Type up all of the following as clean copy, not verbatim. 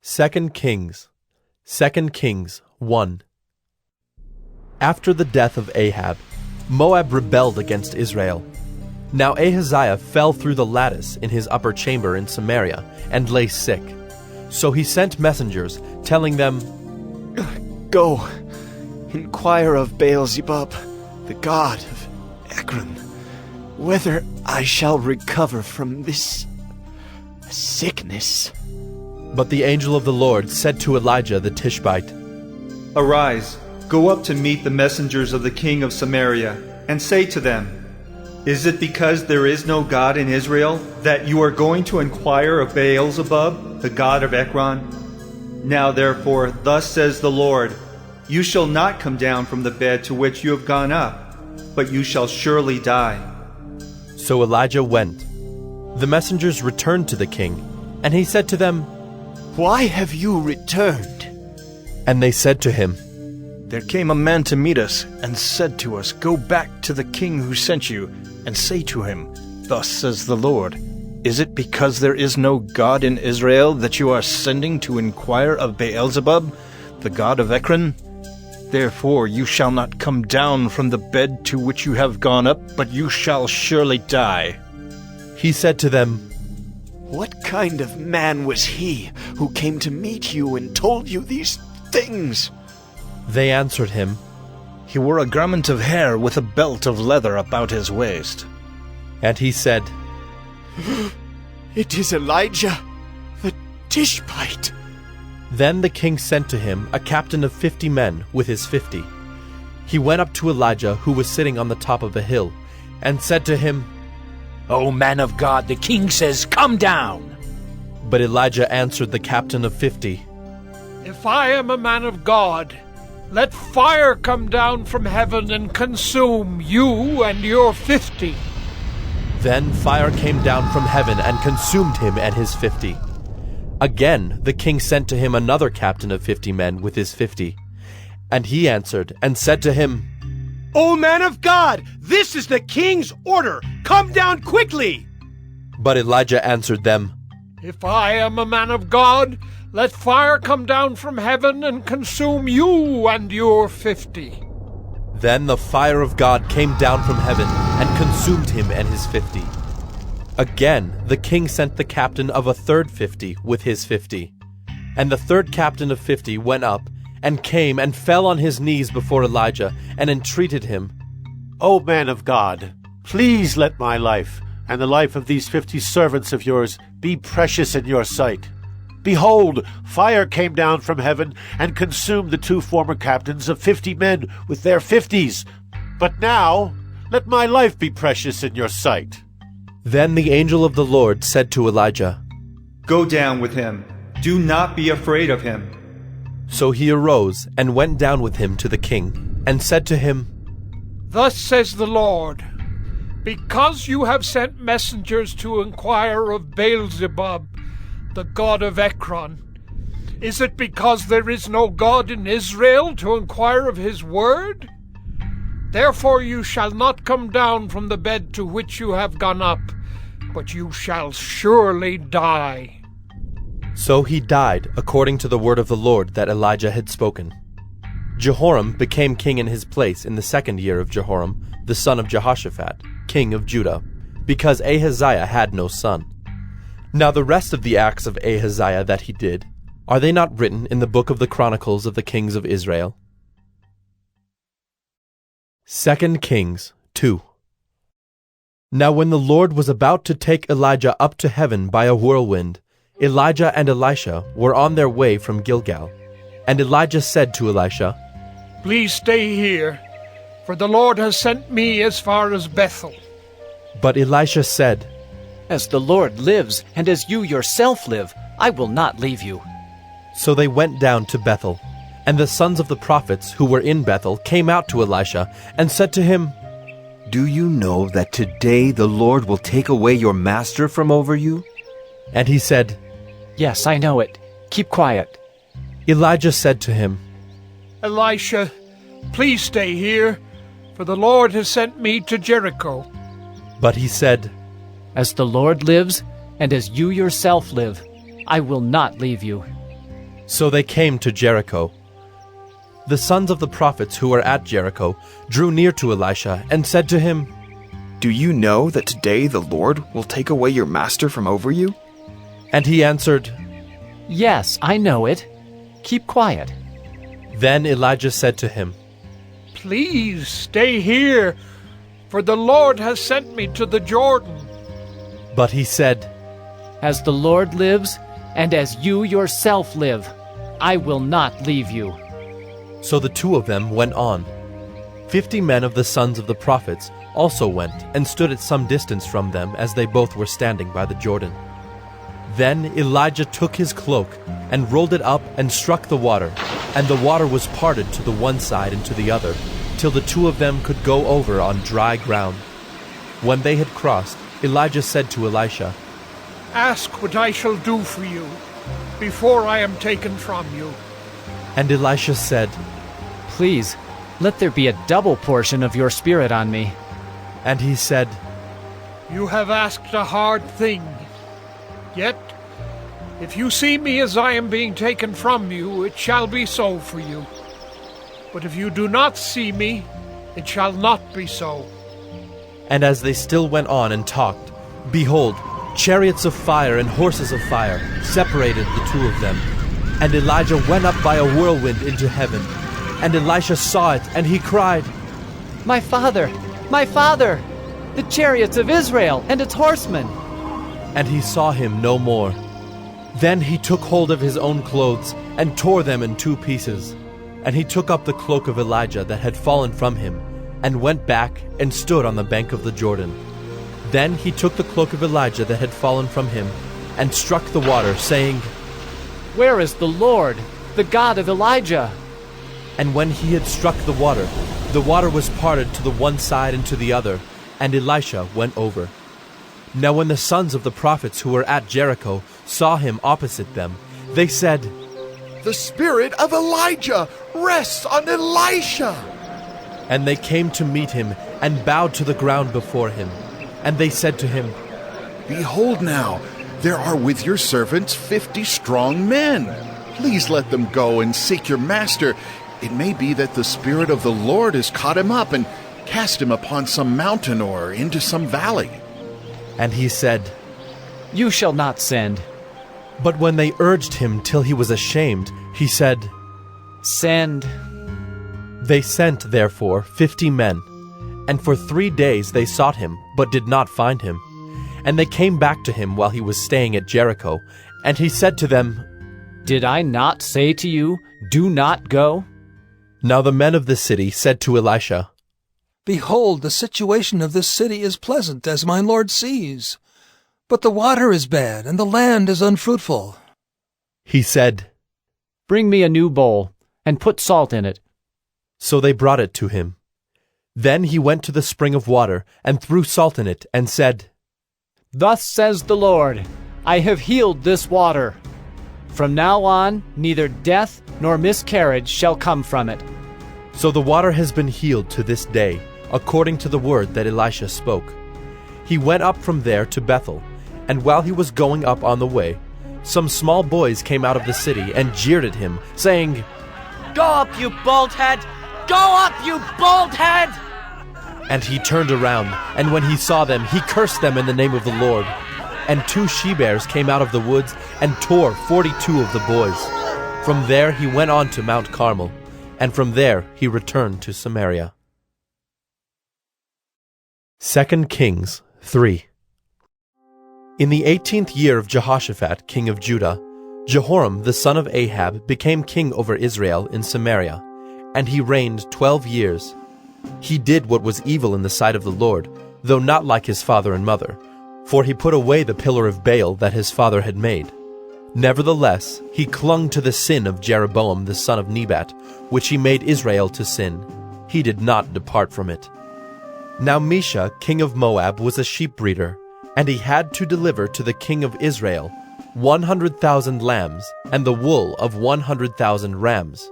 2 Kings 1. After the death of Ahab, Moab rebelled against Israel. Now Ahaziah fell through the lattice in his upper chamber in Samaria and lay sick. So he sent messengers, telling them, Go, inquire of Baal-zebub, the god of Ekron, whether I shall recover from this sickness. But the angel of the Lord said to Elijah the Tishbite, Arise, go up to meet the messengers of the king of Samaria, and say to them, Is it because there is no God in Israel that you are going to inquire of Baal-zebub, the god of Ekron? Now therefore, thus says the Lord, You shall not come down from the bed to which you have gone up, but you shall surely die. So Elijah went. The messengers returned to the king, and he said to them, Why have you returned? And they said to him, There came a man to meet us, and said to us, Go back to the king who sent you, and say to him, Thus says the Lord, Is it because there is no God in Israel that you are sending to inquire of Baal-zebub, the god of Ekron? Therefore you shall not come down from the bed to which you have gone up, but you shall surely die. He said to them, What kind of man was he who came to meet you and told you these things? They answered him, He wore a garment of hair with a belt of leather about his waist. And he said, It is Elijah, the Tishbite. Then the king sent to him a captain of 50 men with his 50. He went up to Elijah, who was sitting on the top of a hill, and said to him, O man of God, the king says, Come down. But Elijah answered the captain of 50, If I am a man of God, let fire come down from heaven and consume you and your 50. Then fire came down from heaven and consumed him and his 50. Again the king sent to him another captain of 50 men with his 50. And he answered and said to him, O man of God, this is the king's order. Come down quickly. But Elijah answered them, If I am a man of God, let fire come down from heaven and consume you and your 50. Then the fire of God came down from heaven and consumed him and his 50. Again the king sent the captain of a third 50 with his 50. And the third captain of 50 went up and came and fell on his knees before Elijah and entreated him, O man of God, please let my life and the life of these 50 servants of yours be precious in your sight. Behold, fire came down from heaven and consumed the 2 former captains of 50 men with their 50s. But now, let my life be precious in your sight. Then the angel of the Lord said to Elijah, Go down with him. Do not be afraid of him. So he arose and went down with him to the king, and said to him, Thus says the Lord, Because you have sent messengers to inquire of Baal-zebub, the god of Ekron, is it because there is no God in Israel to inquire of his word? Therefore you shall not come down from the bed to which you have gone up, but you shall surely die. So he died according to the word of the Lord that Elijah had spoken. Jehoram became king in his place in the 2nd year of Jehoram, the son of Jehoshaphat, king of Judah, because Ahaziah had no son. Now the rest of the acts of Ahaziah that he did, are they not written in the book of the Chronicles of the kings of Israel? 2 Kings 2. Now when the Lord was about to take Elijah up to heaven by a whirlwind, Elijah and Elisha were on their way from Gilgal. And Elijah said to Elisha, Please stay here, for the Lord has sent me as far as Bethel. But Elisha said, As the Lord lives, and as you yourself live, I will not leave you. So they went down to Bethel. And the sons of the prophets who were in Bethel came out to Elisha and said to him, Do you know that today the Lord will take away your master from over you? And he said, Yes, I know it. Keep quiet. Elijah said to him, Elisha, please stay here, for the Lord has sent me to Jericho. But he said, As the Lord lives, and as you yourself live, I will not leave you. So they came to Jericho. The sons of the prophets who were at Jericho drew near to Elisha and said to him, "Do you know that today the Lord will take away your master from over you?" And he answered, Yes, I know it. Keep quiet. Then Elijah said to him, Please stay here, for the Lord has sent me to the Jordan. But he said, As the Lord lives, and as you yourself live, I will not leave you. So the two of them went on. 50 men of the sons of the prophets also went and stood at some distance from them as they both were standing by the Jordan. Then Elijah took his cloak and rolled it up and struck the water, and the water was parted to the one side and to the other, till the two of them could go over on dry ground. When they had crossed, Elijah said to Elisha, Ask what I shall do for you before I am taken from you. And Elisha said, Please, let there be a double portion of your spirit on me. And he said, You have asked a hard thing. Yet, if you see me as I am being taken from you, it shall be so for you. But if you do not see me, it shall not be so. And as they still went on and talked, behold, chariots of fire and horses of fire separated the two of them. And Elijah went up by a whirlwind into heaven. And Elisha saw it, and he cried, My father! My father! The chariots of Israel and its horsemen! And he saw him no more. Then he took hold of his own clothes and tore them in two pieces. And he took up the cloak of Elijah that had fallen from him, and went back and stood on the bank of the Jordan. Then he took the cloak of Elijah that had fallen from him, and struck the water, saying, Where is the Lord, the God of Elijah? And when he had struck the water was parted to the one side and to the other, and Elisha went over. Now when the sons of the prophets who were at Jericho saw him opposite them, they said, The spirit of Elijah rests on Elisha. And they came to meet him and bowed to the ground before him. And they said to him, Behold now, there are with your servants 50 strong men. Please let them go and seek your master. It may be that the Spirit of the Lord has caught him up and cast him upon some mountain or into some valley. And he said, You shall not send. But when they urged him till he was ashamed, he said, Send. They sent, therefore, 50 men. And for 3 days they sought him, but did not find him. And they came back to him while he was staying at Jericho. And he said to them, Did I not say to you, Do not go? Now the men of the city said to Elisha, Behold, the situation of this city is pleasant, as my lord sees. But the water is bad, and the land is unfruitful. He said, Bring me a new bowl, and put salt in it. So they brought it to him. Then he went to the spring of water, and threw salt in it, and said, Thus says the Lord, I have healed this water. From now on, neither death nor miscarriage shall come from it. So the water has been healed to this day, according to the word that Elisha spoke. He went up from there to Bethel, and while he was going up on the way, some small boys came out of the city and jeered at him, saying, Go up, you bald head! Go up, you bald head! And he turned around, and when he saw them, he cursed them in the name of the Lord. And 2 she-bears came out of the woods and tore 42 of the boys. From there he went on to Mount Carmel, and from there he returned to Samaria. 2 Kings 3. In the 18th year of Jehoshaphat, king of Judah, Jehoram the son of Ahab became king over Israel in Samaria, and he reigned 12 years. He did what was evil in the sight of the Lord, though not like his father and mother, for he put away the pillar of Baal that his father had made. Nevertheless, he clung to the sin of Jeroboam the son of Nebat, which he made Israel to sin. He did not depart from it. Now Mesha, king of Moab, was a sheep breeder, and he had to deliver to the king of Israel 100,000 lambs and the wool of 100,000 rams.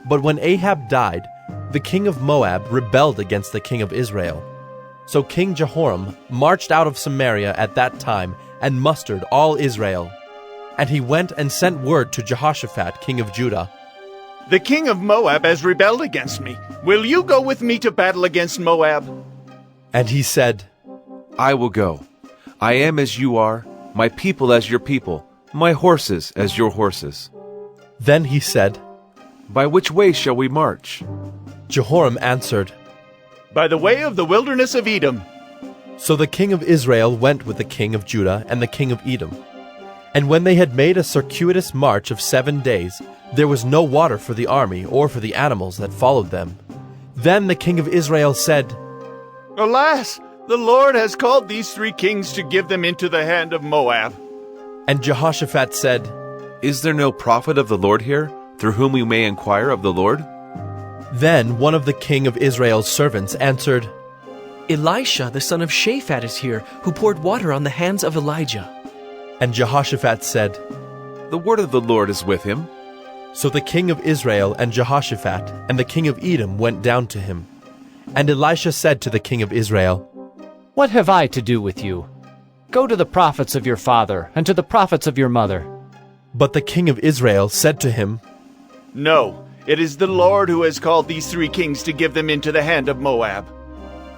But when Ahab died, the king of Moab rebelled against the king of Israel. So King Jehoram marched out of Samaria at that time and mustered all Israel. And he went and sent word to Jehoshaphat, king of Judah. The king of Moab has rebelled against me. Will you go with me to battle against Moab? And he said, I will go. I am as you are, my people as your people, my horses as your horses. Then he said, By which way shall we march? Jehoram answered, By the way of the wilderness of Edom. So the king of Israel went with the king of Judah and the king of Edom. And when they had made a circuitous march of 7 days, there was no water for the army or for the animals that followed them. Then the king of Israel said, Alas, the Lord has called these 3 kings to give them into the hand of Moab. And Jehoshaphat said, Is there no prophet of the Lord here, through whom we may inquire of the Lord? Then one of the king of Israel's servants answered, Elisha, the son of Shaphat, is here, who poured water on the hands of Elijah. And Jehoshaphat said, The word of the Lord is with him. So the king of Israel and Jehoshaphat and the king of Edom went down to him. And Elisha said to the king of Israel, What have I to do with you? Go to the prophets of your father and to the prophets of your mother. But the king of Israel said to him, No, it is the Lord who has called these 3 kings to give them into the hand of Moab.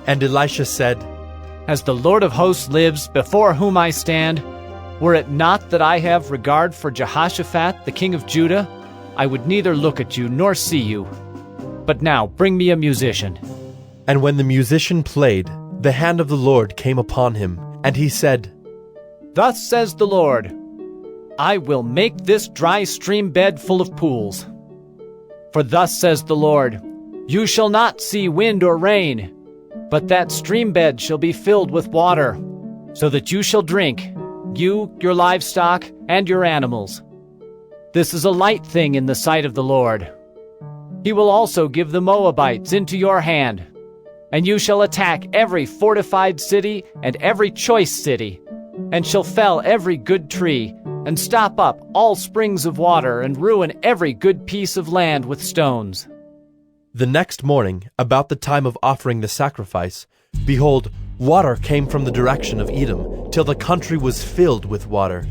And Elisha said, As the Lord of hosts lives, before whom I stand, were it not that I have regard for Jehoshaphat, the king of Judah, I would neither look at you nor see you. But now bring me a musician. And when the musician played, the hand of the Lord came upon him, and he said, Thus says the Lord, I will make this dry stream bed full of pools. For thus says the Lord, You shall not see wind or rain, but that stream bed shall be filled with water, so that you shall drink, you, your livestock, and your animals. This is a light thing in the sight of the Lord. He will also give the Moabites into your hand, and you shall attack every fortified city and every choice city, and shall fell every good tree, and stop up all springs of water, and ruin every good piece of land with stones. The next morning, about the time of offering the sacrifice, behold, water came from the direction of Edom, till the country was filled with water.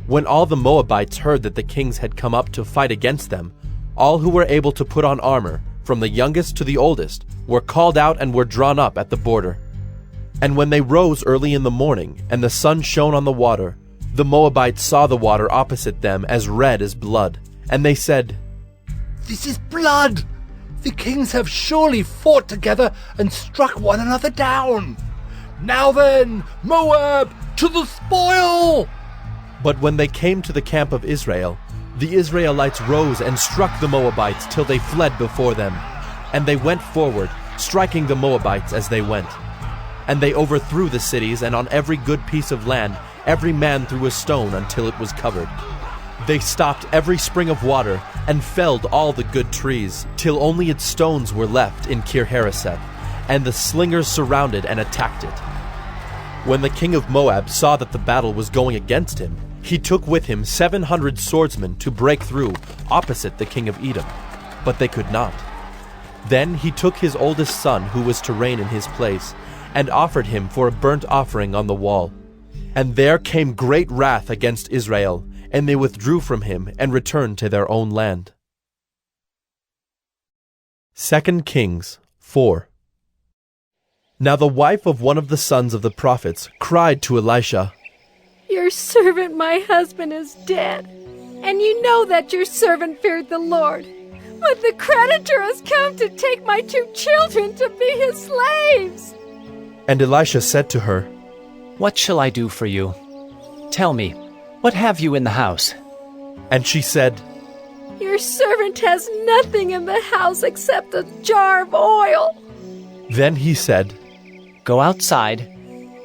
When all the Moabites heard that the kings had come up to fight against them, all who were able to put on armor, from the youngest to the oldest, were called out and were drawn up at the border. And when they rose early in the morning, and the sun shone on the water, the Moabites saw the water opposite them as red as blood. And they said, This is blood! The kings have surely fought together and struck one another down. Now then, Moab, to the spoil! But when they came to the camp of Israel, the Israelites rose and struck the Moabites till they fled before them. And they went forward, striking the Moabites as they went. And they overthrew the cities, and on every good piece of land every man threw a stone until it was covered. They stopped every spring of water, and felled all the good trees, till only its stones were left in Kir-Hareseth, and the slingers surrounded and attacked it. When the king of Moab saw that the battle was going against him, he took with him 700 swordsmen to break through opposite the king of Edom, but they could not. Then he took his oldest son, who was to reign in his place, and offered him for a burnt offering on the wall. And there came great wrath against Israel, and they withdrew from him and returned to their own land. 2 Kings 4. Now the wife of one of the sons of the prophets cried to Elisha, Your servant, my husband, is dead, and you know that your servant feared the Lord. But the creditor has come to take my 2 children to be his slaves. And Elisha said to her, What shall I do for you? Tell me, what have you in the house? And she said, Your servant has nothing in the house except a jar of oil. Then he said, Go outside,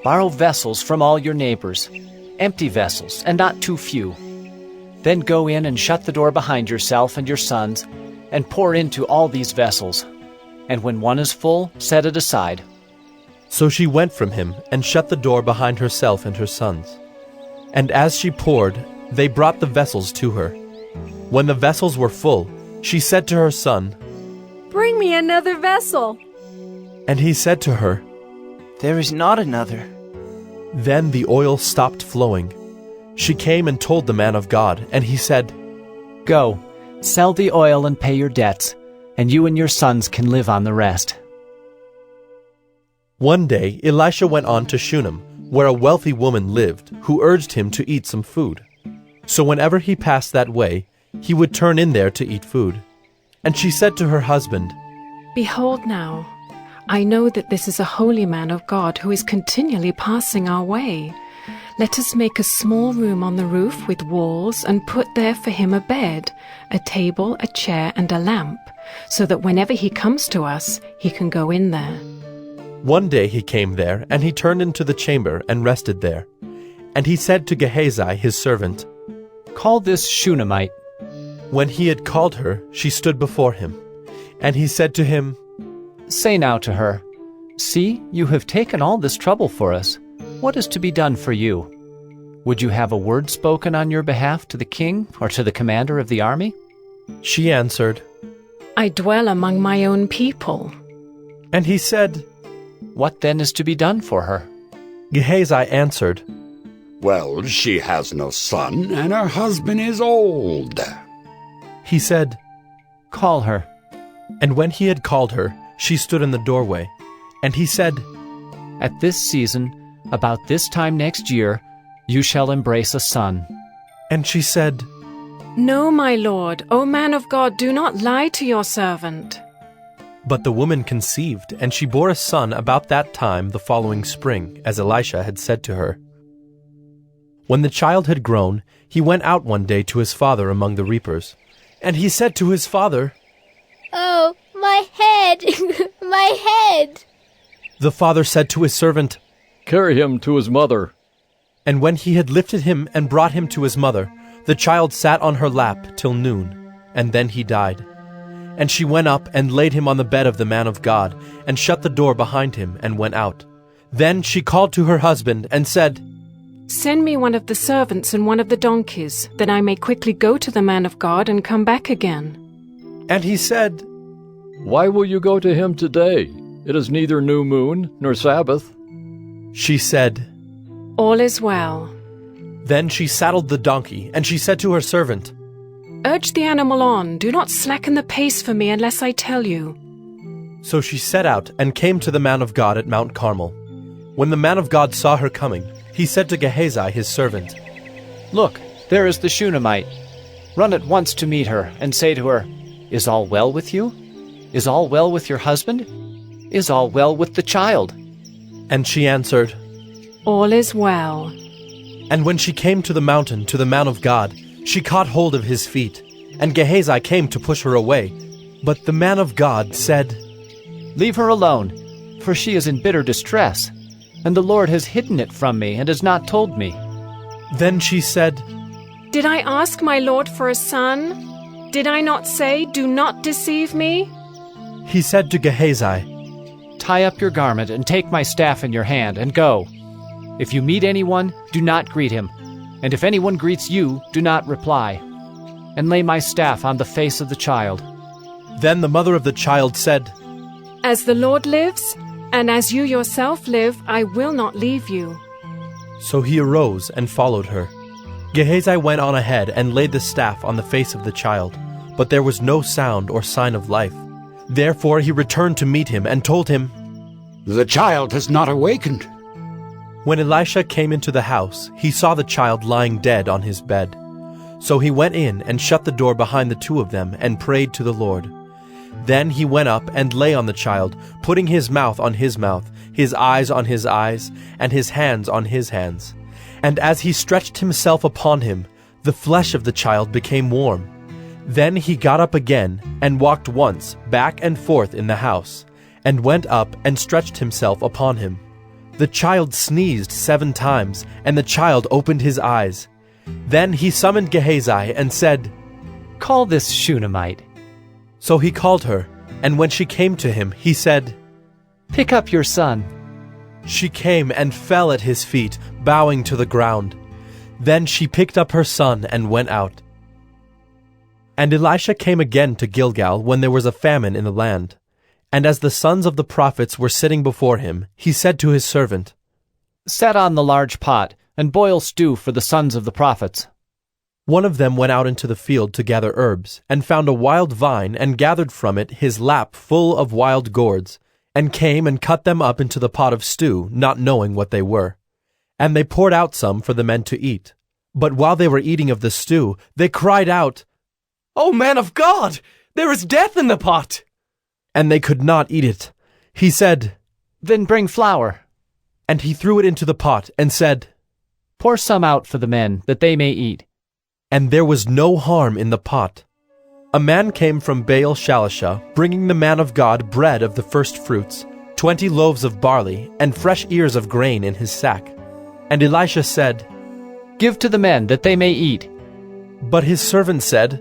borrow vessels from all your neighbors, empty vessels, and not too few. Then go in and shut the door behind yourself and your sons, and pour into all these vessels. And when one is full, set it aside. So she went from him, and shut the door behind herself and her sons. And as she poured, they brought the vessels to her. When the vessels were full, she said to her son, Bring me another vessel. And he said to her, There is not another. Then the oil stopped flowing. She came and told the man of God, and he said, Go, sell the oil and pay your debts, and you and your sons can live on the rest. One day Elisha went on to Shunem, where a wealthy woman lived, who urged him to eat some food. So whenever he passed that way, he would turn in there to eat food. And she said to her husband, Behold now, I know that this is a holy man of God who is continually passing our way. Let us make a small room on the roof with walls and put there for him a bed, a table, a chair, and a lamp, so that whenever he comes to us, he can go in there. One day he came there, and he turned into the chamber and rested there. And he said to Gehazi his servant, Call this Shunammite. When he had called her, she stood before him. And he said to him, Say now to her, See, you have taken all this trouble for us. What is to be done for you? Would you have a word spoken on your behalf to the king or to the commander of the army? She answered, I dwell among my own people. And he said, What then is to be done for her? Gehazi answered, Well, she has no son, and her husband is old. He said, Call her. And when he had called her, she stood in the doorway. And he said, At this season, about this time next year, you shall embrace a son. And she said, No, my lord, O man of God, do not lie to your servant. But the woman conceived, and she bore a son about that time the following spring, as Elisha had said to her. When the child had grown, he went out one day to his father among the reapers. And he said to his father, Oh, my head! My head! The father said to his servant, Carry him to his mother. And when he had lifted him and brought him to his mother, the child sat on her lap till noon, and then he died. And she went up and laid him on the bed of the man of God, and shut the door behind him, and went out. Then she called to her husband, and said, Send me one of the servants and one of the donkeys, that I may quickly go to the man of God and come back again. And he said, Why will you go to him today? It is neither new moon nor Sabbath. She said, All is well. Then she saddled the donkey, and she said to her servant, Urge the animal on, do not slacken the pace for me unless I tell you. So she set out and came to the man of God at Mount Carmel. When the man of God saw her coming, he said to Gehazi his servant, Look, there is the Shunammite. Run at once to meet her, and say to her, Is all well with you? Is all well with your husband? Is all well with the child? And she answered, All is well. And when she came to the mountain to the man of God, she caught hold of his feet, and Gehazi came to push her away. But the man of God said, Leave her alone, for she is in bitter distress, and the Lord has hidden it from me and has not told me. Then she said, Did I ask my lord for a son? Did I not say, Do not deceive me? He said to Gehazi, Tie up your garment and take my staff in your hand and go. If you meet anyone, do not greet him, and if anyone greets you, do not reply. And lay my staff on the face of the child. Then the mother of the child said, As the Lord lives, and as you yourself live, I will not leave you. So he arose and followed her. Gehazi went on ahead and laid the staff on the face of the child, but there was no sound or sign of life. Therefore he returned to meet him and told him, The child has not awakened. When Elisha came into the house, he saw the child lying dead on his bed. So he went in and shut the door behind the two of them and prayed to the Lord. Then he went up and lay on the child, putting his mouth on his mouth, his eyes on his eyes, and his hands on his hands. And as he stretched himself upon him, the flesh of the child became warm. Then he got up again and walked once back and forth in the house, and went up and stretched himself upon him. The child sneezed 7 times, and the child opened his eyes. Then he summoned Gehazi and said, Call this Shunammite. So he called her, and when she came to him, he said, Pick up your son. She came and fell at his feet, bowing to the ground. Then she picked up her son and went out. And Elisha came again to Gilgal when there was a famine in the land. And as the sons of the prophets were sitting before him, he said to his servant, Set on the large pot and boil stew for the sons of the prophets." One of them went out into the field to gather herbs, and found a wild vine, and gathered from it his lap full of wild gourds, and came and cut them up into the pot of stew, not knowing what they were. And they poured out some for the men to eat. But while they were eating of the stew, they cried out, "O man of God, there is death in the pot!" And they could not eat it. He said, "Then bring flour." And he threw it into the pot, and said, "Pour some out for the men, that they may eat." And there was no harm in the pot. A man came from Baal Shalisha, bringing the man of God bread of the first fruits, 20 loaves of barley, and fresh ears of grain in his sack. And Elisha said, "Give to the men, that they may eat." But his servant said,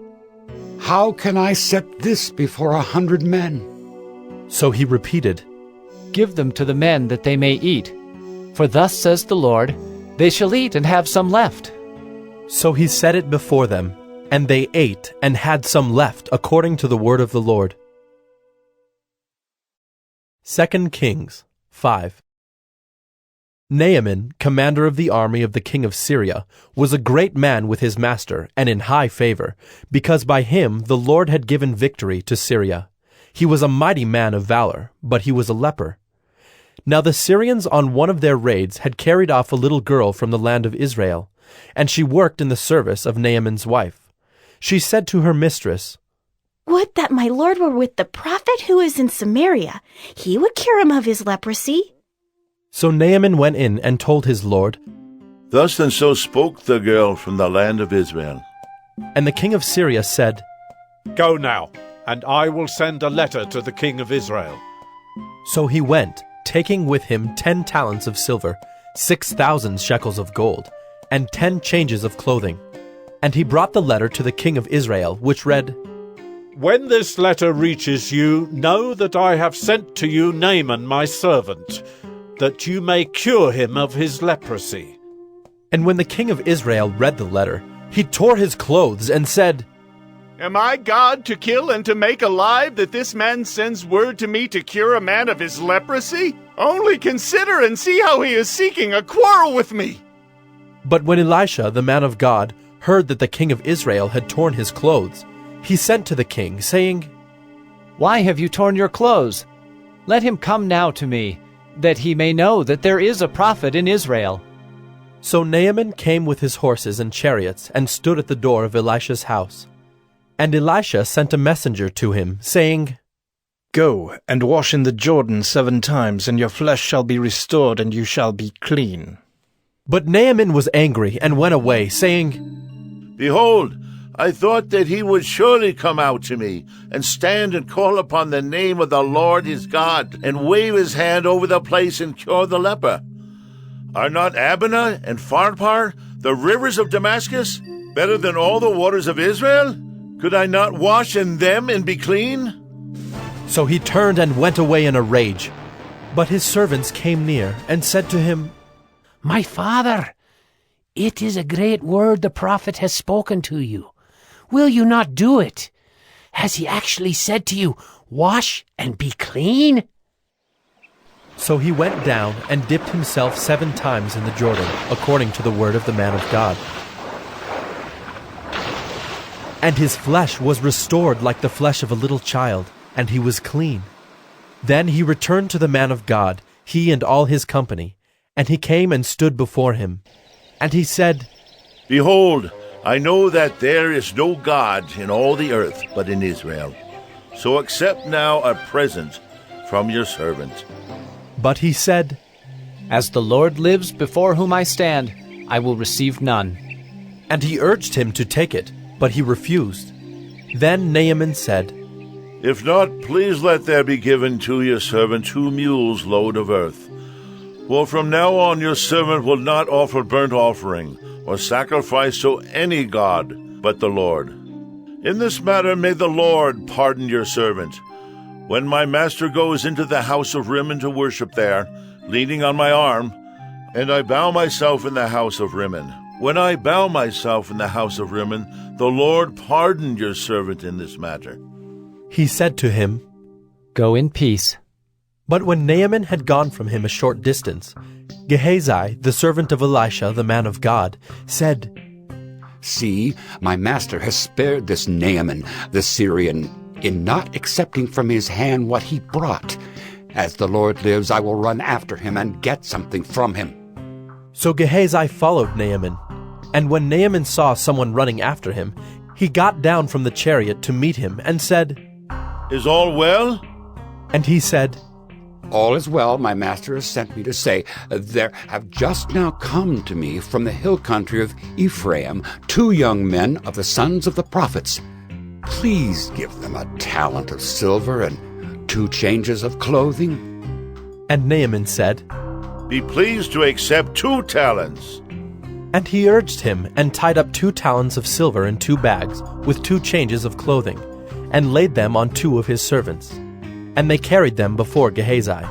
"How can I set this before 100 men?" So he repeated, "Give them to the men, that they may eat. For thus says the Lord, they shall eat and have some left." So he set it before them, and they ate and had some left according to the word of the Lord. 2 Kings 5. Naaman, commander of the army of the king of Syria, was a great man with his master and in high favor, because by him the Lord had given victory to Syria. He was a mighty man of valor, but he was a leper. Now the Syrians on one of their raids had carried off a little girl from the land of Israel, and she worked in the service of Naaman's wife. She said to her mistress, "Would that my lord were with the prophet who is in Samaria. He would cure him of his leprosy." So Naaman went in and told his lord, "Thus and so spoke the girl from the land of Israel." And the king of Syria said, "Go now, and I will send a letter to the king of Israel." So he went, taking with him 10 talents of silver, 6,000 shekels of gold, and 10 changes of clothing. And he brought the letter to the king of Israel, which read, "When this letter reaches you, know that I have sent to you Naaman my servant, that you may cure him of his leprosy." And when the king of Israel read the letter, he tore his clothes and said, "Am I God to kill and to make alive, that this man sends word to me to cure a man of his leprosy? Only consider and see how he is seeking a quarrel with me." But when Elisha, the man of God, heard that the king of Israel had torn his clothes, he sent to the king, saying, "Why have you torn your clothes? Let him come now to me, that he may know that there is a prophet in Israel." So Naaman came with his horses and chariots, and stood at the door of Elisha's house. And Elisha sent a messenger to him, saying, "Go and wash in the Jordan 7 times, and your flesh shall be restored, and you shall be clean." But Naaman was angry, and went away, saying, "Behold, I thought that he would surely come out to me, and stand and call upon the name of the Lord his God, and wave his hand over the place and cure the leper. Are not Abana and Pharpar, the rivers of Damascus, better than all the waters of Israel? Could I not wash in them and be clean?" So he turned and went away in a rage. But his servants came near, and said to him, "My father, it is a great word the prophet has spoken to you. Will you not do it? Has he actually said to you, 'Wash and be clean'?" So he went down and dipped himself 7 times in the Jordan, according to the word of the man of God. And his flesh was restored like the flesh of a little child, and he was clean. Then he returned to the man of God, he and all his company, and he came and stood before him. And he said, "Behold, I know that there is no God in all the earth but in Israel. So accept now a present from your servant." But he said, "As the Lord lives before whom I stand, I will receive none." And he urged him to take it, but he refused. Then Naaman said, "If not, please let there be given to your servant 2 mules' load of earth. For from now on your servant will not offer burnt offering or sacrifice to any god but the Lord. In this matter may the Lord pardon your servant. When my master goes into the house of Rimmon to worship there, leaning on my arm, and I bow myself in the house of Rimmon. When I bow myself in the house of Rimmon, the Lord pardon your servant in this matter." He said to him, "Go in peace." But when Naaman had gone from him a short distance, Gehazi, the servant of Elisha, the man of God, said, See, my master has spared this Naaman, the Syrian, in not accepting from his hand what he brought. As the Lord lives, I will run after him and get something from him. So Gehazi followed Naaman, and when Naaman saw someone running after him, he got down from the chariot to meet him and said, Is all well? And he said, All is well, my master has sent me to say, there have just now come to me from the hill country of Ephraim 2 young men of the sons of the prophets. Please give them a talent of silver and 2 changes of clothing. And Naaman said, Be pleased to accept 2 talents. And he urged him, and tied up 2 talents of silver in 2 bags, with 2 changes of clothing, and laid them on 2 of his servants. And they carried them before Gehazi.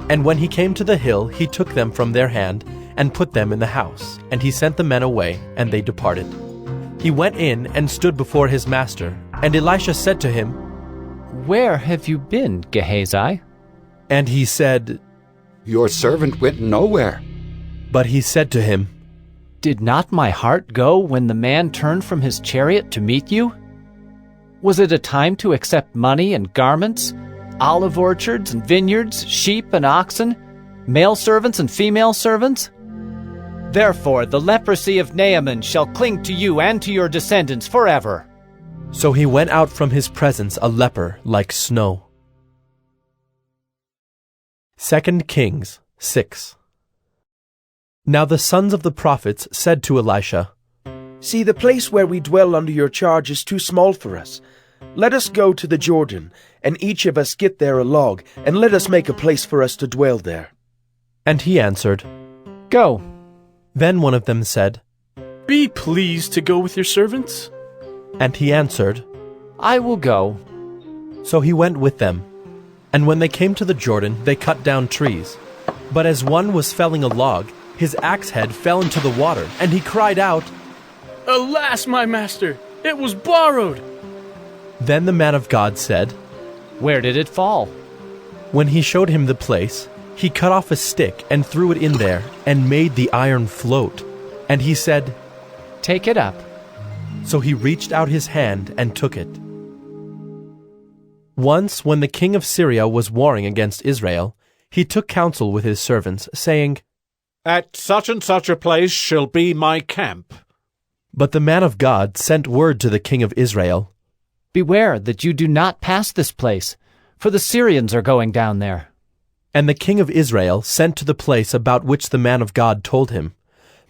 And when he came to the hill, he took them from their hand, and put them in the house. And he sent the men away, and they departed. He went in, and stood before his master. And Elisha said to him, Where have you been, Gehazi? And he said, Your servant went nowhere. But he said to him, Did not my heart go when the man turned from his chariot to meet you? Was it a time to accept money and garments, olive orchards and vineyards, sheep and oxen, male servants and female servants? Therefore the leprosy of Naaman shall cling to you and to your descendants forever. So he went out from his presence a leper like snow. 2 Kings 6. Now the sons of the prophets said to Elisha, See, the place where we dwell under your charge is too small for us. Let us go to the Jordan, and each of us get there a log, and let us make a place for us to dwell there. And he answered, Go. Then one of them said, Be pleased to go with your servants. And he answered, I will go. So he went with them. And when they came to the Jordan, they cut down trees. But as one was felling a log, his axe head fell into the water, and he cried out, Alas, my master, it was borrowed. Then the man of God said, Where did it fall? When he showed him the place, he cut off a stick and threw it in there, and made the iron float. And he said, Take it up. So he reached out his hand and took it. Once, when the king of Syria was warring against Israel, he took counsel with his servants, saying, At such and such a place shall be my camp. But the man of God sent word to the king of Israel, Beware that you do not pass this place, for the Syrians are going down there. And the king of Israel sent to the place about which the man of God told him.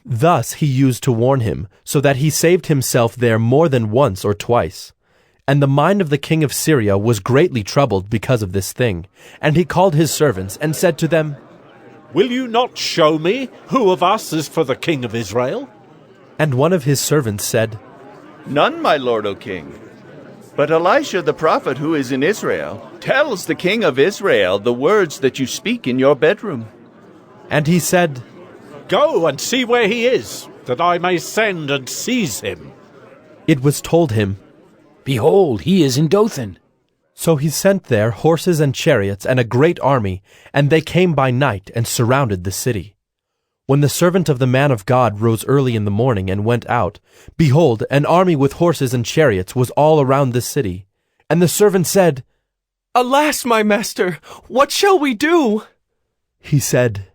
Thus he used to warn him, so that he saved himself there more than once or twice. And the mind of the king of Syria was greatly troubled because of this thing. And he called his servants and said to them, Will you not show me who of us is for the king of Israel? And one of his servants said, None, my lord, O king. But Elisha the prophet who is in Israel tells the king of Israel the words that you speak in your bedroom. And he said, Go and see where he is, that I may send and seize him. It was told him, Behold, he is in Dothan. So he sent there horses and chariots and a great army, and they came by night and surrounded the city. When the servant of the man of God rose early in the morning and went out, behold, an army with horses and chariots was all around the city. And the servant said, Alas, my master, what shall we do? He said,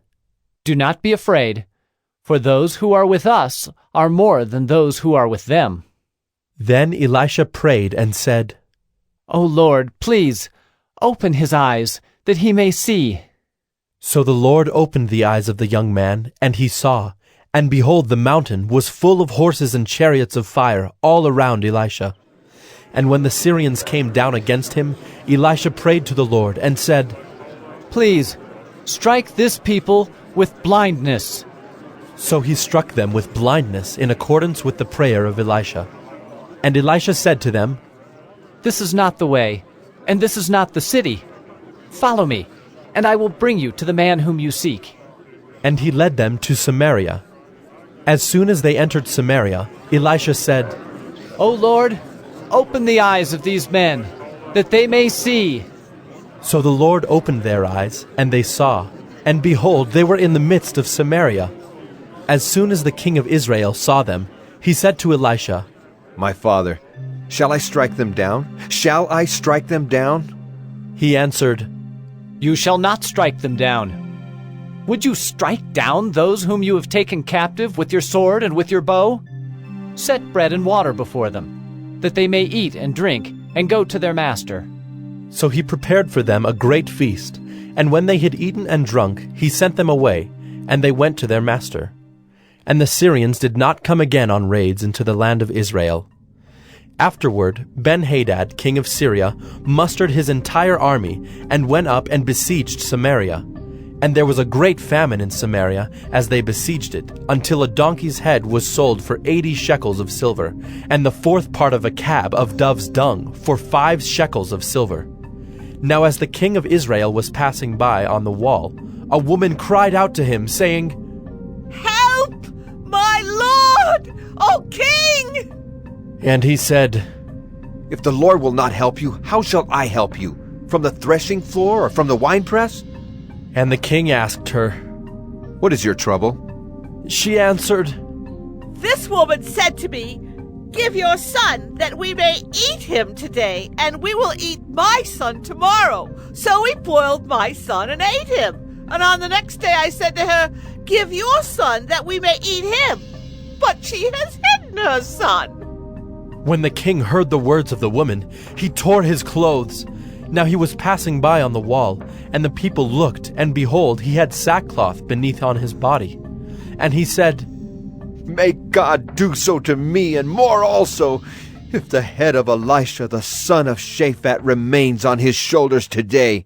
Do not be afraid, for those who are with us are more than those who are with them. Then Elisha prayed and said, O Lord, please, open his eyes, that he may see. So the Lord opened the eyes of the young man, and he saw, and behold, the mountain was full of horses and chariots of fire all around Elisha. And when the Syrians came down against him, Elisha prayed to the Lord and said, Please, strike this people with blindness. So he struck them with blindness in accordance with the prayer of Elisha. And Elisha said to them, This is not the way, and this is not the city. Follow me, and I will bring you to the man whom you seek. And he led them to Samaria. As soon as they entered Samaria, Elisha said, O Lord, open the eyes of these men, that they may see. So the Lord opened their eyes, and they saw, and behold, they were in the midst of Samaria. As soon as the king of Israel saw them, he said to Elisha, My father, shall I strike them down? Shall I strike them down? He answered, You shall not strike them down. Would you strike down those whom you have taken captive with your sword and with your bow? Set bread and water before them, that they may eat and drink, and go to their master. So he prepared for them a great feast, and when they had eaten and drunk, he sent them away, and they went to their master. And the Syrians did not come again on raids into the land of Israel. Afterward, Ben-Hadad, king of Syria, mustered his entire army, and went up and besieged Samaria. And there was a great famine in Samaria as they besieged it, until a donkey's head was sold for 80 shekels of silver, and the fourth part of a cab of dove's dung for 5 shekels of silver. Now as the king of Israel was passing by on the wall, a woman cried out to him, saying, Help, my lord, O king! And he said, If the Lord will not help you, how shall I help you? From the threshing floor or from the winepress? And the king asked her, What is your trouble? She answered, This woman said to me, Give your son, that we may eat him today, and we will eat my son tomorrow. So we boiled my son and ate him. And on the next day I said to her, Give your son, that we may eat him. But she has hidden her son. When the king heard the words of the woman, he tore his clothes. Now he was passing by on the wall, and the people looked, and behold, he had sackcloth beneath on his body. And he said, May God do so to me, and more also, if the head of Elisha the son of Shaphat remains on his shoulders today.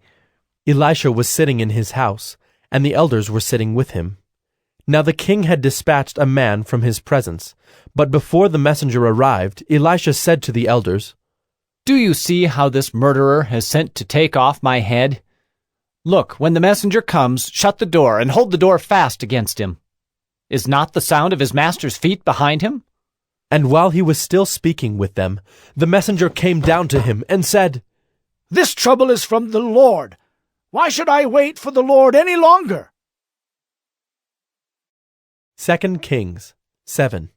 Elisha was sitting in his house, and the elders were sitting with him. Now the king had dispatched a man from his presence, but before the messenger arrived, Elisha said to the elders, Do you see how this murderer has sent to take off my head? Look, when the messenger comes, shut the door, and hold the door fast against him. Is not the sound of his master's feet behind him? And while he was still speaking with them, the messenger came down to him and said, This trouble is from the Lord. Why should I wait for the Lord any longer? 2 Kings 7.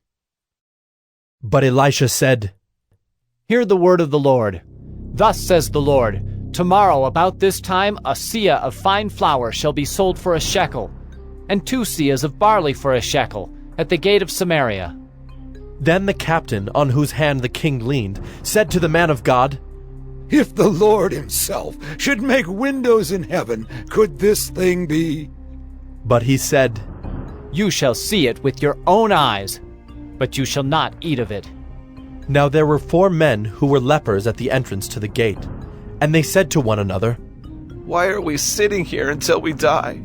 But Elisha said, Hear the word of the Lord. Thus says the Lord, Tomorrow about this time a seah of fine flour shall be sold for a shekel, and 2 seahs of barley for a shekel, at the gate of Samaria. Then the captain, on whose hand the king leaned, said to the man of God, If the Lord himself should make windows in heaven, could this thing be? But he said, You shall see it with your own eyes, but you shall not eat of it. Now there were 4 men who were lepers at the entrance to the gate, and they said to one another, Why are we sitting here until we die?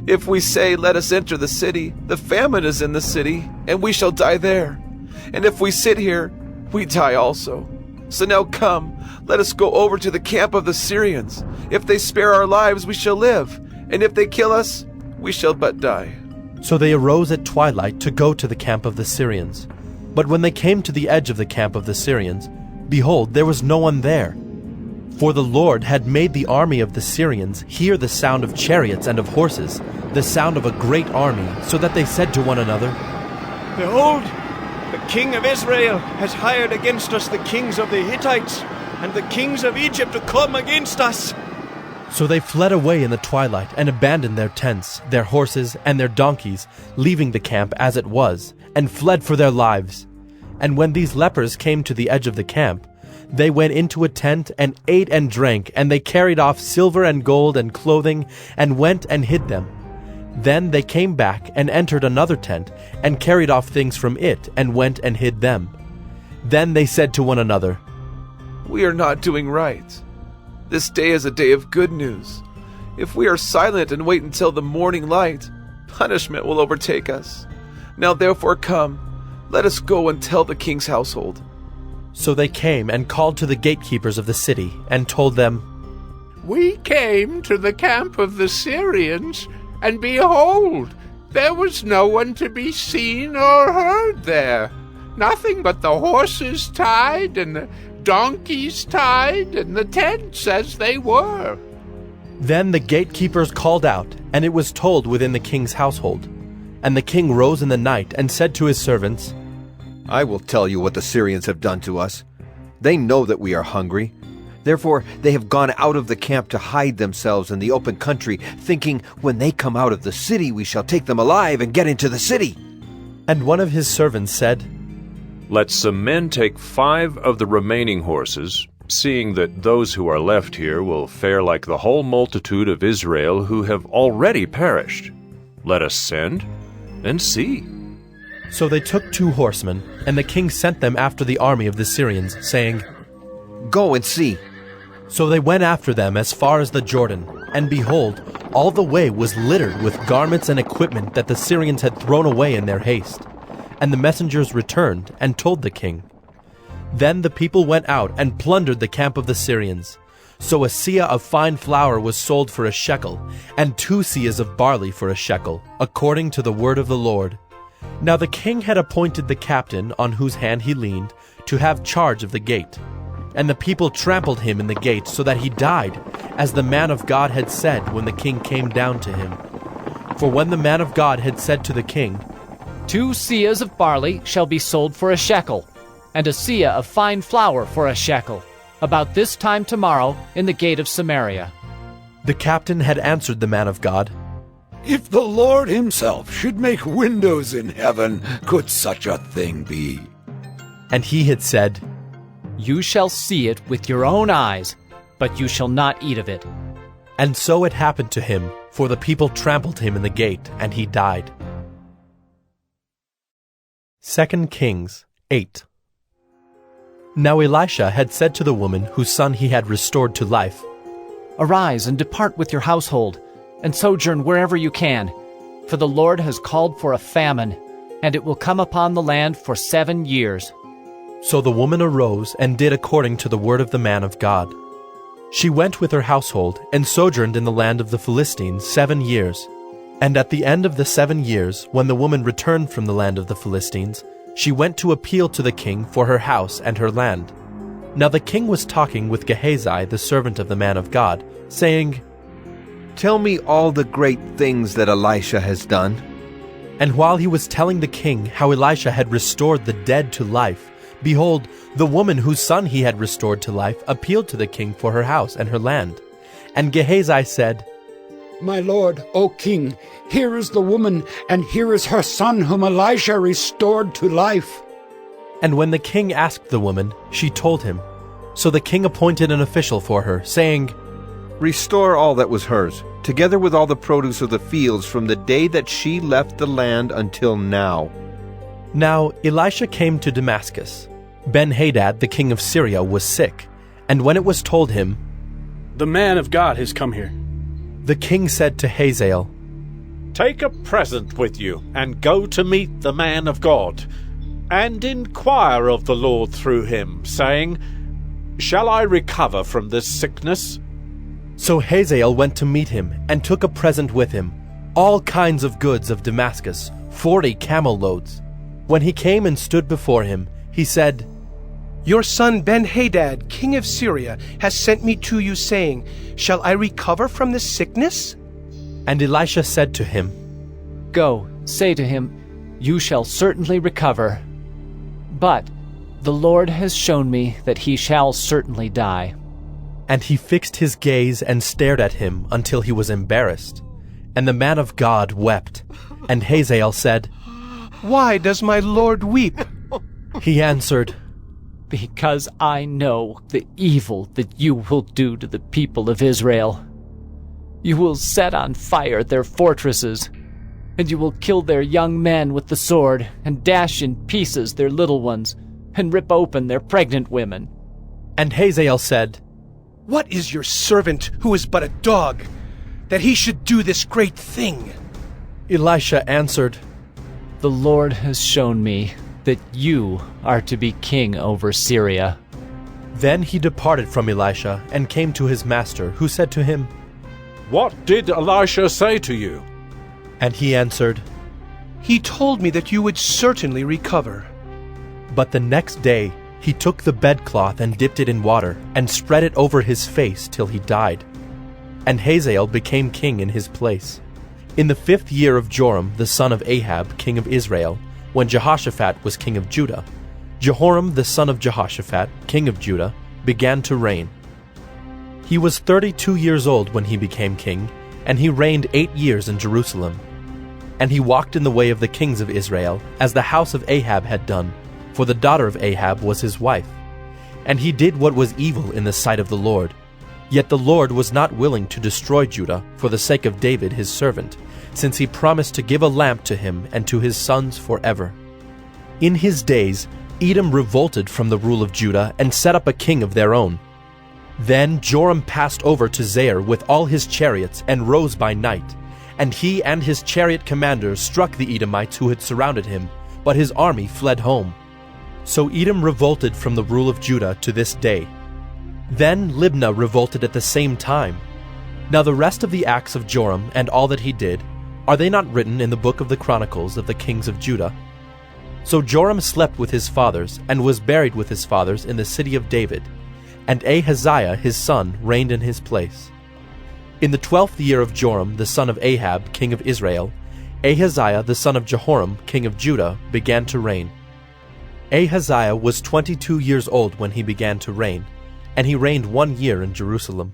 If we say, Let us enter the city, the famine is in the city, and we shall die there. And if we sit here, we die also. So now come, let us go over to the camp of the Syrians. If they spare our lives, we shall live, and if they kill us, we shall but die. So they arose at twilight to go to the camp of the Syrians. But when they came to the edge of the camp of the Syrians, behold, there was no one there. For the Lord had made the army of the Syrians hear the sound of chariots and of horses, the sound of a great army, so that they said to one another, Behold, the king of Israel has hired against us the kings of the Hittites and the kings of Egypt to come against us. So they fled away in the twilight and abandoned their tents, their horses, and their donkeys, leaving the camp as it was, and fled for their lives. And when these lepers came to the edge of the camp, they went into a tent and ate and drank, and they carried off silver and gold and clothing, and went and hid them. Then they came back and entered another tent, and carried off things from it, and went and hid them. Then they said to one another, We are not doing right. This day is a day of good news. If we are silent and wait until the morning light, punishment will overtake us. Now therefore come, let us go and tell the king's household. So they came and called to the gatekeepers of the city, and told them, We came to the camp of the Syrians, and behold, there was no one to be seen or heard there. Nothing but the horses tied, and the donkeys tied, and the tents as they were. Then the gatekeepers called out, and it was told within the king's household. And the king rose in the night and said to his servants, I will tell you what the Syrians have done to us. They know that we are hungry. Therefore they have gone out of the camp to hide themselves in the open country, thinking, when they come out of the city we shall take them alive and get into the city. And one of his servants said, Let some men take 5 of the remaining horses, seeing that those who are left here will fare like the whole multitude of Israel who have already perished. Let us send and see. So they took 2 horsemen, and the king sent them after the army of the Syrians, saying, Go and see. So they went after them as far as the Jordan, and behold, all the way was littered with garments and equipment that the Syrians had thrown away in their haste. And the messengers returned and told the king. Then the people went out and plundered the camp of the Syrians. So a seah of fine flour was sold for a shekel, and 2 seahs of barley for a shekel, according to the word of the Lord. Now the king had appointed the captain, on whose hand he leaned, to have charge of the gate. And the people trampled him in the gate, so that he died, as the man of God had said when the king came down to him. For when the man of God had said to the king, 2 seahs of barley shall be sold for a shekel, and a seah of fine flour for a shekel, about this time tomorrow in the gate of Samaria. The captain had answered the man of God, If the Lord himself should make windows in heaven, could such a thing be? And he had said, You shall see it with your own eyes, but you shall not eat of it. And so it happened to him, for the people trampled him in the gate, and he died. 2 Kings 8. Now Elisha had said to the woman whose son he had restored to life, Arise and depart with your household, and sojourn wherever you can, for the Lord has called for a famine, and it will come upon the land for 7 years. So the woman arose and did according to the word of the man of God. She went with her household and sojourned in the land of the Philistines 7 years. And at the end of the 7 years, when the woman returned from the land of the Philistines, she went to appeal to the king for her house and her land. Now the king was talking with Gehazi, the servant of the man of God, saying, Tell me all the great things that Elisha has done. And while he was telling the king how Elisha had restored the dead to life, behold, the woman whose son he had restored to life appealed to the king for her house and her land. And Gehazi said, My lord, O king, here is the woman, and here is her son whom Elisha restored to life. And when the king asked the woman, she told him. So the king appointed an official for her, saying, Restore all that was hers, together with all the produce of the fields from the day that she left the land until now. Now Elisha came to Damascus. Ben-Hadad, the king of Syria, was sick, and when it was told him, The man of God has come here, the king said to Hazael, Take a present with you, and go to meet the man of God, and inquire of the Lord through him, saying, Shall I recover from this sickness? So Hazael went to meet him, and took a present with him, all kinds of goods of Damascus, 40 camel loads. When he came and stood before him, he said, Your son Ben-Hadad, king of Syria, has sent me to you, saying, Shall I recover from this sickness? And Elisha said to him, Go, say to him, You shall certainly recover. But the Lord has shown me that he shall certainly die. And he fixed his gaze and stared at him until he was embarrassed. And the man of God wept. And Hazael said, Why does my lord weep? He answered, Because I know the evil that you will do to the people of Israel. You will set on fire their fortresses, and you will kill their young men with the sword, and dash in pieces their little ones, and rip open their pregnant women. And Hazael said, What is your servant, who is but a dog, that he should do this great thing? Elisha answered, The Lord has shown me that you are to be king over Syria. Then he departed from Elisha and came to his master, who said to him, What did Elisha say to you? And he answered, He told me that you would certainly recover. But the next day he took the bedcloth and dipped it in water, and spread it over his face till he died. and Hazael became king in his place. In the 5th year of Joram the son of Ahab, king of Israel, when Jehoshaphat was king of Judah, Jehoram the son of Jehoshaphat, king of Judah, began to reign. He was 32 years old when he became king, and he reigned 8 years in Jerusalem. And he walked in the way of the kings of Israel, as the house of Ahab had done, for the daughter of Ahab was his wife. And he did what was evil in the sight of the Lord. Yet the Lord was not willing to destroy Judah for the sake of David his servant, since he promised to give a lamp to him and to his sons forever. In his days Edom revolted from the rule of Judah and set up a king of their own. Then Joram passed over to Zair with all his chariots and rose by night, and he and his chariot commanders struck the Edomites who had surrounded him, but his army fled home. So Edom revolted from the rule of Judah to this day. Then Libnah revolted at the same time. Now the rest of the acts of Joram and all that he did, are they not written in the book of the Chronicles of the kings of Judah? So Joram slept with his fathers, and was buried with his fathers in the city of David, and Ahaziah his son reigned in his place. In the 12th year of Joram the son of Ahab, king of Israel, Ahaziah the son of Jehoram, king of Judah, began to reign. Ahaziah was 22 years old when he began to reign, and he reigned 1 year in Jerusalem.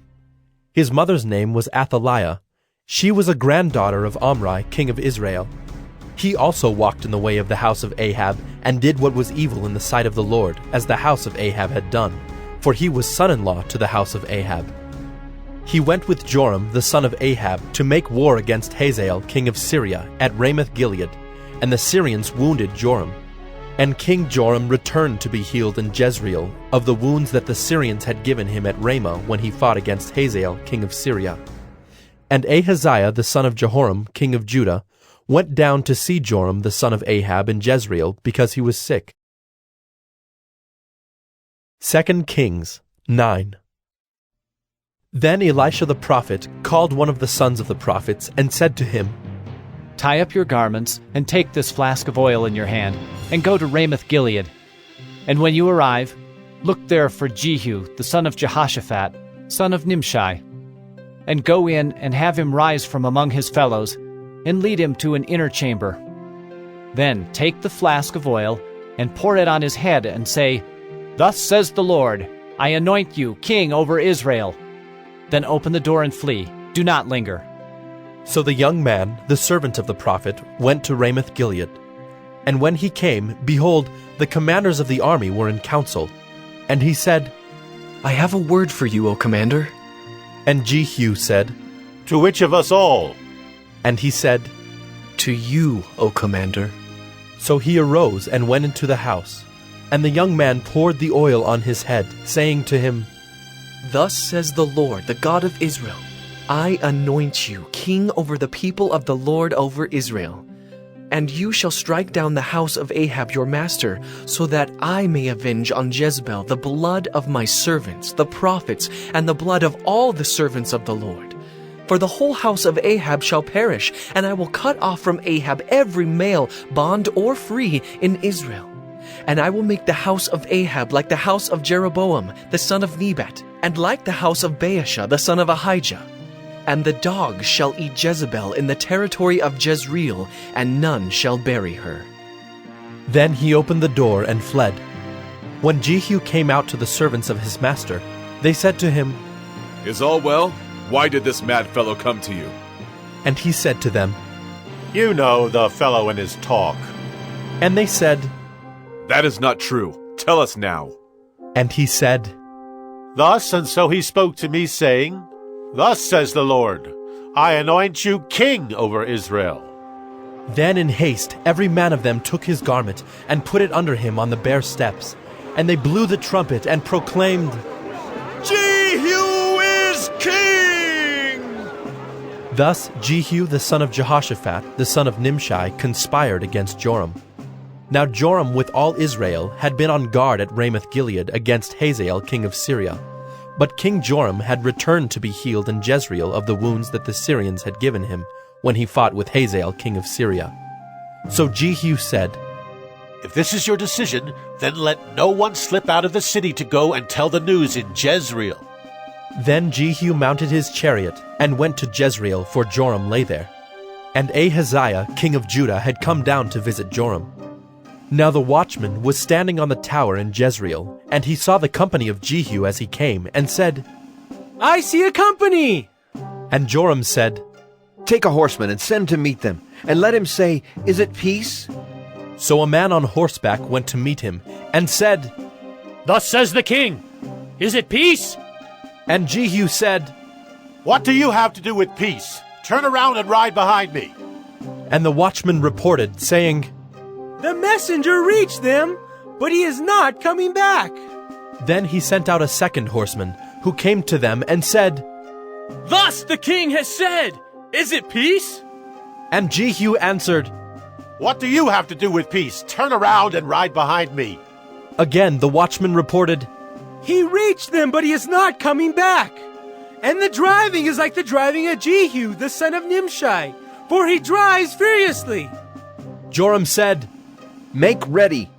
His mother's name was Athaliah. She was a granddaughter of Omri, king of Israel. He also walked in the way of the house of Ahab, and did what was evil in the sight of the Lord, as the house of Ahab had done, for he was son-in-law to the house of Ahab. He went with Joram the son of Ahab to make war against Hazael, king of Syria, at Ramoth-Gilead, and the Syrians wounded Joram. And King Joram returned to be healed in Jezreel of the wounds that the Syrians had given him at Ramah when he fought against Hazael, king of Syria. And Ahaziah the son of Jehoram, king of Judah, went down to see Joram the son of Ahab in Jezreel, because he was sick. 2 Kings 9. Then Elisha the prophet called one of the sons of the prophets, and said to him, Tie up your garments, and take this flask of oil in your hand, and go to Ramoth-Gilead. And when you arrive, look there for Jehu the son of Jehoshaphat, son of Nimshi, and go in and have him rise from among his fellows, and lead him to an inner chamber. Then take the flask of oil, and pour it on his head, and say, Thus says the Lord, I anoint you king over Israel. Then open the door and flee. Do not linger. So the young man, the servant of the prophet, went to Ramoth-Gilead. And when he came, behold, the commanders of the army were in council. And he said, I have a word for you, O commander. And Jehu said, To which of us all? And he said, To you, O commander. So he arose and went into the house. And the young man poured the oil on his head, saying to him, Thus says the Lord, the God of Israel, I anoint you king over the people of the Lord over Israel. And you shall strike down the house of Ahab your master, so that I may avenge on Jezebel the blood of my servants, the prophets, and the blood of all the servants of the Lord. For the whole house of Ahab shall perish, and I will cut off from Ahab every male, bond or free, in Israel. And I will make the house of Ahab like the house of Jeroboam, the son of Nebat, and like the house of Baasha, the son of Ahijah. And the dogs shall eat Jezebel in the territory of Jezreel, and none shall bury her. Then he opened the door and fled. When Jehu came out to the servants of his master, they said to him, Is all well? Why did this mad fellow come to you? And he said to them, You know the fellow and his talk. And they said, That is not true. Tell us now. And he said, Thus and so he spoke to me, saying, Thus says the Lord, I anoint you king over Israel. Then in haste every man of them took his garment, and put it under him on the bare steps. And they blew the trumpet, and proclaimed, Jehu is king! Thus Jehu the son of Jehoshaphat, the son of Nimshi, conspired against Joram. Now Joram with all Israel had been on guard at Ramoth-Gilead against Hazael king of Syria. But King Joram had returned to be healed in Jezreel of the wounds that the Syrians had given him when he fought with Hazael king of Syria. So Jehu said, If this is your decision, then let no one slip out of the city to go and tell the news in Jezreel. Then Jehu mounted his chariot and went to Jezreel, for Joram lay there. And Ahaziah, king of Judah, had come down to visit Joram. Now the watchman was standing on the tower in Jezreel, and he saw the company of Jehu as he came, and said, I see a company! And Joram said, Take a horseman and send to meet them, and let him say, Is it peace? So a man on horseback went to meet him, and said, Thus says the king, Is it peace? And Jehu said, What do you have to do with peace? Turn around and ride behind me. And the watchman reported, saying, The messenger reached them, but he is not coming back. Then he sent out a second horseman, who came to them and said, Thus the king has said, Is it peace? And Jehu answered, What do you have to do with peace? Turn around and ride behind me. Again the watchman reported, He reached them, but he is not coming back. And the driving is like the driving of Jehu, the son of Nimshi, for he drives furiously. Joram said, Make ready.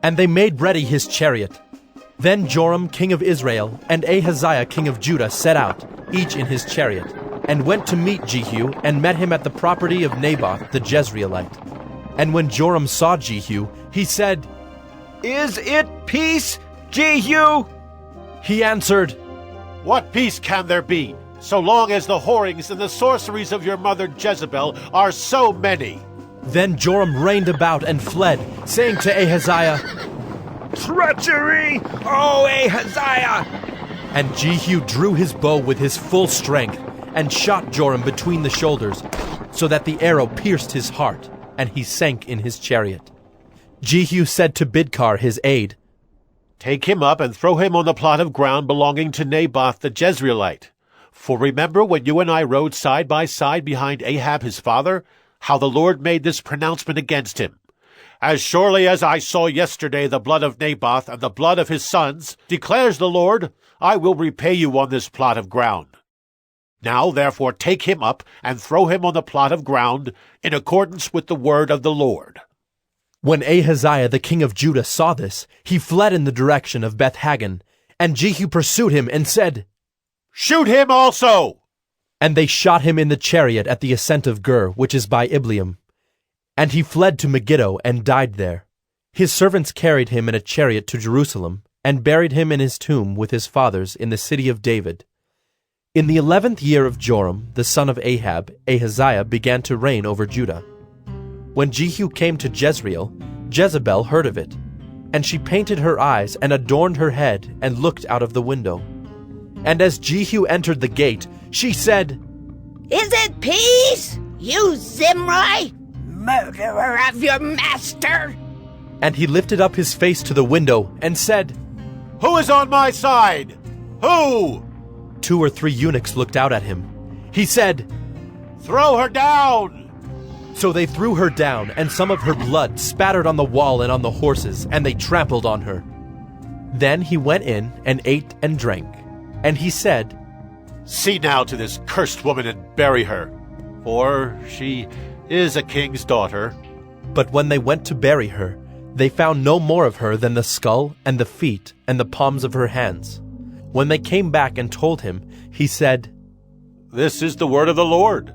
And they made ready his chariot. Then Joram, king of Israel, and Ahaziah, king of Judah, set out, each in his chariot, and went to meet Jehu, and met him at the property of Naboth the Jezreelite. And when Joram saw Jehu, he said, Is it peace, Jehu? He answered, What peace can there be, so long as the whorings and the sorceries of your mother Jezebel are so many? Then Joram reined about and fled, saying to Ahaziah, Treachery, O Ahaziah! And Jehu drew his bow with his full strength, and shot Joram between the shoulders, so that the arrow pierced his heart, and he sank in his chariot. Jehu said to Bidkar his aide, Take him up and throw him on the plot of ground belonging to Naboth the Jezreelite. For remember when you and I rode side by side behind Ahab his father, how the Lord made this pronouncement against him. As surely as I saw yesterday the blood of Naboth and the blood of his sons, declares the Lord, I will repay you on this plot of ground. Now therefore take him up and throw him on the plot of ground in accordance with the word of the Lord. When Ahaziah the king of Judah saw this, he fled in the direction of Beth-Hagan, and Jehu pursued him and said, Shoot him also! And they shot him in the chariot at the ascent of Gur, which is by Ibleam. And he fled to Megiddo and died there. His servants carried him in a chariot to Jerusalem, and buried him in his tomb with his fathers in the city of David. In the 11th year of Joram, the son of Ahab, Ahaziah began to reign over Judah. When Jehu came to Jezreel, Jezebel heard of it, and she painted her eyes and adorned her head and looked out of the window. And as Jehu entered the gate, she said, Is it peace, you Zimri, murderer of your master? And he lifted up his face to the window and said, Who is on my side? Who? 2 or 3 eunuchs looked out at him. He said, Throw her down! So they threw her down, and some of her blood spattered on the wall and on the horses, and they trampled on her. Then he went in and ate and drank. And he said, See now to this cursed woman and bury her, for she is a king's daughter. But when they went to bury her, they found no more of her than the skull and the feet and the palms of her hands. When they came back and told him, he said, This is the word of the Lord,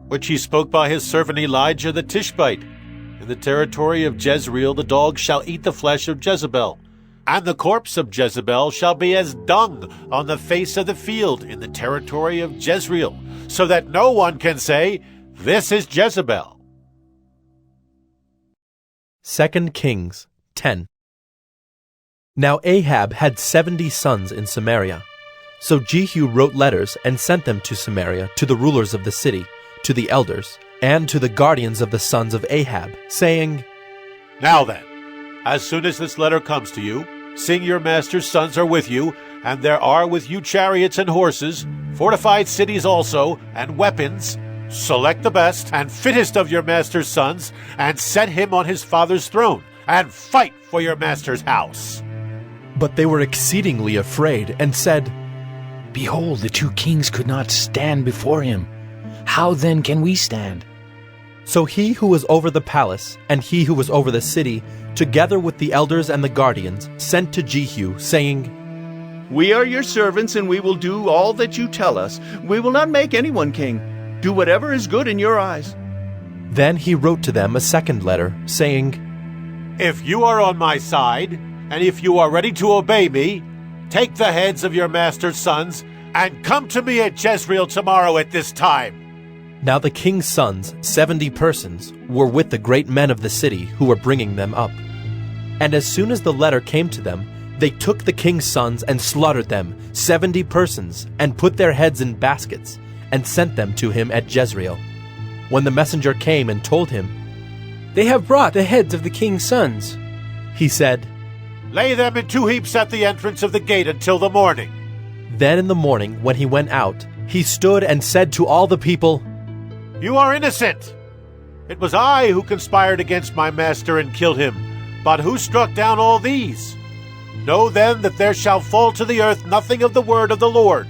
which he spoke by his servant Elijah the Tishbite. In the territory of Jezreel the dogs shall eat the flesh of Jezebel, and the corpse of Jezebel shall be as dung on the face of the field in the territory of Jezreel, so that no one can say, This is Jezebel. 2 Kings 10. Now Ahab had 70 sons in Samaria. So Jehu wrote letters and sent them to Samaria, to the rulers of the city, to the elders, and to the guardians of the sons of Ahab, saying, Now then, as soon as this letter comes to you, seeing your master's sons are with you, and there are with you chariots and horses, fortified cities also, and weapons, select the best and fittest of your master's sons, and set him on his father's throne, and fight for your master's house. But they were exceedingly afraid, and said, Behold, the 2 kings could not stand before him. How then can we stand? So he who was over the palace, and he who was over the city, together with the elders and the guardians, sent to Jehu, saying, We are your servants, and we will do all that you tell us. We will not make anyone king. Do whatever is good in your eyes." Then he wrote to them a second letter, saying, "If you are on my side, and if you are ready to obey me, take the heads of your master's sons and come to me at Jezreel tomorrow at this time." Now the king's sons, 70 persons, were with the great men of the city who were bringing them up. And as soon as the letter came to them, they took the king's sons and slaughtered them, 70 persons, and put their heads in baskets, and sent them to him at Jezreel. When the messenger came and told him, "They have brought the heads of the king's sons," he said, "Lay them in 2 heaps at the entrance of the gate until the morning." Then in the morning, when he went out, he stood and said to all the people, "You are innocent. It was I who conspired against my master and killed him. But who struck down all these? Know then that there shall fall to the earth nothing of the word of the Lord,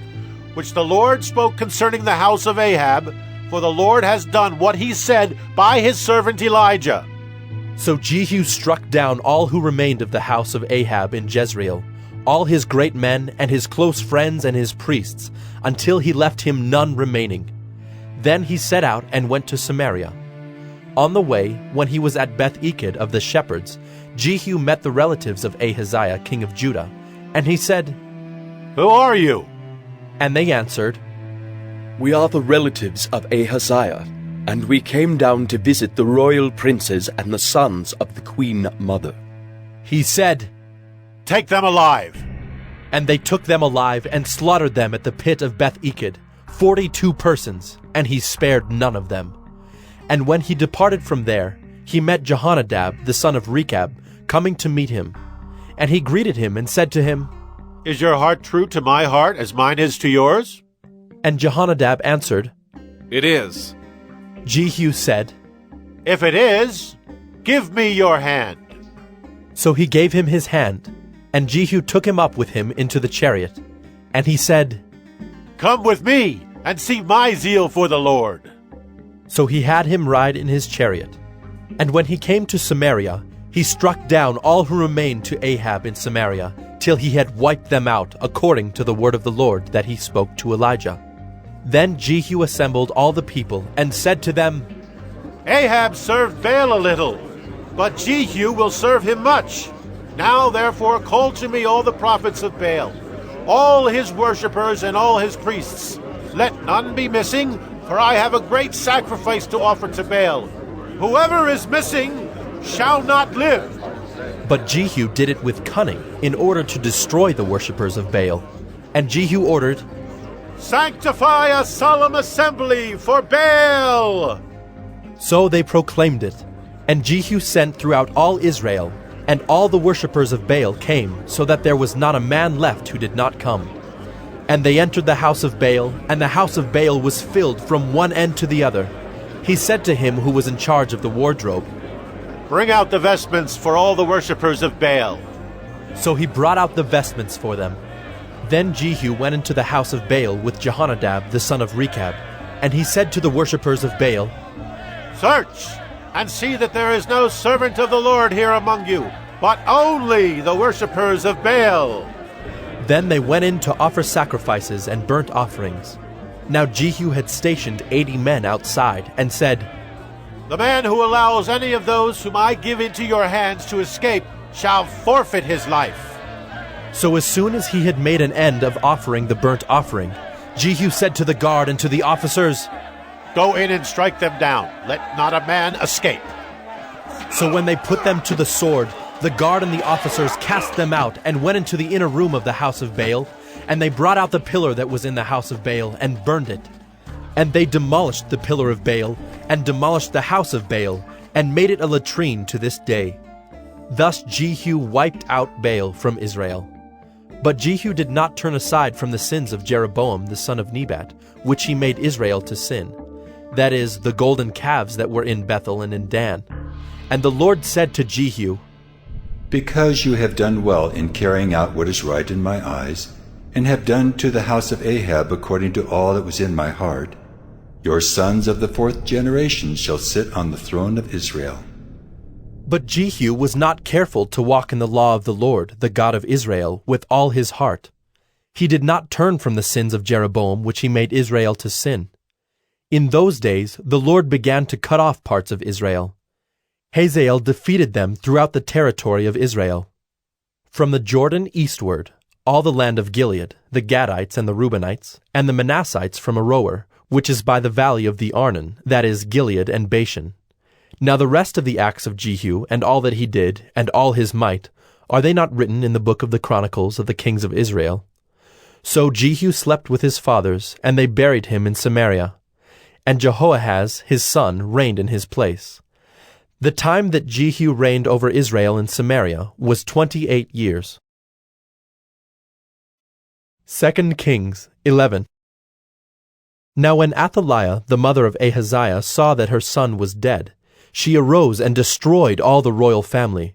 which the Lord spoke concerning the house of Ahab, for the Lord has done what he said by his servant Elijah." So Jehu struck down all who remained of the house of Ahab in Jezreel, all his great men and his close friends and his priests, until he left him none remaining. Then he set out and went to Samaria. On the way, when he was at Beth-Eked of the shepherds, Jehu met the relatives of Ahaziah, king of Judah, and he said, "Who are you?" And they answered, "We are the relatives of Ahaziah, and we came down to visit the royal princes and the sons of the queen mother." He said, "Take them alive." And they took them alive and slaughtered them at the pit of Beth-Eked, 42 persons, and he spared none of them. And when he departed from there, he met Jehonadab, the son of Rechab, coming to meet him. And he greeted him and said to him, "Is your heart true to my heart as mine is to yours?" And Jehonadab answered, "It is." Jehu said, "If it is, give me your hand." So he gave him his hand, and Jehu took him up with him into the chariot. And he said, "Come with me and see my zeal for the Lord." So he had him ride in his chariot. And when he came to Samaria, he struck down all who remained to Ahab in Samaria, till he had wiped them out, according to the word of the Lord that he spoke to Elijah. Then Jehu assembled all the people, and said to them, "Ahab served Baal a little, but Jehu will serve him much. Now therefore call to me all the prophets of Baal, all his worshippers and all his priests. Let none be missing, for I have a great sacrifice to offer to Baal. Whoever is missing shall not live." But Jehu did it with cunning, in order to destroy the worshippers of Baal. And Jehu ordered, "Sanctify a solemn assembly for Baal!" So they proclaimed it. And Jehu sent throughout all Israel, and all the worshippers of Baal came, so that there was not a man left who did not come. And they entered the house of Baal, and the house of Baal was filled from one end to the other. He said to him who was in charge of the wardrobe, "Bring out the vestments for all the worshippers of Baal." So he brought out the vestments for them. Then Jehu went into the house of Baal with Jehonadab the son of Rechab, and he said to the worshippers of Baal, "Search, and see that there is no servant of the Lord here among you, but only the worshippers of Baal." Then they went in to offer sacrifices and burnt offerings. Now Jehu had stationed 80 men outside, and said, "The man who allows any of those whom I give into your hands to escape shall forfeit his life." So as soon as he had made an end of offering the burnt offering, Jehu said to the guard and to the officers, "Go in and strike them down. Let not a man escape." So when they put them to the sword, the guard and the officers cast them out and went into the inner room of the house of Baal, and they brought out the pillar that was in the house of Baal and burned it. And they demolished the pillar of Baal and demolished the house of Baal and made it a latrine to this day. Thus Jehu wiped out Baal from Israel. But Jehu did not turn aside from the sins of Jeroboam the son of Nebat, which he made Israel to sin, that is, the golden calves that were in Bethel and in Dan. And the Lord said to Jehu, "Because you have done well in carrying out what is right in my eyes, and have done to the house of Ahab according to all that was in my heart, your sons of the 4th generation shall sit on the throne of Israel." But Jehu was not careful to walk in the law of the Lord, the God of Israel, with all his heart. He did not turn from the sins of Jeroboam, which he made Israel to sin. In those days the Lord began to cut off parts of Israel. Hazael defeated them throughout the territory of Israel. From the Jordan eastward, all the land of Gilead, the Gadites and the Reubenites, and the Manassites from Aroer, which is by the valley of the Arnon, that is, Gilead and Bashan. Now the rest of the acts of Jehu, and all that he did, and all his might, are they not written in the book of the Chronicles of the kings of Israel? So Jehu slept with his fathers, and they buried him in Samaria. And Jehoahaz his son reigned in his place. The time that Jehu reigned over Israel in Samaria was 28 years. 2 Kings 11. Now when Athaliah, the mother of Ahaziah, saw that her son was dead, she arose and destroyed all the royal family.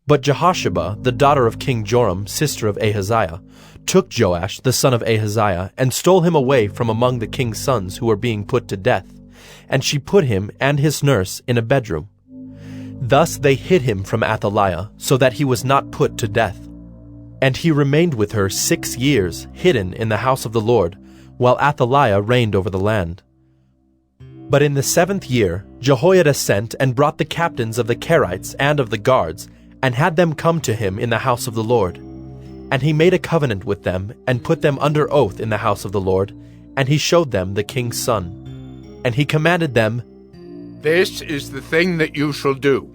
But Jehosheba, the daughter of King Joram, sister of Ahaziah, took Joash, the son of Ahaziah, and stole him away from among the king's sons who were being put to death, and she put him and his nurse in a bedroom. Thus they hid him from Athaliah, so that he was not put to death. And he remained with her 6 years, hidden in the house of the Lord, while Athaliah reigned over the land. But in the 7th year Jehoiada sent and brought the captains of the Kerites and of the guards, and had them come to him in the house of the Lord. And he made a covenant with them, and put them under oath in the house of the Lord, and he showed them the king's son. And he commanded them, This is the thing that you shall do.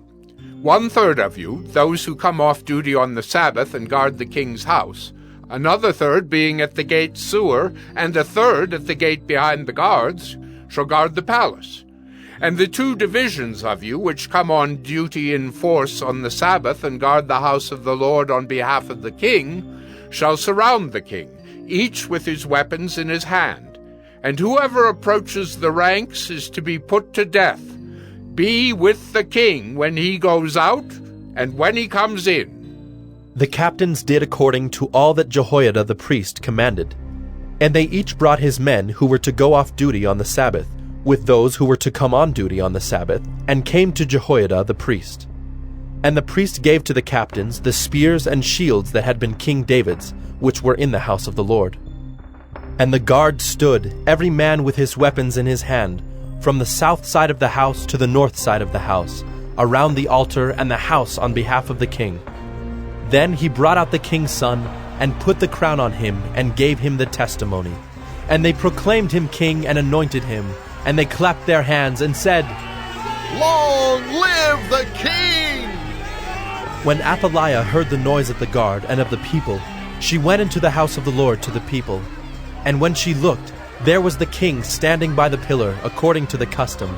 1/3 of you, those who come off duty on the Sabbath and guard the king's house, another third being at the gate sewer, and a third at the gate behind the guards, shall guard the palace. And the 2 divisions of you which come on duty in force on the Sabbath and guard the house of the Lord on behalf of the king shall surround the king, each with his weapons in his hand. And whoever approaches the ranks is to be put to death. Be with the king when he goes out and when he comes in. The captains did according to all that Jehoiada the priest commanded. And they each brought his men who were to go off duty on the Sabbath, with those who were to come on duty on the Sabbath, and came to Jehoiada the priest. And the priest gave to the captains the spears and shields that had been King David's, which were in the house of the Lord. And the guard stood, every man with his weapons in his hand, from the south side of the house to the north side of the house, around the altar and the house on behalf of the king. Then he brought out the king's son, and put the crown on him, and gave him the testimony. And they proclaimed him king and anointed him, and they clapped their hands and said, Long live the king! When Athaliah heard the noise of the guard and of the people, she went into the house of the Lord to the people. And when she looked, there was the king standing by the pillar according to the custom,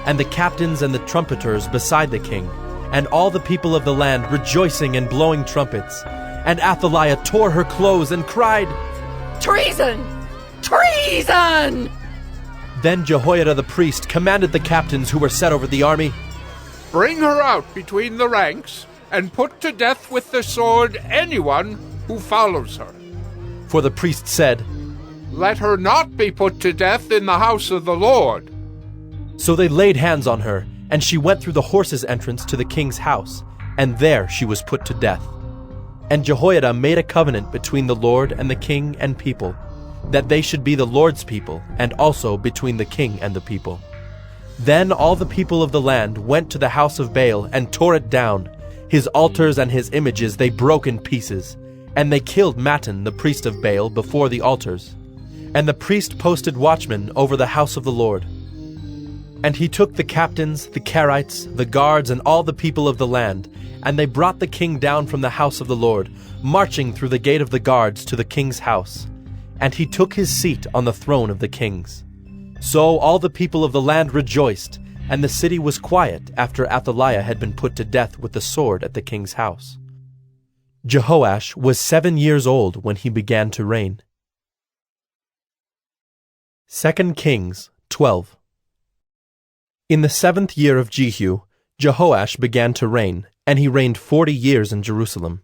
and the captains and the trumpeters beside the king, and all the people of the land rejoicing and blowing trumpets. And Athaliah tore her clothes and cried, Treason! Treason! Then Jehoiada the priest commanded the captains who were set over the army, Bring her out between the ranks, and put to death with the sword anyone who follows her. For the priest said, Let her not be put to death in the house of the Lord. So they laid hands on her, and she went through the horses' entrance to the king's house, and there she was put to death. And Jehoiada made a covenant between the Lord and the king and people, that they should be the Lord's people, and also between the king and the people. Then all the people of the land went to the house of Baal and tore it down. His altars and his images they broke in pieces, and they killed Mattan the priest of Baal before the altars. And the priest posted watchmen over the house of the Lord. And he took the captains, the Kerites, the guards, and all the people of the land, and they brought the king down from the house of the Lord, marching through the gate of the guards to the king's house. And he took his seat on the throne of the kings. So all the people of the land rejoiced, and the city was quiet after Athaliah had been put to death with the sword at the king's house. Jehoash was 7 years old when he began to reign. 2 Kings 12. In the 7th year of Jehu, Jehoash began to reign, and he reigned 40 years in Jerusalem.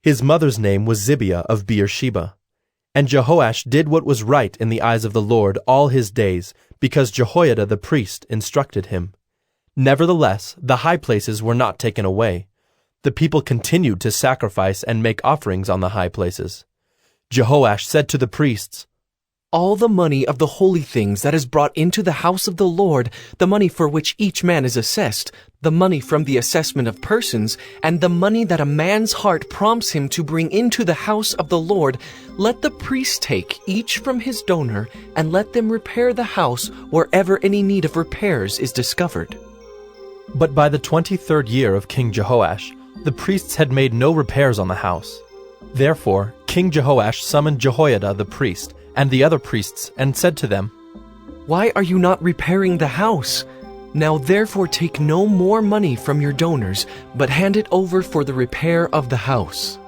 His mother's name was Zibiah of Beersheba. And Jehoash did what was right in the eyes of the Lord all his days, because Jehoiada the priest instructed him. Nevertheless, the high places were not taken away. The people continued to sacrifice and make offerings on the high places. Jehoash said to the priests, All the money of the holy things that is brought into the house of the Lord, the money for which each man is assessed, the money from the assessment of persons, and the money that a man's heart prompts him to bring into the house of the Lord, let the priests take, each from his donor, and let them repair the house wherever any need of repairs is discovered. But by the 23rd year of King Jehoash, the priests had made no repairs on the house. Therefore, King Jehoash summoned Jehoiada the priest and the other priests and said to them, Why are you not repairing the house? Now therefore take no more money from your donors, but hand it over for the repair of the house.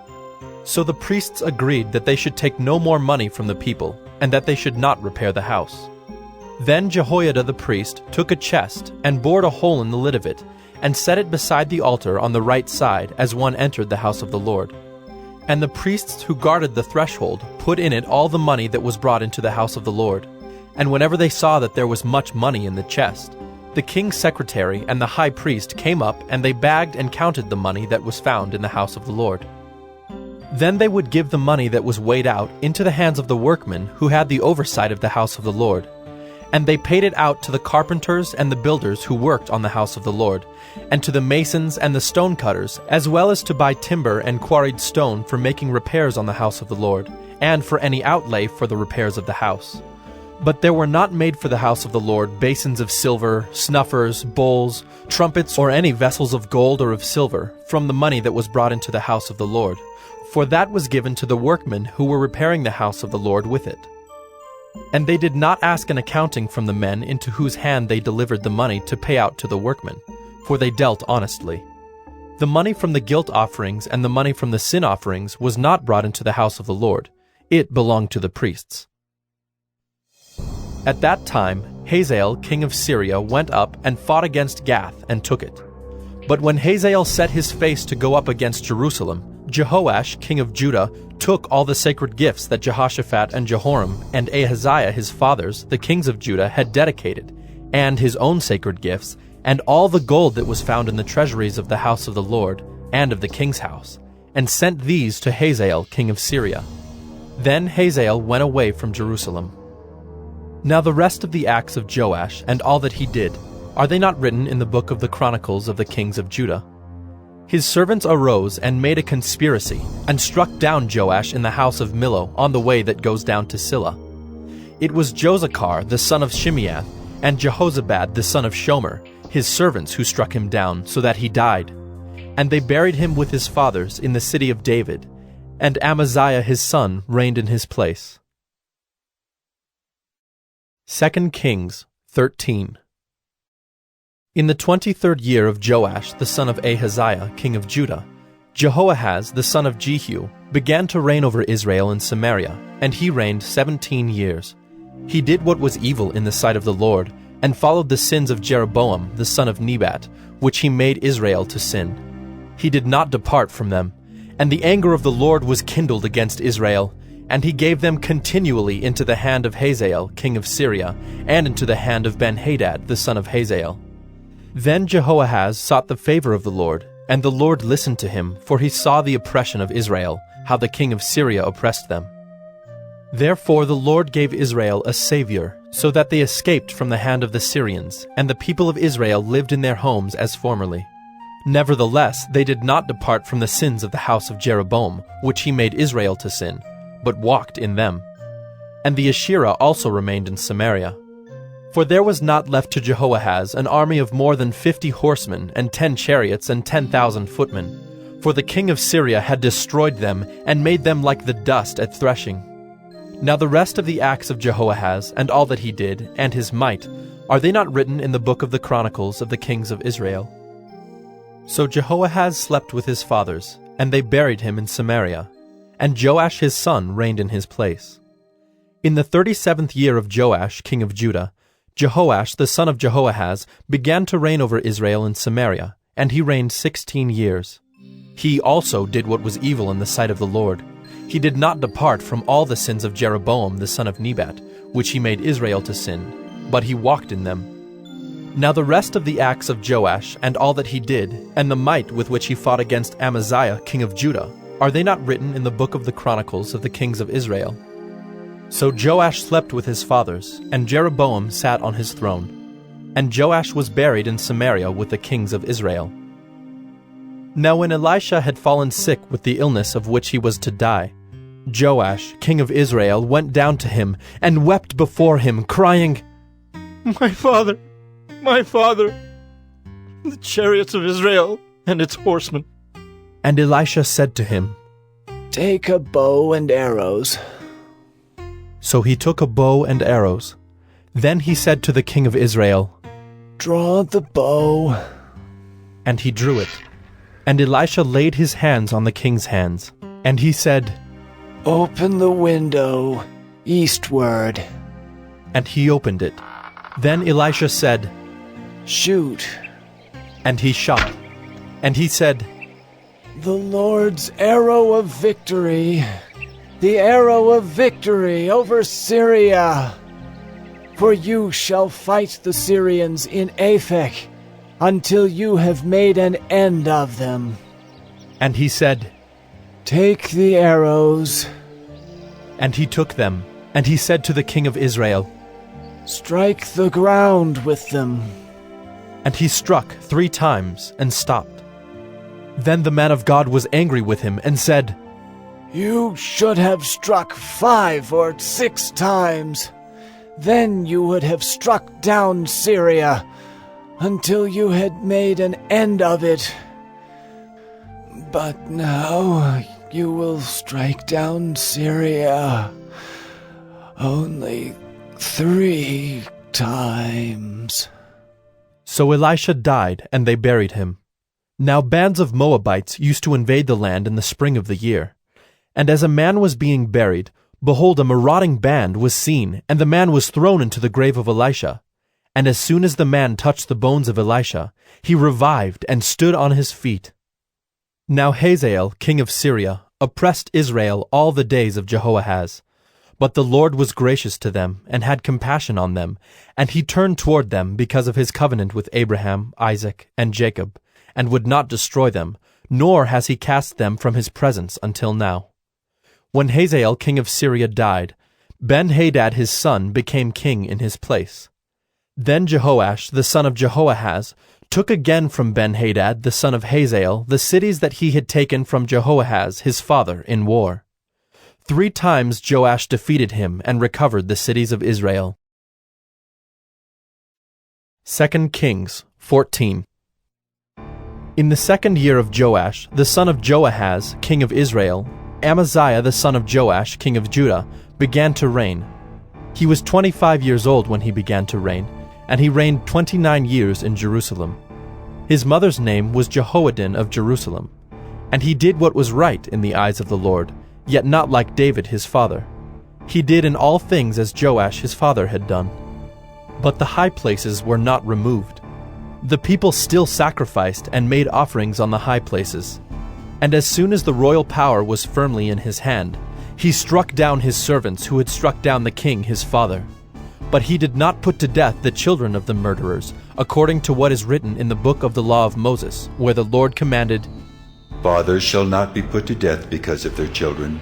So the priests agreed that they should take no more money from the people, and that they should not repair the house. Then Jehoiada the priest took a chest and bored a hole in the lid of it, and set it beside the altar on the right side as one entered the house of the Lord. And the priests who guarded the threshold put in it all the money that was brought into the house of the Lord. And whenever they saw that there was much money in the chest, the king's secretary and the high priest came up, and they bagged and counted the money that was found in the house of the Lord. Then they would give the money that was weighed out into the hands of the workmen who had the oversight of the house of the Lord. And they paid it out to the carpenters and the builders who worked on the house of the Lord, and to the masons and the stonecutters, as well as to buy timber and quarried stone for making repairs on the house of the Lord, and for any outlay for the repairs of the house. But there were not made for the house of the Lord basins of silver, snuffers, bowls, trumpets, or any vessels of gold or of silver, from the money that was brought into the house of the Lord, for that was given to the workmen who were repairing the house of the Lord with it. And they did not ask an accounting from the men into whose hand they delivered the money to pay out to the workmen, for they dealt honestly. The money from the guilt offerings and the money from the sin offerings was not brought into the house of the Lord. It belonged to the priests. At that time, Hazael, king of Syria, went up and fought against Gath and took it. But when Hazael set his face to go up against Jerusalem, Jehoash, king of Judah, took all the sacred gifts that Jehoshaphat and Jehoram and Ahaziah his fathers, the kings of Judah, had dedicated, and his own sacred gifts, and all the gold that was found in the treasuries of the house of the Lord and of the king's house, and sent these to Hazael, king of Syria. Then Hazael went away from Jerusalem. Now the rest of the acts of Joash and all that he did, are they not written in the book of the Chronicles of the kings of Judah? His servants arose and made a conspiracy, and struck down Joash in the house of Millo on the way that goes down to Silla. It was Josachar the son of Shimeath, and Jehozabad the son of Shomer, his servants, who struck him down, so that he died. And they buried him with his fathers in the city of David, and Amaziah his son reigned in his place. 2 Kings 13. In the 23rd year of Joash the son of Ahaziah, king of Judah, Jehoahaz the son of Jehu began to reign over Israel and Samaria, and he reigned 17 years. He did what was evil in the sight of the Lord, and followed the sins of Jeroboam the son of Nebat, which he made Israel to sin. He did not depart from them, and the anger of the Lord was kindled against Israel, and he gave them continually into the hand of Hazael, king of Syria, and into the hand of Ben-Hadad, the son of Hazael. Then Jehoahaz sought the favor of the Lord, and the Lord listened to him, for he saw the oppression of Israel, how the king of Syria oppressed them. Therefore the Lord gave Israel a savior, so that they escaped from the hand of the Syrians, and the people of Israel lived in their homes as formerly. Nevertheless, they did not depart from the sins of the house of Jeroboam, which he made Israel to sin, but walked in them. And the Asherah also remained in Samaria. For there was not left to Jehoahaz an army of more than 50 horsemen, and 10 chariots, and 10,000 footmen. For the king of Syria had destroyed them, and made them like the dust at threshing. Now the rest of the acts of Jehoahaz, and all that he did, and his might, are they not written in the book of the Chronicles of the kings of Israel? So Jehoahaz slept with his fathers, and they buried him in Samaria, and Joash his son reigned in his place. In the 37th year of Joash, king of Judah, Jehoash the son of Jehoahaz began to reign over Israel in Samaria, and he reigned 16 years. He also did what was evil in the sight of the Lord. He did not depart from all the sins of Jeroboam the son of Nebat, which he made Israel to sin, but he walked in them. Now the rest of the acts of Joash, and all that he did, and the might with which he fought against Amaziah king of Judah, Are they not written in the book of the Chronicles of the kings of Israel? So Joash slept with his fathers, and Jeroboam sat on his throne. And Joash was buried in Samaria with the kings of Israel. Now when Elisha had fallen sick with the illness of which he was to die, Joash, king of Israel, went down to him and wept before him, crying, My father, the chariots of Israel and its horsemen. And Elisha said to him, Take a bow and arrows. So he took a bow and arrows. Then he said to the king of Israel, Draw the bow. And he drew it. And Elisha laid his hands on the king's hands. And he said, Open the window eastward. And he opened it. Then Elisha said, Shoot. And he shot. And he said, The Lord's arrow of victory, the arrow of victory over Syria. For you shall fight the Syrians in Aphek until you have made an end of them. And he said, Take the arrows. And he took them. And he said to the king of Israel, Strike the ground with them. And he struck 3 times and stopped. Then the man of God was angry with him and said, You should have struck 5 or 6 times. Then you would have struck down Syria until you had made an end of it. But now you will strike down Syria only 3 times. So Elisha died, and they buried him. Now bands of Moabites used to invade the land in the spring of the year. And as a man was being buried, behold, a marauding band was seen, and the man was thrown into the grave of Elisha. And as soon as the man touched the bones of Elisha, he revived and stood on his feet. Now Hazael, king of Syria, oppressed Israel all the days of Jehoahaz. But the Lord was gracious to them, and had compassion on them, and he turned toward them because of his covenant with Abraham, Isaac, and Jacob, and would not destroy them, nor has he cast them from his presence until now. When Hazael, king of Syria, died, Ben-Hadad his son became king in his place. Then Jehoash, the son of Jehoahaz, took again from Ben-Hadad, the son of Hazael, the cities that he had taken from Jehoahaz his father in war. 3 times Joash defeated him and recovered the cities of Israel. 2 Kings 14. In the 2nd year of Joash, the son of Joahaz, king of Israel, Amaziah the son of Joash, king of Judah, began to reign. He was 25 years old when he began to reign, and he reigned 29 years in Jerusalem. His mother's name was Jehoaddin of Jerusalem, and he did what was right in the eyes of the Lord, yet not like David his father. He did in all things as Joash his father had done. But the high places were not removed. The people still sacrificed and made offerings on the high places. And as soon as the royal power was firmly in his hand, he struck down his servants who had struck down the king his father. But he did not put to death the children of the murderers, according to what is written in the book of the law of Moses, where the Lord commanded, Fathers shall not be put to death because of their children,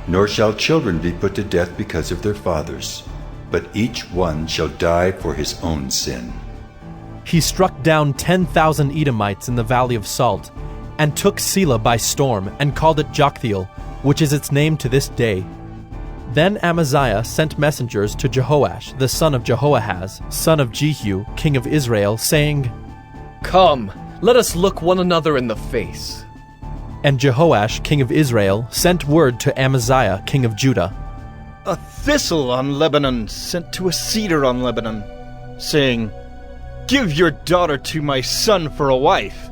nor shall children be put to death because of their fathers, but each one shall die for his own sin. He struck down 10,000 Edomites in the valley of Salt, and took Selah by storm, and called it Joktheel, which is its name to this day. Then Amaziah sent messengers to Jehoash, the son of Jehoahaz, son of Jehu, king of Israel, saying, Come, let us look one another in the face. And Jehoash, king of Israel, sent word to Amaziah, king of Judah, A thistle on Lebanon sent to a cedar on Lebanon, saying, Give your daughter to my son for a wife.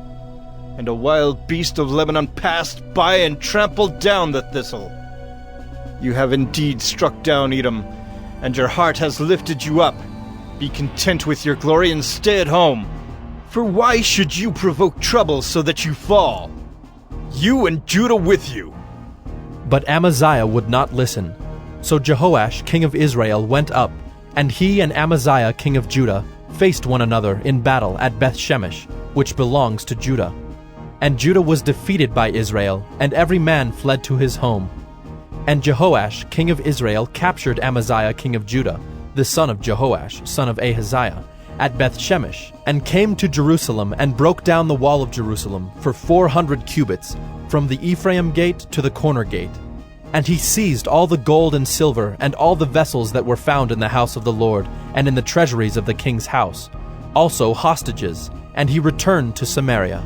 And a wild beast of Lebanon passed by and trampled down the thistle. You have indeed struck down Edom, and your heart has lifted you up. Be content with your glory and stay at home. For why should you provoke trouble so that you fall? You and Judah with you. But Amaziah would not listen. So Jehoash, king of Israel, went up, and he and Amaziah, king of Judah, faced one another in battle at Beth-Shemesh, which belongs to Judah. And Judah was defeated by Israel, and every man fled to his home. And Jehoash, king of Israel, captured Amaziah, king of Judah, the son of Jehoash, son of Ahaziah, at Beth-shemesh, and came to Jerusalem and broke down the wall of Jerusalem for 400 cubits, from the Ephraim gate to the corner gate. And he seized all the gold and silver and all the vessels that were found in the house of the Lord and in the treasuries of the king's house, also hostages, and he returned to Samaria.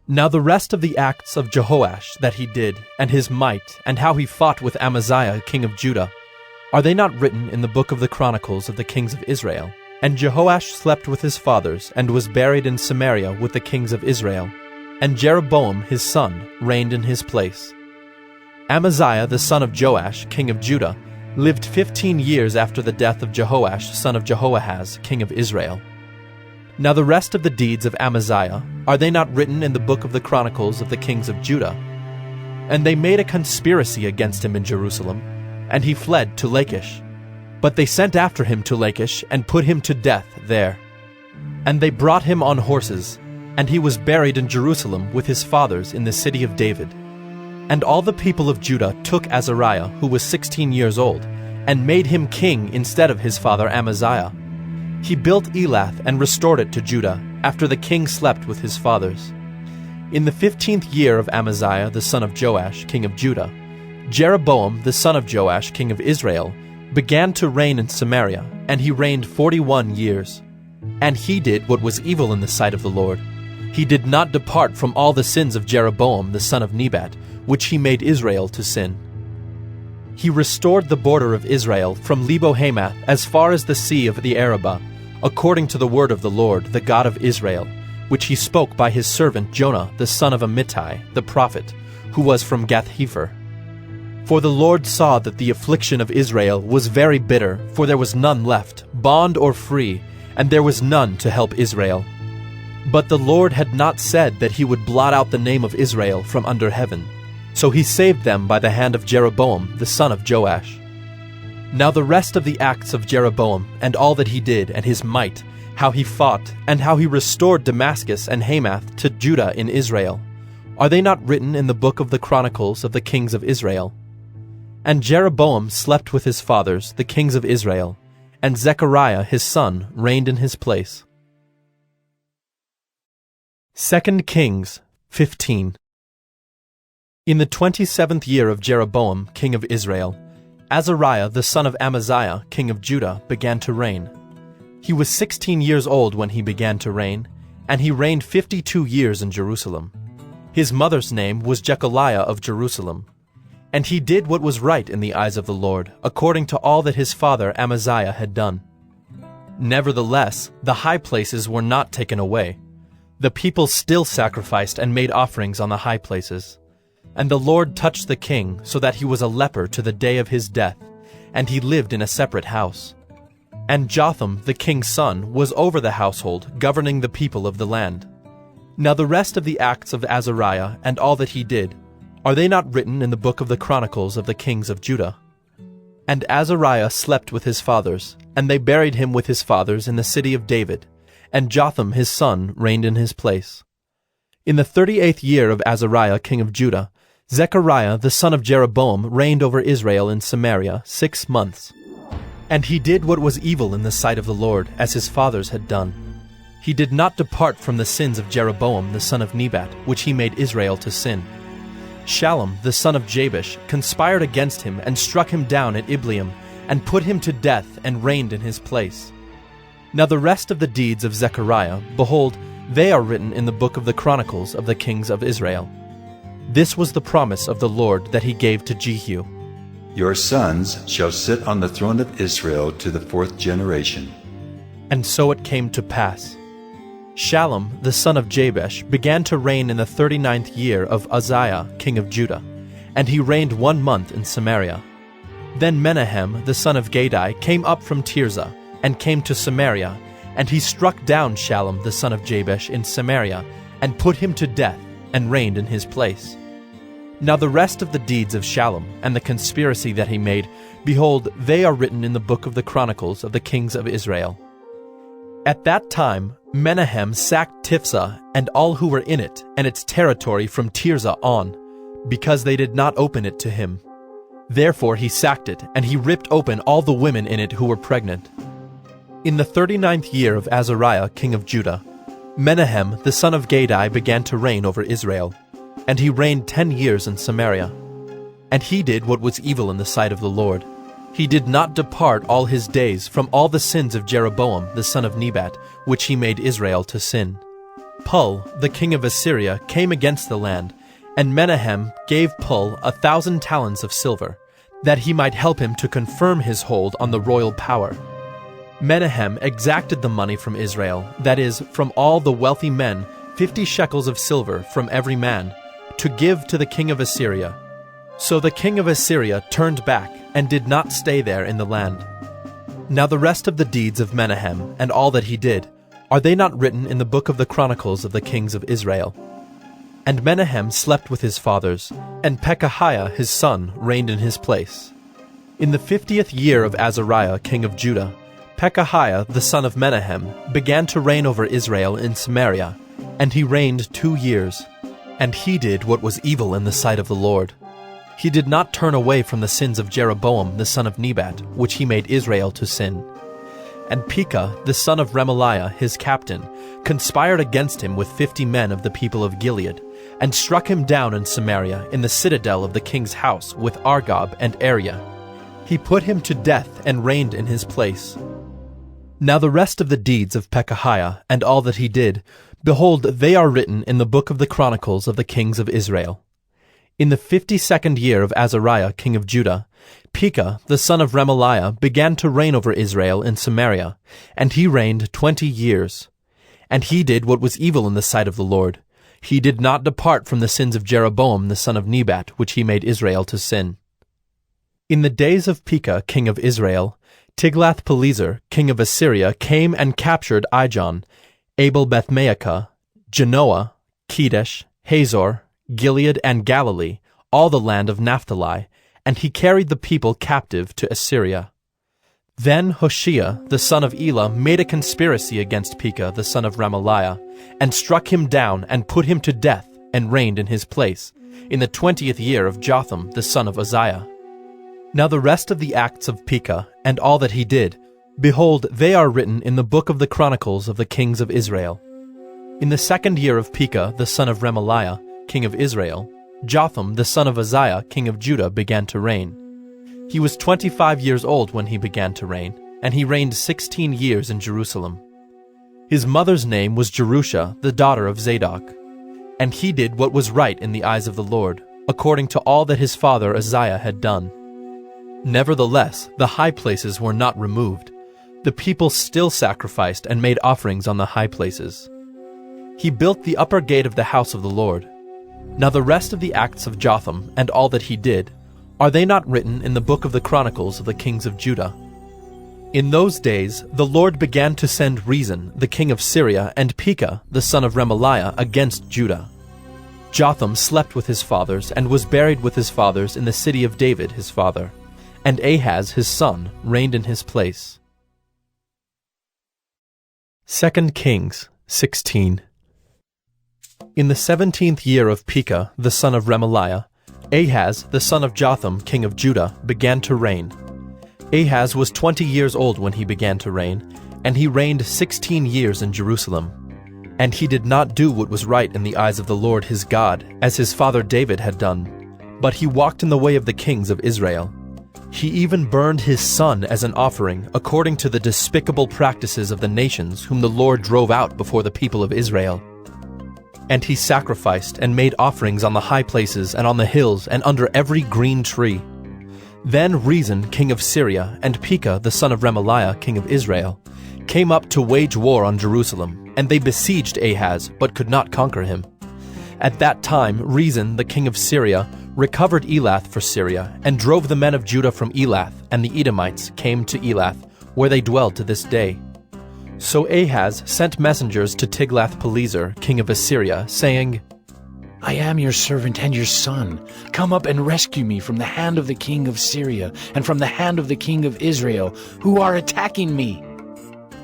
Now the rest of the acts of Jehoash that he did, and his might, and how he fought with Amaziah king of Judah, are they not written in the book of the Chronicles of the kings of Israel? And Jehoash slept with his fathers, and was buried in Samaria with the kings of Israel. And Jeroboam his son reigned in his place. Amaziah the son of Joash, king of Judah, lived 15 years after the death of Jehoash son of Jehoahaz, king of Israel. Now the rest of the deeds of Amaziah, are they not written in the book of the Chronicles of the kings of Judah? And they made a conspiracy against him in Jerusalem, and he fled to Lachish. But they sent after him to Lachish, and put him to death there. And they brought him on horses, and he was buried in Jerusalem with his fathers in the city of David. And all the people of Judah took Azariah, who was 16 years old, and made him king instead of his father Amaziah. He built Elath and restored it to Judah, after the king slept with his fathers. In the 15th year of Amaziah the son of Joash, king of Judah, Jeroboam the son of Joash, king of Israel, began to reign in Samaria, and he reigned 41 years. And he did what was evil in the sight of the Lord. He did not depart from all the sins of Jeroboam the son of Nebat, which he made Israel to sin. He restored the border of Israel from Lebo-Hamath as far as the sea of the Arabah, according to the word of the Lord, the God of Israel, which he spoke by his servant Jonah the son of Amittai, the prophet, who was from Gath-hepher. For the Lord saw that the affliction of Israel was very bitter, for there was none left, bond or free, and there was none to help Israel. But the Lord had not said that he would blot out the name of Israel from under heaven. So he saved them by the hand of Jeroboam the son of Joash. Now the rest of the acts of Jeroboam, and all that he did, and his might, how he fought, and how he restored Damascus and Hamath to Judah in Israel, are they not written in the book of the Chronicles of the kings of Israel? And Jeroboam slept with his fathers, the kings of Israel, and Zechariah his son reigned in his place. 2 Kings 15. In the 27th year of Jeroboam, king of Israel, Azariah the son of Amaziah, king of Judah, began to reign. He was 16 years old when he began to reign, and he reigned 52 years in Jerusalem. His mother's name was Jechaliah of Jerusalem. And he did what was right in the eyes of the Lord, according to all that his father Amaziah had done. Nevertheless, the high places were not taken away. The people still sacrificed and made offerings on the high places. And the Lord touched the king, so that he was a leper to the day of his death, and he lived in a separate house. And Jotham, the king's son, was over the household, governing the people of the land. Now the rest of the acts of Azariah, and all that he did, are they not written in the book of the Chronicles of the kings of Judah? And Azariah slept with his fathers, and they buried him with his fathers in the city of David, and Jotham his son reigned in his place. In the 38th year of Azariah king of Judah, Zechariah the son of Jeroboam reigned over Israel in Samaria 6 months. And he did what was evil in the sight of the Lord, as his fathers had done. He did not depart from the sins of Jeroboam the son of Nebat, which he made Israel to sin. Shallum the son of Jabesh conspired against him and struck him down at Ibleam, and put him to death and reigned in his place. Now the rest of the deeds of Zechariah, behold, they are written in the book of the Chronicles of the kings of Israel. This was the promise of the Lord that he gave to Jehu. Your sons shall sit on the throne of Israel to the 4th generation. And so it came to pass. Shallum the son of Jabesh began to reign in the 39th year of Uzziah king of Judah, and he reigned 1 month in Samaria. Then Menahem the son of Gadai came up from Tirzah, and came to Samaria, and he struck down Shallum the son of Jabesh in Samaria, and put him to death, and reigned in his place. Now the rest of the deeds of Shallum, and the conspiracy that he made, behold, they are written in the book of the Chronicles of the kings of Israel. At that time, Menahem sacked Tifsah and all who were in it and its territory from Tirzah on, because they did not open it to him. Therefore he sacked it, and he ripped open all the women in it who were pregnant. In the 39th year of Azariah king of Judah, Menahem the son of Gadai began to reign over Israel, and he reigned 10 years in Samaria. And he did what was evil in the sight of the Lord. He did not depart all his days from all the sins of Jeroboam the son of Nebat, which he made Israel to sin. Pul, the king of Assyria, came against the land, and Menahem gave Pul 1,000 talents of silver, that he might help him to confirm his hold on the royal power. Menahem exacted the money from Israel, that is, from all the wealthy men, 50 shekels of silver from every man, to give to the king of Assyria. So the king of Assyria turned back, and did not stay there in the land. Now the rest of the deeds of Menahem, and all that he did, are they not written in the book of the Chronicles of the kings of Israel? And Menahem slept with his fathers, and Pekahiah his son reigned in his place. In the 50th year of Azariah king of Judah, Pekahiah the son of Menahem began to reign over Israel in Samaria, and he reigned 2 years. And he did what was evil in the sight of the Lord. He did not turn away from the sins of Jeroboam the son of Nebat, which he made Israel to sin. And Pekah the son of Remaliah his captain conspired against him with 50 men of the people of Gilead, and struck him down in Samaria in the citadel of the king's house with Argob and Ariah. He put him to death and reigned in his place. Now the rest of the deeds of Pekahiah and all that he did, behold, they are written in the book of the Chronicles of the kings of Israel. In the 52nd year of Azariah king of Judah, Pekah the son of Remaliah began to reign over Israel in Samaria, and he reigned 20 years. And he did what was evil in the sight of the Lord. He did not depart from the sins of Jeroboam the son of Nebat, which he made Israel to sin. In the days of Pekah king of Israel, Tiglath-Pileser king of Assyria came and captured Ijon, Abel-Beth-Maacah, Genoa, Kedesh, Hazor, Gilead, and Galilee, all the land of Naphtali, and he carried the people captive to Assyria. Then Hoshea the son of Elah made a conspiracy against Pekah the son of Remaliah, and struck him down and put him to death, and reigned in his place, in the 20th year of Jotham the son of Uzziah. Now the rest of the acts of Pekah, and all that he did, behold, they are written in the book of the Chronicles of the kings of Israel. In the 2nd year of Pekah the son of Remaliah, king of Israel, Jotham the son of Uzziah king of Judah began to reign. He was 25 years old when he began to reign, and he reigned 16 years in Jerusalem. His mother's name was Jerusha, the daughter of Zadok. And he did what was right in the eyes of the Lord, according to all that his father Uzziah had done. Nevertheless, the high places were not removed. The people still sacrificed and made offerings on the high places. He built the upper gate of the house of the Lord. Now the rest of the acts of Jotham, and all that he did, are they not written in the book of the Chronicles of the kings of Judah? In those days the Lord began to send Rezin, the king of Syria, and Pekah, the son of Remaliah, against Judah. Jotham slept with his fathers, and was buried with his fathers in the city of David his father. And Ahaz his son reigned in his place. 2 Kings 16. In the 17th year of Pekah, the son of Remaliah, Ahaz, the son of Jotham, king of Judah, began to reign. Ahaz was 20 years old when he began to reign, and he reigned 16 years in Jerusalem. And he did not do what was right in the eyes of the Lord his God, as his father David had done, but he walked in the way of the kings of Israel. He even burned his son as an offering, according to the despicable practices of the nations whom the Lord drove out before the people of Israel. And he sacrificed and made offerings on the high places and on the hills and under every green tree. Then Rezin, king of Syria, and Pekah, the son of Remaliah, king of Israel, came up to wage war on Jerusalem, and they besieged Ahaz, but could not conquer him. At that time Rezin, the king of Syria, recovered Elath for Syria, and drove the men of Judah from Elath, and the Edomites came to Elath, where they dwell to this day. So Ahaz sent messengers to Tiglath-Pileser, king of Assyria, saying, I am your servant and your son. Come up and rescue me from the hand of the king of Syria and from the hand of the king of Israel, who are attacking me.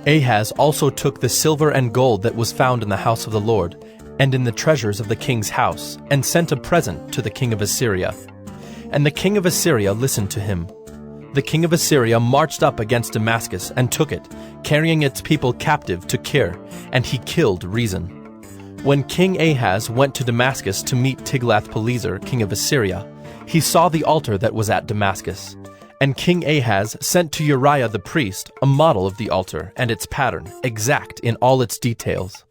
Ahaz also took the silver and gold that was found in the house of the Lord, and in the treasures of the king's house, and sent a present to the king of Assyria. And the king of Assyria listened to him. The king of Assyria marched up against Damascus and took it, carrying its people captive to Kir, and he killed Rezin. When King Ahaz went to Damascus to meet Tiglath-Pileser, king of Assyria, he saw the altar that was at Damascus. And King Ahaz sent to Uriah the priest a model of the altar and its pattern, exact in all its details.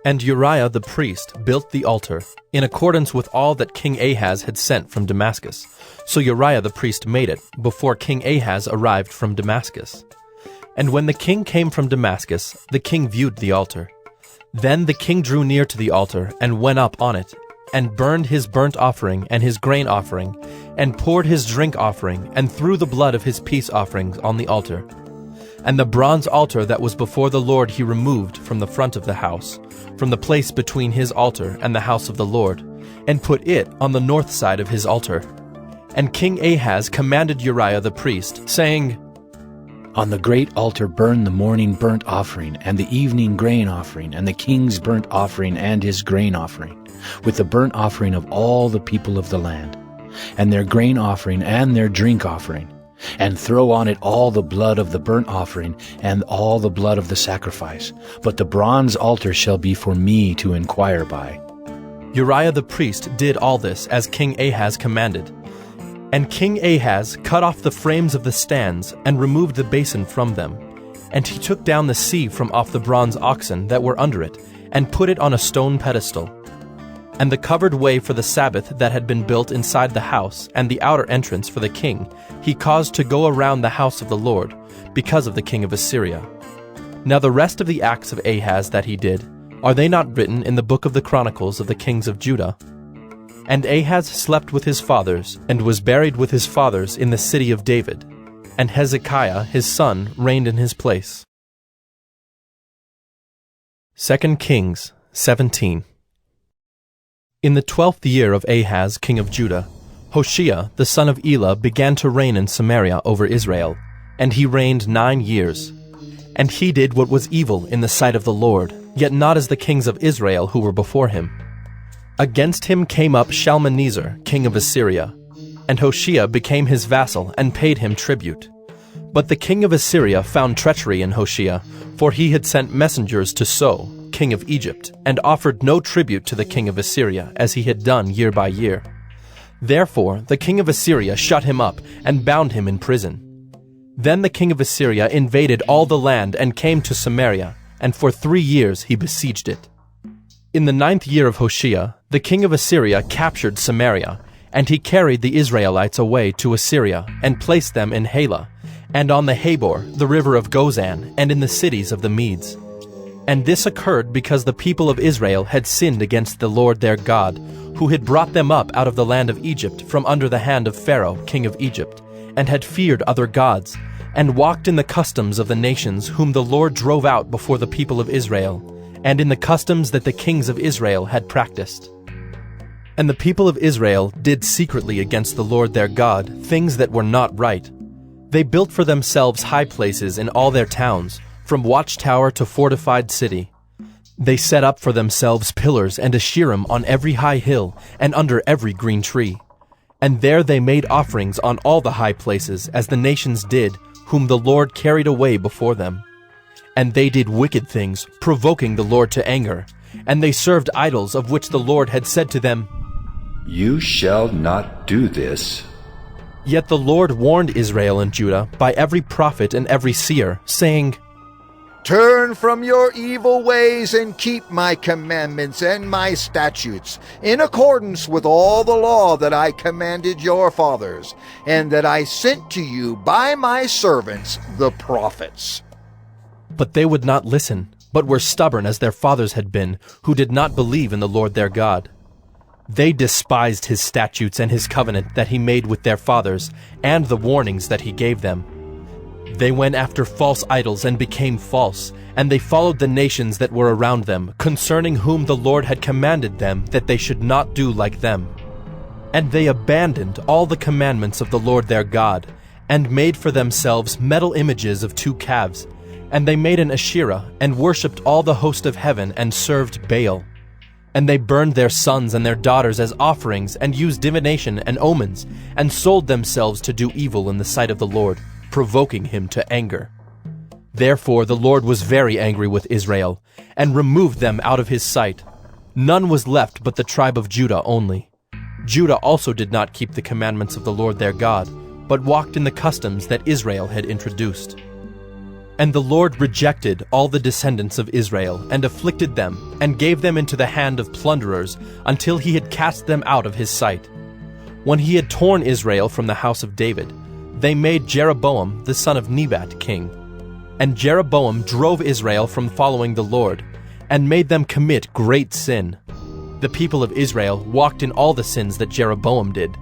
And Uriah the priest built the altar, in accordance with all that King Ahaz had sent from Damascus. So Uriah the priest made it, before King Ahaz arrived from Damascus. And when the king came from Damascus, the king viewed the altar. Then the king drew near to the altar, and went up on it, and burned his burnt offering and his grain offering, and poured his drink offering, and threw the blood of his peace offerings on the altar. And the bronze altar that was before the Lord he removed from the front of the house, from the place between his altar and the house of the Lord, and put it on the north side of his altar. And King Ahaz commanded Uriah the priest, saying, On the great altar burn the morning burnt offering, and the evening grain offering, and the king's burnt offering and his grain offering, with the burnt offering of all the people of the land, and their grain offering and their drink offering, and throw on it all the blood of the burnt offering and all the blood of the sacrifice. But the bronze altar shall be for me to inquire by. Uriah the priest did all this as King Ahaz commanded. And King Ahaz cut off the frames of the stands and removed the basin from them. And he took down the sea from off the bronze oxen that were under it, and put it on a stone pedestal. And the covered way for the Sabbath that had been built inside the house, and the outer entrance for the king, he caused to go around the house of the Lord, because of the king of Assyria. Now the rest of the acts of Ahaz that he did, are they not written in the book of the Chronicles of the kings of Judah? And Ahaz slept with his fathers, and was buried with his fathers in the city of David. And Hezekiah his son reigned in his place. 2 Kings 17. In the 12th year of Ahaz king of Judah, Hoshea the son of Elah began to reign in Samaria over Israel, and he reigned 9 years. And he did what was evil in the sight of the Lord, yet not as the kings of Israel who were before him. Against him came up Shalmaneser, king of Assyria, and Hoshea became his vassal and paid him tribute. But the king of Assyria found treachery in Hoshea, for he had sent messengers to So, king of Egypt, and offered no tribute to the king of Assyria, as he had done year by year. Therefore the king of Assyria shut him up and bound him in prison. Then the king of Assyria invaded all the land and came to Samaria, and for 3 years he besieged it. In the 9th year of Hoshea, the king of Assyria captured Samaria, and he carried the Israelites away to Assyria, and placed them in Halah, and on the Habor, the river of Gozan, and in the cities of the Medes. And this occurred because the people of Israel had sinned against the Lord their God, who had brought them up out of the land of Egypt from under the hand of Pharaoh, king of Egypt, and had feared other gods, and walked in the customs of the nations whom the Lord drove out before the people of Israel, and in the customs that the kings of Israel had practiced. And the people of Israel did secretly against the Lord their God things that were not right. They built for themselves high places in all their towns, from watchtower to fortified city. They set up for themselves pillars and Asherim on every high hill and under every green tree. And there they made offerings on all the high places, as the nations did, whom the Lord carried away before them. And they did wicked things, provoking the Lord to anger. And they served idols of which the Lord had said to them, You shall not do this. Yet the Lord warned Israel and Judah by every prophet and every seer, saying, Turn from your evil ways and keep my commandments and my statutes, in accordance with all the law that I commanded your fathers, and that I sent to you by my servants the prophets. But they would not listen, but were stubborn as their fathers had been, who did not believe in the Lord their God. They despised his statutes and his covenant that he made with their fathers, and the warnings that he gave them. They went after false idols and became false, and they followed the nations that were around them, concerning whom the Lord had commanded them that they should not do like them. And they abandoned all the commandments of the Lord their God, and made for themselves metal images of 2 calves, And they made an Asherah, and worshipped all the host of heaven, and served Baal. And they burned their sons and their daughters as offerings, and used divination and omens, and sold themselves to do evil in the sight of the Lord, provoking him to anger. Therefore the Lord was very angry with Israel, and removed them out of his sight. None was left but the tribe of Judah only. Judah also did not keep the commandments of the Lord their God, but walked in the customs that Israel had introduced. And the Lord rejected all the descendants of Israel, and afflicted them, and gave them into the hand of plunderers, until he had cast them out of his sight. When he had torn Israel from the house of David, they made Jeroboam the son of Nebat king. And Jeroboam drove Israel from following the Lord, and made them commit great sin. The people of Israel walked in all the sins that Jeroboam did.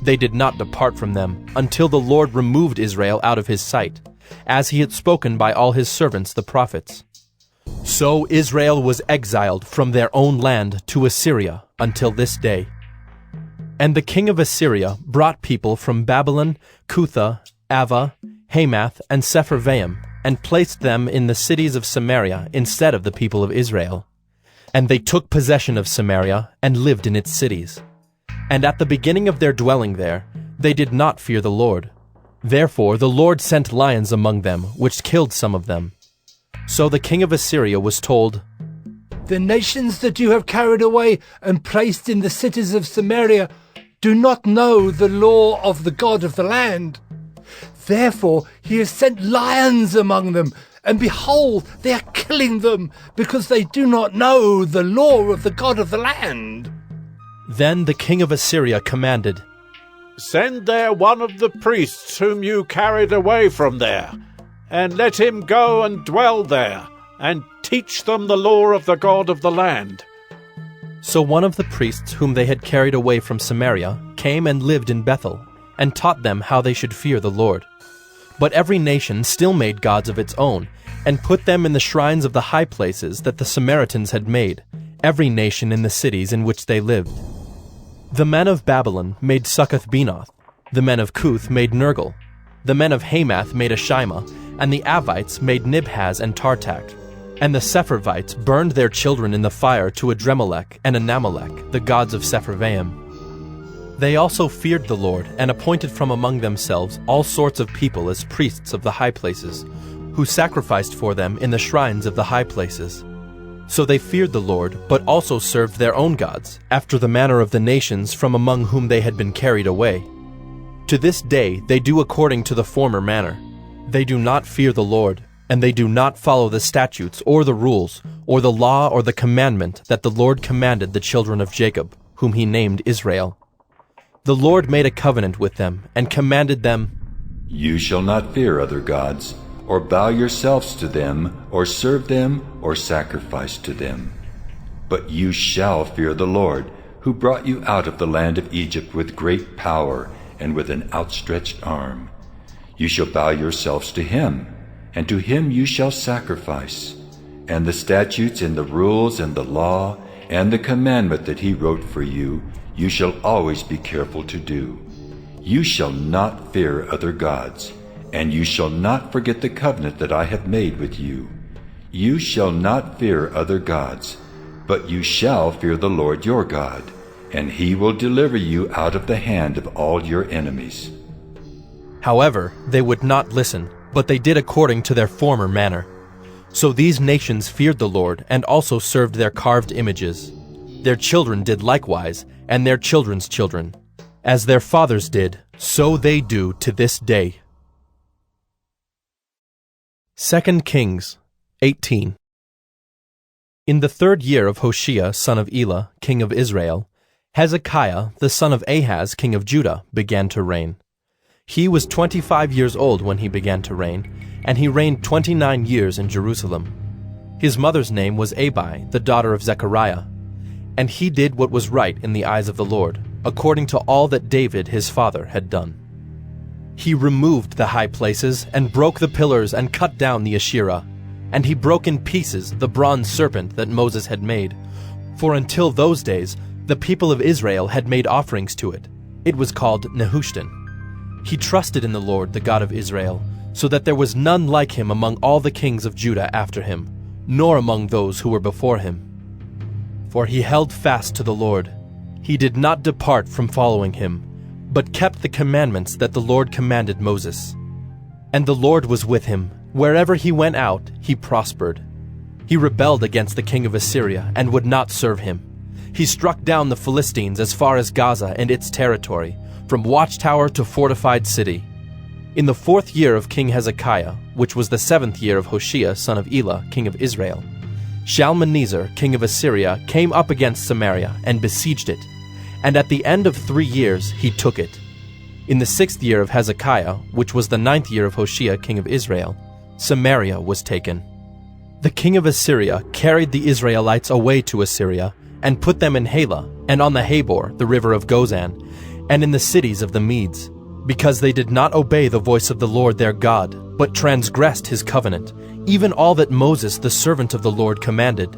They did not depart from them, until the Lord removed Israel out of his sight, as he had spoken by all his servants the prophets. So Israel was exiled from their own land to Assyria until this day. And the king of Assyria brought people from Babylon, Cutha, Ava, Hamath, and Sepharvaim, and placed them in the cities of Samaria instead of the people of Israel. And they took possession of Samaria, and lived in its cities. And at the beginning of their dwelling there, they did not fear the Lord. Therefore the Lord sent lions among them, which killed some of them. So the king of Assyria was told, "The nations that you have carried away and placed in the cities of Samaria do not know the law of the God of the land. Therefore he has sent lions among them, and behold, they are killing them, because they do not know the law of the God of the land." Then the king of Assyria commanded, "Send there one of the priests whom you carried away from there, and let him go and dwell there, and teach them the law of the God of the land." So one of the priests whom they had carried away from Samaria came and lived in Bethel, and taught them how they should fear the Lord. But every nation still made gods of its own, and put them in the shrines of the high places that the Samaritans had made, every nation in the cities in which they lived. The men of Babylon made Succoth-Benoth, the men of Cuth made Nergal, the men of Hamath made Ashima, and the Avites made Nibhaz and Tartak. And the Sepharvites burned their children in the fire to Adremelech and Anamelech, the gods of Sepharvaim. They also feared the Lord, and appointed from among themselves all sorts of people as priests of the high places, who sacrificed for them in the shrines of the high places. So they feared the Lord, but also served their own gods, after the manner of the nations from among whom they had been carried away. To this day they do according to the former manner. They do not fear the Lord, and they do not follow the statutes or the rules, or the law or the commandment that the Lord commanded the children of Jacob, whom he named Israel. The Lord made a covenant with them, and commanded them, "You shall not fear other gods, or bow yourselves to them, or serve them, or sacrifice to them. But you shall fear the Lord, who brought you out of the land of Egypt with great power and with an outstretched arm. You shall bow yourselves to him, and to him you shall sacrifice. And the statutes and the rules and the law and the commandment that he wrote for you, you shall always be careful to do. You shall not fear other gods, and you shall not forget the covenant that I have made with you. You shall not fear other gods, but you shall fear the Lord your God, and he will deliver you out of the hand of all your enemies." However, they would not listen, but they did according to their former manner. So these nations feared the Lord, and also served their carved images. Their children did likewise, and their children's children. As their fathers did, so they do to this day. 2 Kings 18. In the 3rd year of Hoshea son of Elah, king of Israel, Hezekiah the son of Ahaz, king of Judah, began to reign. He was 25 years old when he began to reign, and he reigned 29 years in Jerusalem. His mother's name was Abi, the daughter of Zechariah. And he did what was right in the eyes of the Lord, according to all that David his father had done. He removed the high places, and broke the pillars, and cut down the Asherah. And he broke in pieces the bronze serpent that Moses had made. For until those days, the people of Israel had made offerings to it. It was called Nehushtan. He trusted in the Lord, the God of Israel, so that there was none like him among all the kings of Judah after him, nor among those who were before him. For he held fast to the Lord. He did not depart from following him, but kept the commandments that the Lord commanded Moses. And the Lord was with him. Wherever he went out, he prospered. He rebelled against the king of Assyria and would not serve him. He struck down the Philistines as far as Gaza and its territory, from watchtower to fortified city. In the 4th year of King Hezekiah, which was the 7th year of Hoshea son of Elah, king of Israel, Shalmaneser, king of Assyria, came up against Samaria and besieged it, and at the end of 3 years he took it. In the 6th year of Hezekiah, which was the 9th year of Hoshea, king of Israel, Samaria was taken. The king of Assyria carried the Israelites away to Assyria, and put them in Halah, and on the Habor, the river of Gozan, and in the cities of the Medes, because they did not obey the voice of the Lord their God, but transgressed his covenant, even all that Moses the servant of the Lord commanded.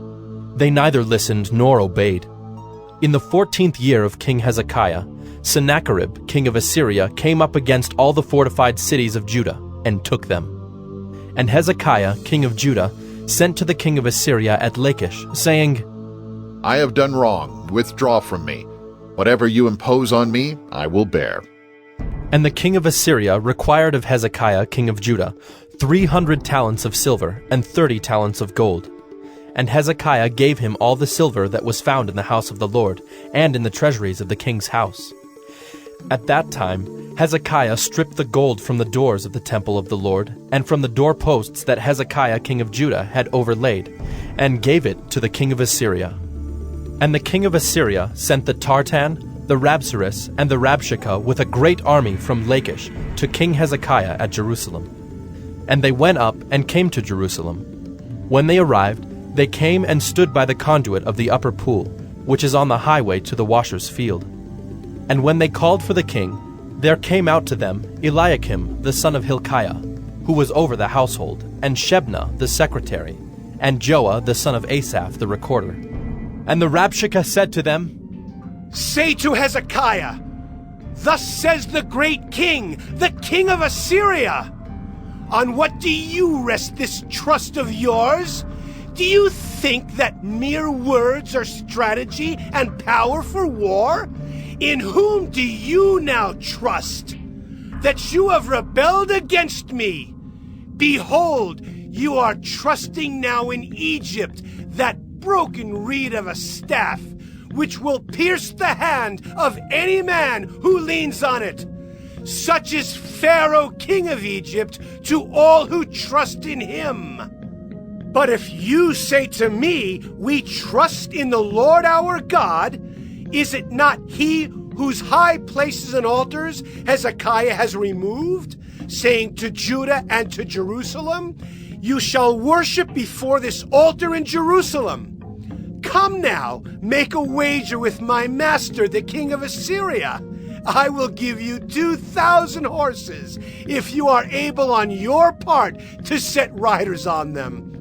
They neither listened nor obeyed. In the 14th year of King Hezekiah, Sennacherib, king of Assyria, came up against all the fortified cities of Judah, and took them. And Hezekiah, king of Judah, sent to the king of Assyria at Lachish, saying, I have done wrong. Withdraw from me. Whatever you impose on me, I will bear. And the king of Assyria required of Hezekiah, king of Judah, 300 talents of silver and 30 talents of gold. And Hezekiah gave him all the silver that was found in the house of the Lord, and in the treasuries of the king's house. At that time Hezekiah stripped the gold from the doors of the temple of the Lord, and from the doorposts that Hezekiah king of Judah had overlaid, and gave it to the king of Assyria. And the king of Assyria sent the Tartan, the Rabsaris, and the Rabshakeh with a great army from Lachish to King Hezekiah at Jerusalem. And they went up and came to Jerusalem. When they arrived, they came and stood by the conduit of the upper pool, which is on the highway to the washer's field. And when they called for the king, there came out to them Eliakim the son of Hilkiah, who was over the household, and Shebna the secretary, and Joah the son of Asaph the recorder. And the Rabshakeh said to them, Say to Hezekiah, Thus says the great king, the king of Assyria, On what do you rest this trust of yours? Do you think that mere words are strategy and power for war? In whom do you now trust? That you have rebelled against me. Behold, you are trusting now in Egypt, that broken reed of a staff, which will pierce the hand of any man who leans on it. Such is Pharaoh, king of Egypt, to all who trust in him. But if you say to me, We trust in the Lord our God, is it not he whose high places and altars Hezekiah has removed, saying to Judah and to Jerusalem, You shall worship before this altar in Jerusalem? Come now, make a wager with my master, the king of Assyria. I will give you 2,000 horses, if you are able on your part to set riders on them.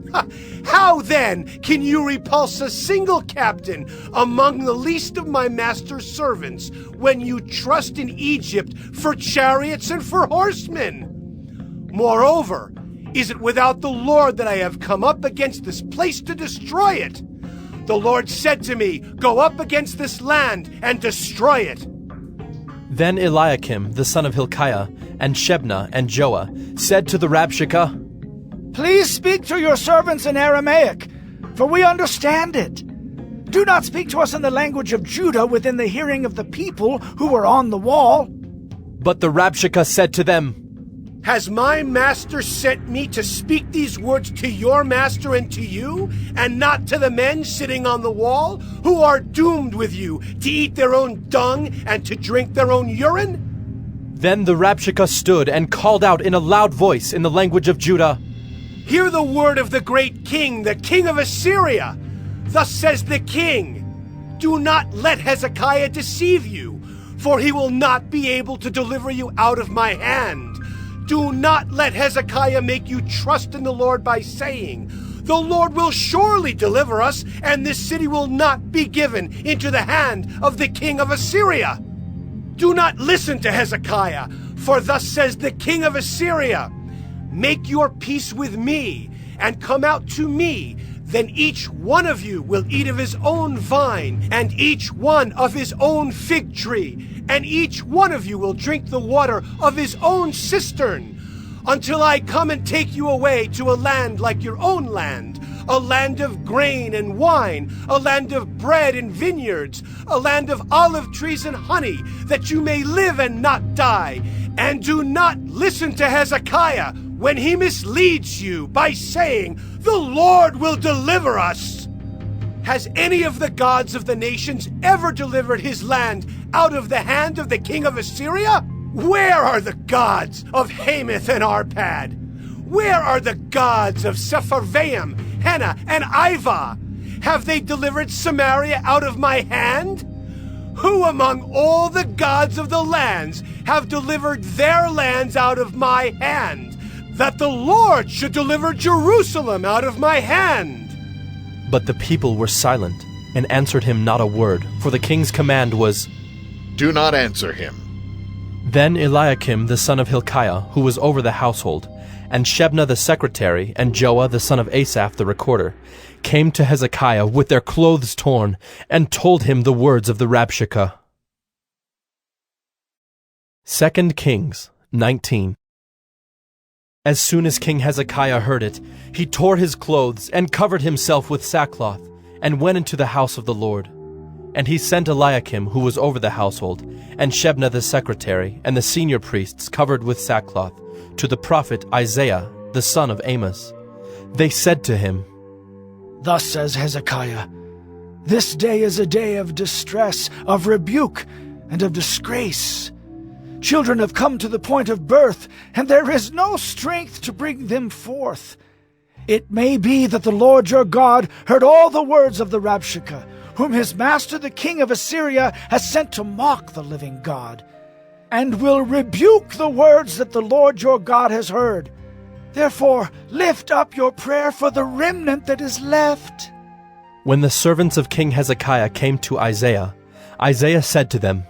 How then can you repulse a single captain among the least of my master's servants, when you trust in Egypt for chariots and for horsemen? Moreover, is it without the Lord that I have come up against this place to destroy it? The Lord said to me, Go up against this land and destroy it. Then Eliakim the son of Hilkiah, and Shebna and Joah, said to the Rabshakeh, Please speak to your servants in Aramaic, for we understand it. Do not speak to us in the language of Judah within the hearing of the people who were on the wall. But the Rabshakeh said to them, Has my master sent me to speak these words to your master and to you, and not to the men sitting on the wall, who are doomed with you to eat their own dung and to drink their own urine? Then the Rabshakeh stood and called out in a loud voice in the language of Judah, Hear the word of the great king, the king of Assyria. Thus says the king, Do not let Hezekiah deceive you, for he will not be able to deliver you out of my hand. Do not let Hezekiah make you trust in the Lord by saying, The Lord will surely deliver us, and this city will not be given into the hand of the king of Assyria. Do not listen to Hezekiah, for thus says the king of Assyria, Make your peace with me, and come out to me. Then each one of you will eat of his own vine, and each one of his own fig tree, and each one of you will drink the water of his own cistern, until I come and take you away to a land like your own land, a land of grain and wine, a land of bread and vineyards, a land of olive trees and honey, that you may live and not die. And do not listen to Hezekiah when he misleads you by saying, "The Lord will deliver us." Has any of the gods of the nations ever delivered his land out of the hand of the king of Assyria? Where are the gods of Hamath and Arpad? Where are the gods of Sepharvaim, Hena, and Ivah? Have they delivered Samaria out of my hand? Who among all the gods of the lands have delivered their lands out of my hand, that the Lord should deliver Jerusalem out of my hand? But the people were silent, and answered him not a word, for the king's command was, "Do not answer him." Then Eliakim the son of Hilkiah, who was over the household, and Shebna the secretary, and Joah the son of Asaph the recorder, came to Hezekiah with their clothes torn, and told him the words of the Rabshakeh. 2 Kings 19. As soon as King Hezekiah heard it, he tore his clothes, and covered himself with sackcloth, and went into the house of the Lord. And he sent Eliakim, who was over the household, and Shebna the secretary, and the senior priests covered with sackcloth, to the prophet Isaiah the son of Amos. They said to him, Thus says Hezekiah, This day is a day of distress, of rebuke, and of disgrace. Children have come to the point of birth, and there is no strength to bring them forth. It may be that the Lord your God heard all the words of the Rabshakeh, whom his master the king of Assyria has sent to mock the living God, and will rebuke the words that the Lord your God has heard. Therefore lift up your prayer for the remnant that is left. When the servants of King Hezekiah came to Isaiah, Isaiah said to them,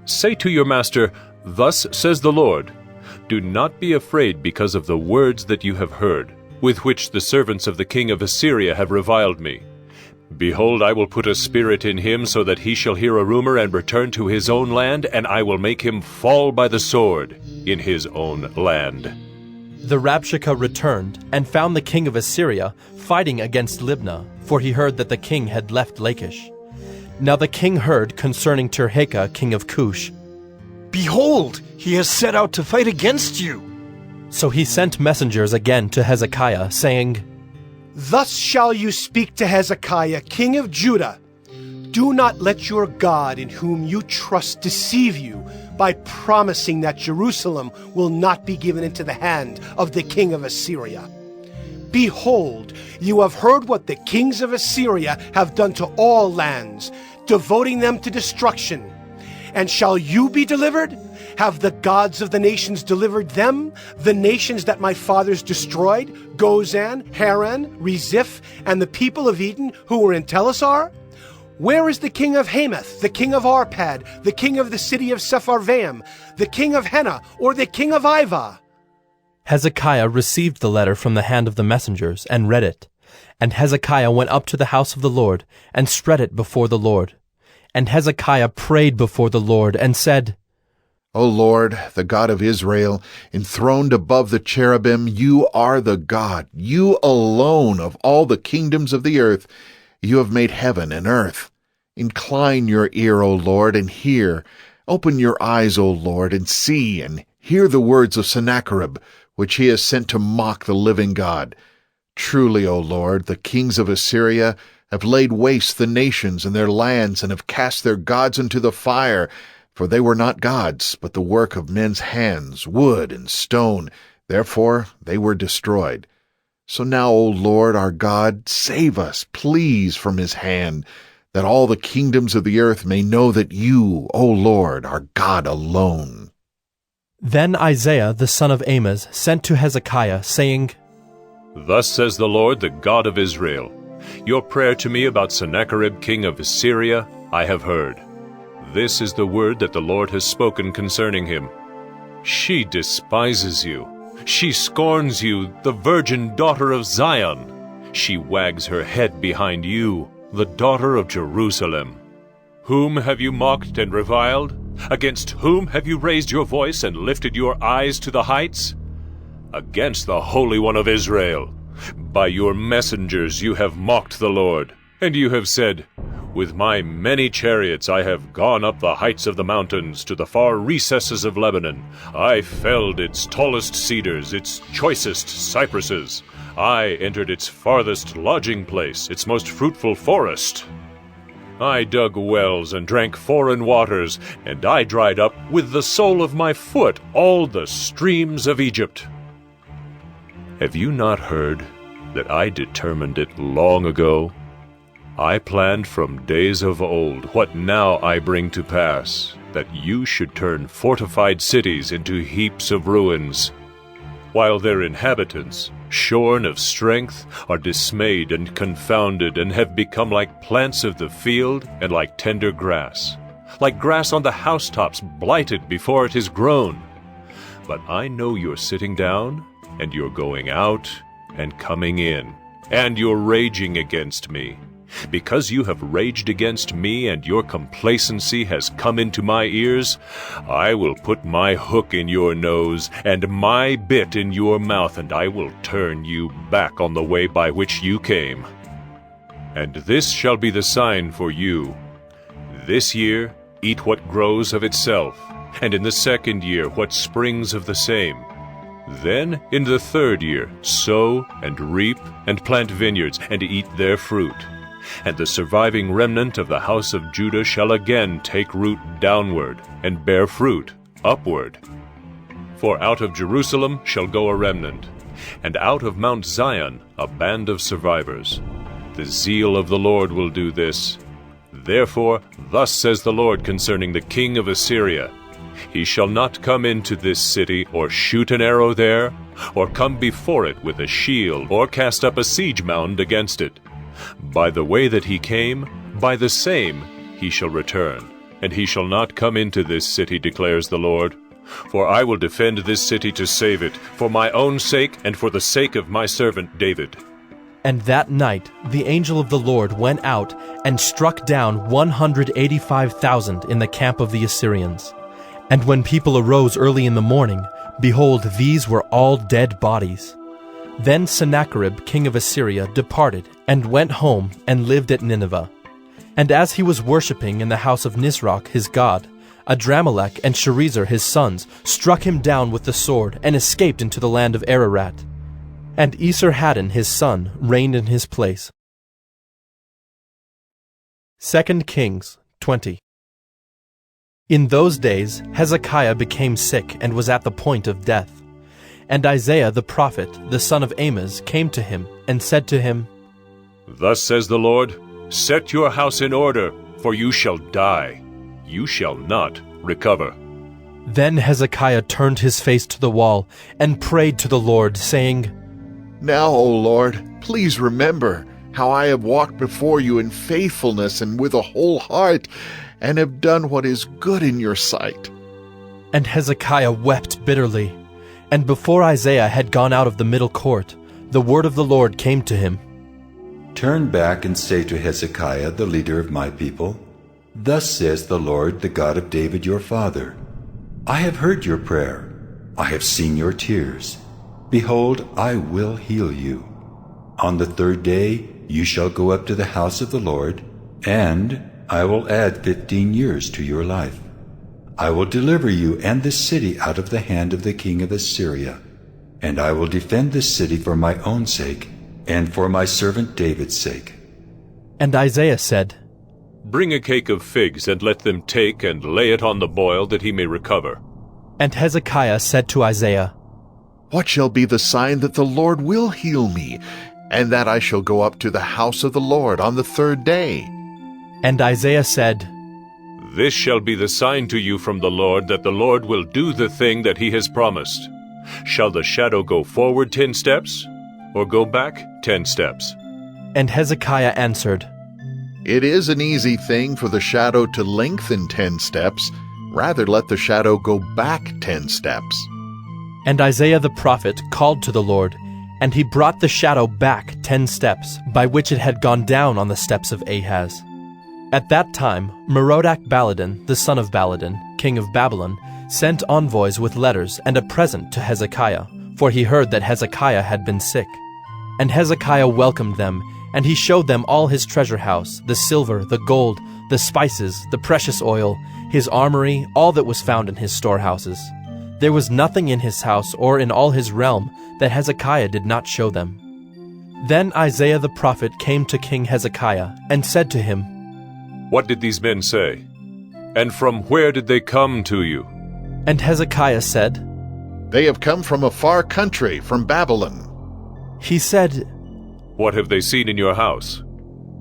Say to your master, Thus says the Lord, Do not be afraid because of the words that you have heard, with which the servants of the king of Assyria have reviled me. Behold, I will put a spirit in him, so that he shall hear a rumor and return to his own land, and I will make him fall by the sword in his own land. The Rabshakeh returned, and found the king of Assyria fighting against Libnah, for he heard that the king had left Lachish. Now the king heard concerning Tirhakah, king of Cush. Behold, he has set out to fight against you. So he sent messengers again to Hezekiah, saying, Thus shall you speak to Hezekiah, king of Judah. Do not let your God in whom you trust deceive you by promising that Jerusalem will not be given into the hand of the king of Assyria. Behold, you have heard what the kings of Assyria have done to all lands, devoting them to destruction. And shall you be delivered? Have the gods of the nations delivered them, the nations that my fathers destroyed, Gozan, Haran, Reziph, and the people of Eden who were in Telassar? Where is the king of Hamath, the king of Arpad, the king of the city of Sepharvaim, the king of Hena, or the king of Ivah? Hezekiah received the letter from the hand of the messengers, and read it. And Hezekiah went up to the house of the Lord, and spread it before the Lord. And Hezekiah prayed before the Lord, and said, O Lord, the God of Israel, enthroned above the cherubim, you are the God, you alone of all the kingdoms of the earth. You have made heaven and earth. Incline your ear, O Lord, and hear. Open your eyes, O Lord, and see, and hear the words of Sennacherib, which he has sent to mock the living God. Truly, O Lord, the kings of Assyria have laid waste the nations and their lands, and have cast their gods into the fire. For they were not gods, but the work of men's hands, wood and stone. Therefore they were destroyed. So now, O Lord our God, save us, please, from his hand, that all the kingdoms of the earth may know that you, O Lord, are God alone. Then Isaiah the son of Amos sent to Hezekiah, saying, Thus says the Lord, the God of Israel, Your prayer to me about Sennacherib king of Assyria I have heard. This is the word that the Lord has spoken concerning him. She despises you. She scorns you, the virgin daughter of Zion. She wags her head behind you, the daughter of Jerusalem. Whom have you mocked and reviled? Against whom have you raised your voice and lifted your eyes to the heights? Against the Holy One of Israel. By your messengers you have mocked the Lord, and you have said, With my many chariots I have gone up the heights of the mountains to the far recesses of Lebanon. I felled its tallest cedars, its choicest cypresses. I entered its farthest lodging place, its most fruitful forest. I dug wells and drank foreign waters, and I dried up with the sole of my foot all the streams of Egypt. Have you not heard that I determined it long ago? I planned from days of old what now I bring to pass, that you should turn fortified cities into heaps of ruins, while their inhabitants, shorn of strength, are dismayed and confounded, and have become like plants of the field and like tender grass, like grass on the housetops blighted before it is grown. But I know you're sitting down, and you're going out and coming in, and you're raging against me. Because you have raged against me and your complacency has come into my ears, I will put my hook in your nose and my bit in your mouth, and I will turn you back on the way by which you came. And this shall be the sign for you. This year eat what grows of itself, and in the second year what springs of the same. Then in the third year sow and reap and plant vineyards and eat their fruit. And the surviving remnant of the house of Judah shall again take root downward, and bear fruit upward. For out of Jerusalem shall go a remnant, and out of Mount Zion a band of survivors. The zeal of the Lord will do this. Therefore, thus says the Lord concerning the king of Assyria, He shall not come into this city, or shoot an arrow there, or come before it with a shield, or cast up a siege mound against it. By the way that he came, by the same he shall return, and he shall not come into this city, declares the Lord. For I will defend this city to save it, for my own sake and for the sake of my servant David. And that night the angel of the Lord went out and struck down 185,000 in the camp of the Assyrians. And when people arose early in the morning, behold, these were all dead bodies. Then Sennacherib king of Assyria departed, and went home, and lived at Nineveh. And as he was worshipping in the house of Nisroch his god, Adramelech and Sharezer his sons struck him down with the sword, and escaped into the land of Ararat. And Esarhaddon his son reigned in his place. 2 Kings 20. In those days Hezekiah became sick, and was at the point of death. And Isaiah the prophet, the son of Amoz, came to him, and said to him, Thus says the Lord, Set your house in order, for you shall die. You shall not recover. Then Hezekiah turned his face to the wall, and prayed to the Lord, saying, Now, O Lord, please remember how I have walked before you in faithfulness and with a whole heart, and have done what is good in your sight. And Hezekiah wept bitterly. And before Isaiah had gone out of the middle court, the word of the Lord came to him. Turn back and say to Hezekiah, the leader of my people, Thus says the Lord, the God of David your father, I have heard your prayer. I have seen your tears. Behold, I will heal you. On the third day you shall go up to the house of the Lord, and I will add 15 years to your life. I will deliver you and this city out of the hand of the king of Assyria, and I will defend this city for my own sake, and for my servant David's sake. And Isaiah said, Bring a cake of figs, and let them take and lay it on the boil, that he may recover. And Hezekiah said to Isaiah, What shall be the sign that the Lord will heal me, and that I shall go up to the house of the Lord on the third day? And Isaiah said, This shall be the sign to you from the Lord, that the Lord will do the thing that he has promised. Shall the shadow go forward 10 steps, or go back 10 steps? And Hezekiah answered, It is an easy thing for the shadow to lengthen 10 steps. Rather let the shadow go back 10 steps. And Isaiah the prophet called to the Lord, and he brought the shadow back 10 steps, by which it had gone down on the steps of Ahaz. At that time Merodach-Baladan, the son of Baladan, king of Babylon, sent envoys with letters and a present to Hezekiah, for he heard that Hezekiah had been sick. And Hezekiah welcomed them, and he showed them all his treasure house, the silver, the gold, the spices, the precious oil, his armory, all that was found in his storehouses. There was nothing in his house or in all his realm that Hezekiah did not show them. Then Isaiah the prophet came to King Hezekiah and said to him, "What did these men say? And from where did they come to you?" And Hezekiah said, "They have come from a far country, from Babylon." He said, "What have they seen in your house?"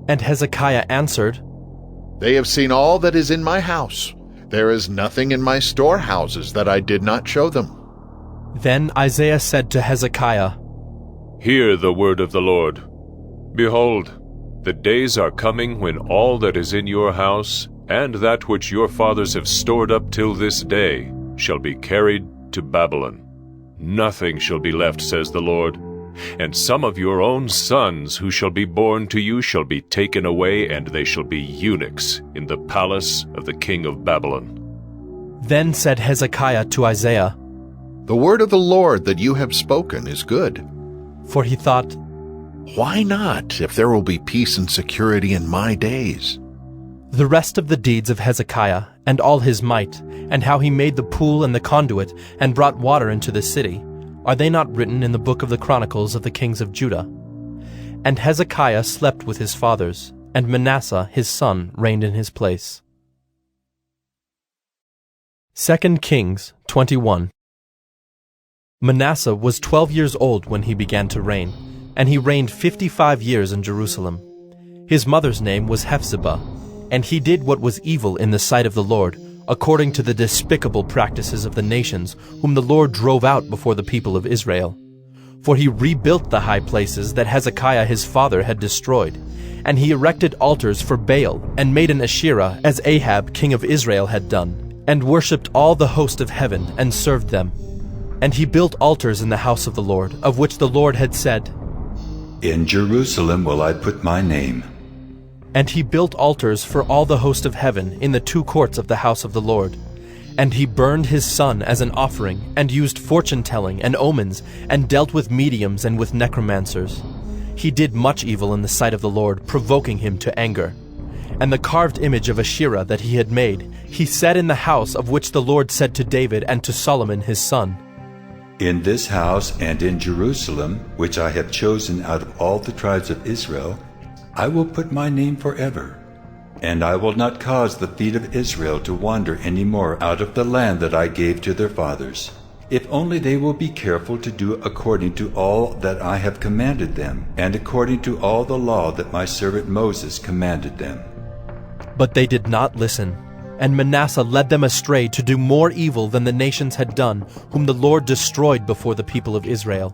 And Hezekiah answered, "They have seen all that is in my house. There is nothing in my storehouses that I did not show them." Then Isaiah said to Hezekiah, "Hear the word of the Lord. Behold, the days are coming when all that is in your house, and that which your fathers have stored up till this day, shall be carried to Babylon. Nothing shall be left, says the Lord. And some of your own sons who shall be born to you shall be taken away, and they shall be eunuchs in the palace of the king of Babylon." Then said Hezekiah to Isaiah, "The word of the Lord that you have spoken is good." For he thought, "Why not, if there will be peace and security in my days?" The rest of the deeds of Hezekiah, and all his might, and how he made the pool and the conduit, and brought water into the city, are they not written in the book of the Chronicles of the kings of Judah? And Hezekiah slept with his fathers, and Manasseh his son reigned in his place. 2 Kings 21. Manasseh was 12 years old when he began to reign, and he reigned 55 years in Jerusalem. His mother's name was Hephzibah, and he did what was evil in the sight of the Lord, according to the despicable practices of the nations, whom the Lord drove out before the people of Israel. For he rebuilt the high places that Hezekiah his father had destroyed, and he erected altars for Baal, and made an Asherah, as Ahab king of Israel had done, and worshipped all the host of heaven, and served them. And he built altars in the house of the Lord, of which the Lord had said, "In Jerusalem will I put my name." And he built altars for all the host of heaven in the 2 courts of the house of the Lord. And he burned his son as an offering, and used fortune-telling and omens, and dealt with mediums and with necromancers. He did much evil in the sight of the Lord, provoking him to anger. And the carved image of Asherah that he had made, he set in the house of which the Lord said to David and to Solomon his son, "In this house and in Jerusalem, which I have chosen out of all the tribes of Israel, I will put my name forever, and I will not cause the feet of Israel to wander any more out of the land that I gave to their fathers, if only they will be careful to do according to all that I have commanded them, and according to all the law that my servant Moses commanded them." But they did not listen, and Manasseh led them astray to do more evil than the nations had done, whom the Lord destroyed before the people of Israel.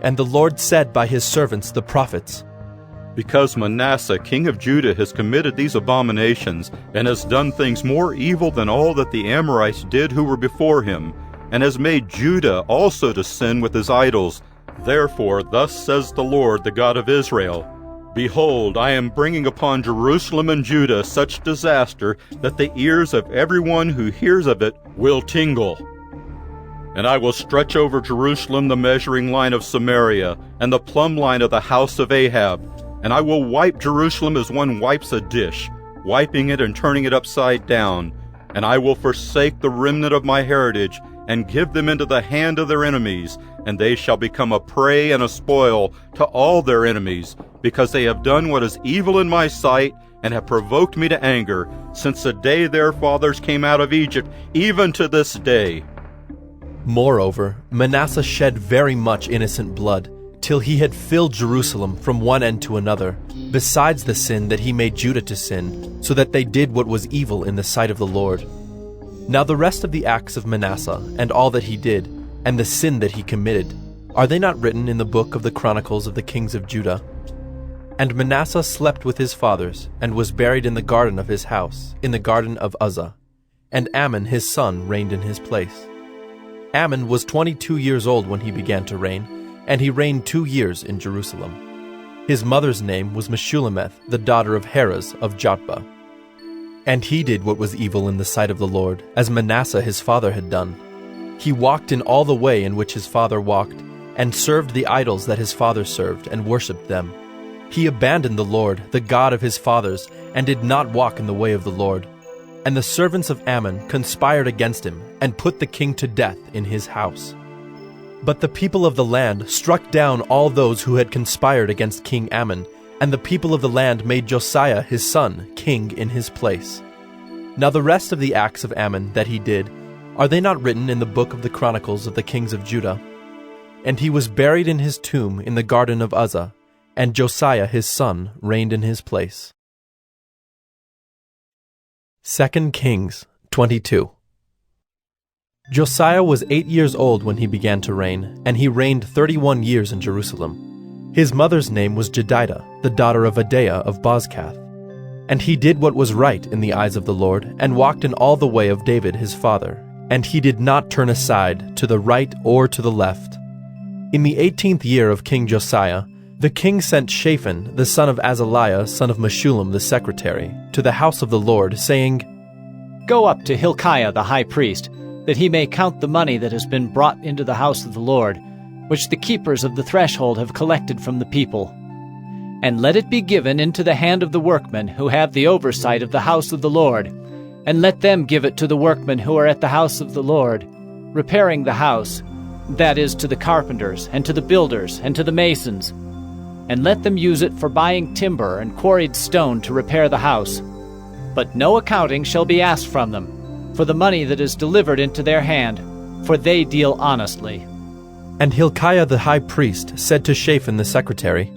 And the Lord said by his servants the prophets, "Because Manasseh, king of Judah, has committed these abominations, and has done things more evil than all that the Amorites did who were before him, and has made Judah also to sin with his idols. Therefore, thus says the Lord, the God of Israel, Behold, I am bringing upon Jerusalem and Judah such disaster that the ears of everyone who hears of it will tingle. And I will stretch over Jerusalem the measuring line of Samaria, and the plumb line of the house of Ahab, and I will wipe Jerusalem as one wipes a dish, wiping it and turning it upside down. And I will forsake the remnant of my heritage, and give them into the hand of their enemies, and they shall become a prey and a spoil to all their enemies, because they have done what is evil in my sight, and have provoked me to anger, since the day their fathers came out of Egypt, even to this day." Moreover, Manasseh shed very much innocent blood, till he had filled Jerusalem from one end to another, besides the sin that he made Judah to sin, so that they did what was evil in the sight of the Lord. Now the rest of the acts of Manasseh, and all that he did, and the sin that he committed, are they not written in the book of the Chronicles of the kings of Judah? And Manasseh slept with his fathers, and was buried in the garden of his house, in the garden of Uzzah. And Amon his son reigned in his place. Ammon was 22 years old when he began to reign, and he reigned 2 years in Jerusalem. His mother's name was Meshullemeth, the daughter of Heres of Jotbah. And he did what was evil in the sight of the Lord, as Manasseh his father had done. He walked in all the way in which his father walked, and served the idols that his father served, and worshipped them. He abandoned the Lord, the God of his fathers, and did not walk in the way of the Lord. And the servants of Ammon conspired against him, and put the king to death in his house. But the people of the land struck down all those who had conspired against King Ammon, and the people of the land made Josiah his son king in his place. Now the rest of the acts of Ammon that he did, are they not written in the book of the Chronicles of the kings of Judah? And he was buried in his tomb in the garden of Uzzah, and Josiah his son reigned in his place. 2 Kings 22. Josiah was 8 years old when he began to reign, and he reigned 31 years in Jerusalem. His mother's name was Jedidah, the daughter of Adaiah of Bozkath. And he did what was right in the eyes of the Lord, and walked in all the way of David his father, and he did not turn aside to the right or to the left. In the 18th year of King Josiah, the king sent Shaphan, the son of Azaliah, son of Meshullam the secretary, to the house of the Lord, saying, Go up to Hilkiah the high priest, that he may count the money that has been brought into the house of the Lord, which the keepers of the threshold have collected from the people. And let it be given into the hand of the workmen who have the oversight of the house of the Lord, and let them give it to the workmen who are at the house of the Lord, repairing the house, that is, to the carpenters, and to the builders, and to the masons. And let them use it for buying timber and quarried stone to repair the house. But no accounting shall be asked from them, for the money that is delivered into their hand, for they deal honestly. And Hilkiah the high priest said to Shaphan the secretary,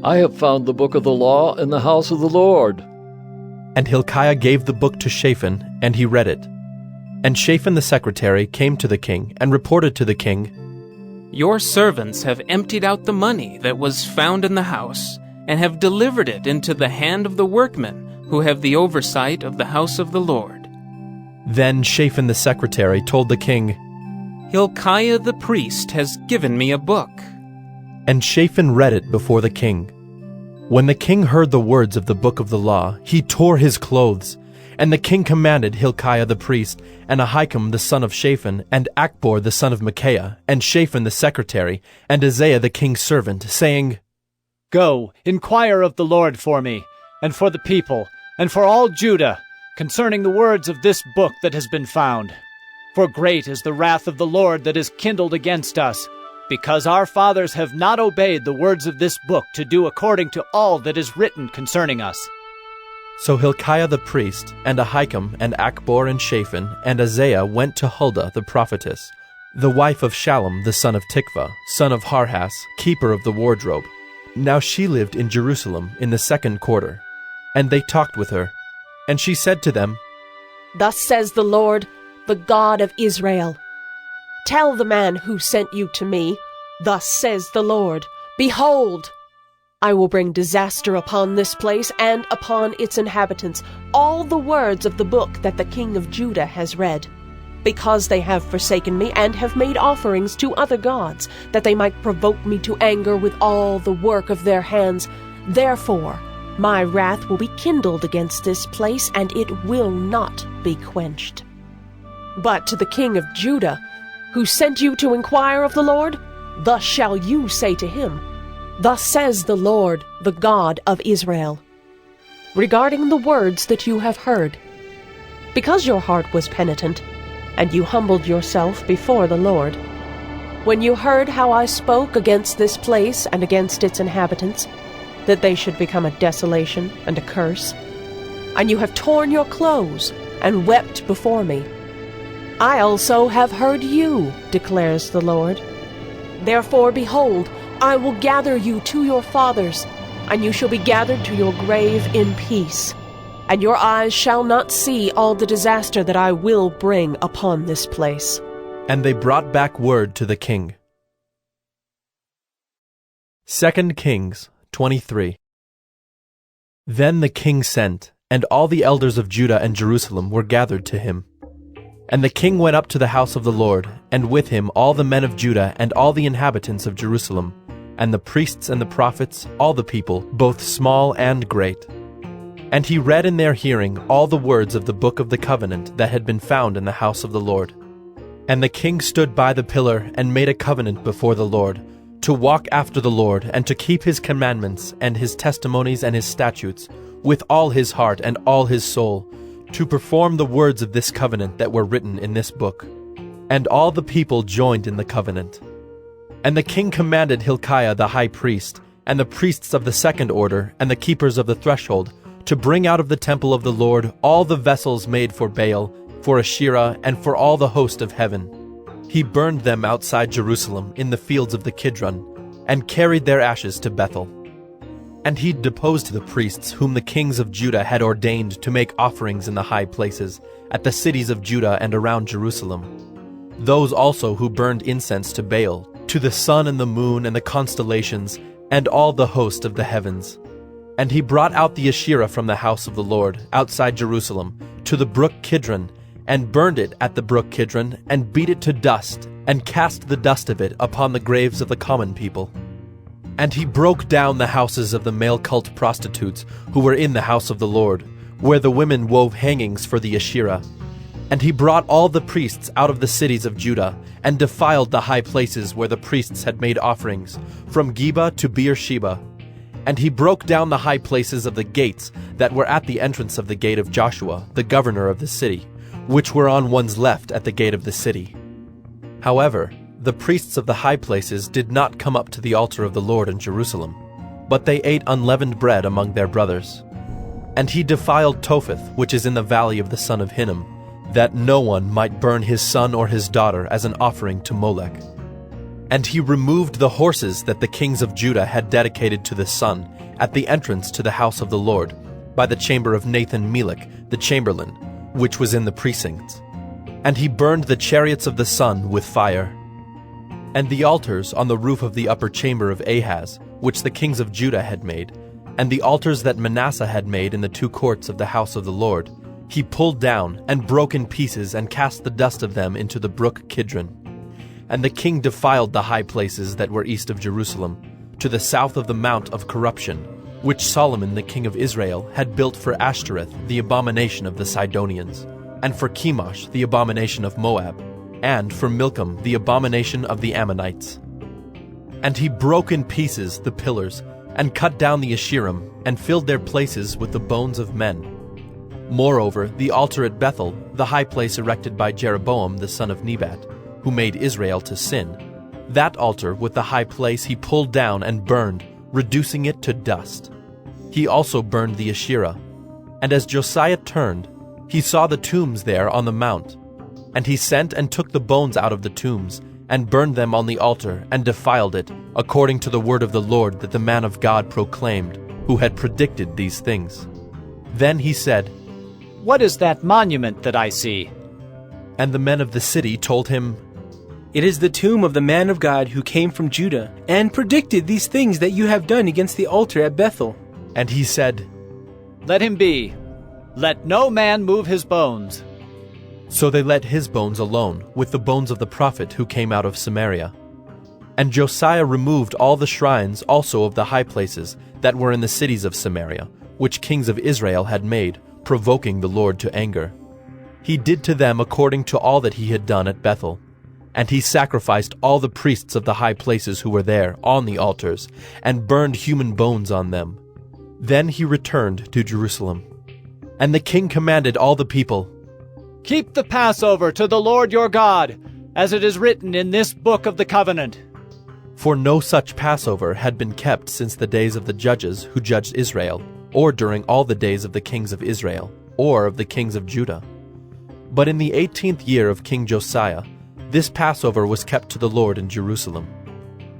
I have found the book of the law in the house of the Lord. And Hilkiah gave the book to Shaphan, and he read it. And Shaphan the secretary came to the king, and reported to the king, Your servants have emptied out the money that was found in the house, and have delivered it into the hand of the workmen, who have the oversight of the house of the Lord. Then Shaphan the secretary told the king, Hilkiah the priest has given me a book. And Shaphan read it before the king. When the king heard the words of the book of the law, he tore his clothes. And the king commanded Hilkiah the priest, and Ahikam the son of Shaphan, and Achbor the son of Micaiah, and Shaphan the secretary, and Isaiah the king's servant, saying, Go, inquire of the Lord for me, and for the people, and for all Judah, concerning the words of this book that has been found. For great is the wrath of the Lord that is kindled against us, because our fathers have not obeyed the words of this book to do according to all that is written concerning us. So Hilkiah the priest, and Ahikam, and Achbor, and Shaphan, and Isaiah went to Huldah the prophetess, the wife of Shallum the son of Tikvah, son of Harhas, keeper of the wardrobe. Now she lived in Jerusalem in the 2nd quarter. And they talked with her. And she said to them, Thus says the Lord, the God of Israel, Tell the man who sent you to me, Thus says the Lord, Behold, I will bring disaster upon this place and upon its inhabitants, all the words of the book that the king of Judah has read, because they have forsaken me and have made offerings to other gods, that they might provoke me to anger with all the work of their hands. Therefore, my wrath will be kindled against this place, and it will not be quenched. But to the king of Judah, who sent you to inquire of the Lord, thus shall you say to him, Thus says the Lord, the God of Israel, regarding the words that you have heard, because your heart was penitent, and you humbled yourself before the Lord, when you heard how I spoke against this place and against its inhabitants, that they should become a desolation and a curse, and you have torn your clothes and wept before me, I also have heard you, declares the Lord. Therefore, behold, I will gather you to your fathers, and you shall be gathered to your grave in peace. And your eyes shall not see all the disaster that I will bring upon this place. And they brought back word to the king. 2 Kings 23. Then the king sent, and all the elders of Judah and Jerusalem were gathered to him. And the king went up to the house of the Lord, and with him all the men of Judah and all the inhabitants of Jerusalem, and the priests and the prophets, all the people, both small and great. And he read in their hearing all the words of the book of the covenant that had been found in the house of the Lord. And the king stood by the pillar and made a covenant before the Lord, to walk after the Lord, and to keep his commandments and his testimonies and his statutes, with all his heart and all his soul, to perform the words of this covenant that were written in this book. And all the people joined in the covenant. And the king commanded Hilkiah the high priest, and the priests of the second order, and the keepers of the threshold, to bring out of the temple of the Lord all the vessels made for Baal, for Asherah, and for all the host of heaven. He burned them outside Jerusalem in the fields of the Kidron, and carried their ashes to Bethel. And he deposed the priests whom the kings of Judah had ordained to make offerings in the high places, at the cities of Judah and around Jerusalem. Those also who burned incense to Baal, to the sun and the moon and the constellations, and all the host of the heavens. And he brought out the Asherah from the house of the Lord, outside Jerusalem, to the brook Kidron, and burned it at the brook Kidron, and beat it to dust, and cast the dust of it upon the graves of the common people. And he broke down the houses of the male cult prostitutes who were in the house of the Lord, where the women wove hangings for the Asherah. And he brought all the priests out of the cities of Judah, and defiled the high places where the priests had made offerings, from Geba to Beersheba. And he broke down the high places of the gates that were at the entrance of the gate of Joshua, the governor of the city, which were on one's left at the gate of the city. However, the priests of the high places did not come up to the altar of the Lord in Jerusalem, but they ate unleavened bread among their brothers. And he defiled Topheth, which is in the valley of the son of Hinnom, that no one might burn his son or his daughter as an offering to Molech. And he removed the horses that the kings of Judah had dedicated to the sun at the entrance to the house of the Lord, by the chamber of Nathan-Melech, the chamberlain, which was in the precincts. And he burned the chariots of the sun with fire. And the altars on the roof of the upper chamber of Ahaz, which the kings of Judah had made, and the altars that Manasseh had made in the two courts of the house of the Lord, he pulled down and broke in pieces and cast the dust of them into the brook Kidron. And the king defiled the high places that were east of Jerusalem, to the south of the Mount of Corruption, which Solomon the king of Israel had built for Ashtoreth, the abomination of the Sidonians, and for Chemosh, the abomination of Moab, and for Milcom, the abomination of the Ammonites. And he broke in pieces the pillars, and cut down the Asherim, and filled their places with the bones of men. Moreover, the altar at Bethel, the high place erected by Jeroboam the son of Nebat, who made Israel to sin, that altar with the high place he pulled down and burned, reducing it to dust. He also burned the Asherah. And as Josiah turned, he saw the tombs there on the mount. And he sent and took the bones out of the tombs, and burned them on the altar, and defiled it, according to the word of the Lord that the man of God proclaimed, who had predicted these things. Then he said, "What is that monument that I see?" And the men of the city told him, "It is the tomb of the man of God who came from Judah, and predicted these things that you have done against the altar at Bethel." And he said, "Let him be. Let no man move his bones." So they let his bones alone, with the bones of the prophet who came out of Samaria. And Josiah removed all the shrines also of the high places that were in the cities of Samaria, which kings of Israel had made, provoking the Lord to anger. He did to them according to all that he had done at Bethel. And he sacrificed all the priests of the high places who were there on the altars, and burned human bones on them. Then he returned to Jerusalem. And the king commanded all the people, "Keep the Passover to the Lord your God, as it is written in this book of the covenant." For no such Passover had been kept since the days of the judges who judged Israel, or during all the days of the kings of Israel, or of the kings of Judah. But in the 18th year of King Josiah, this Passover was kept to the Lord in Jerusalem.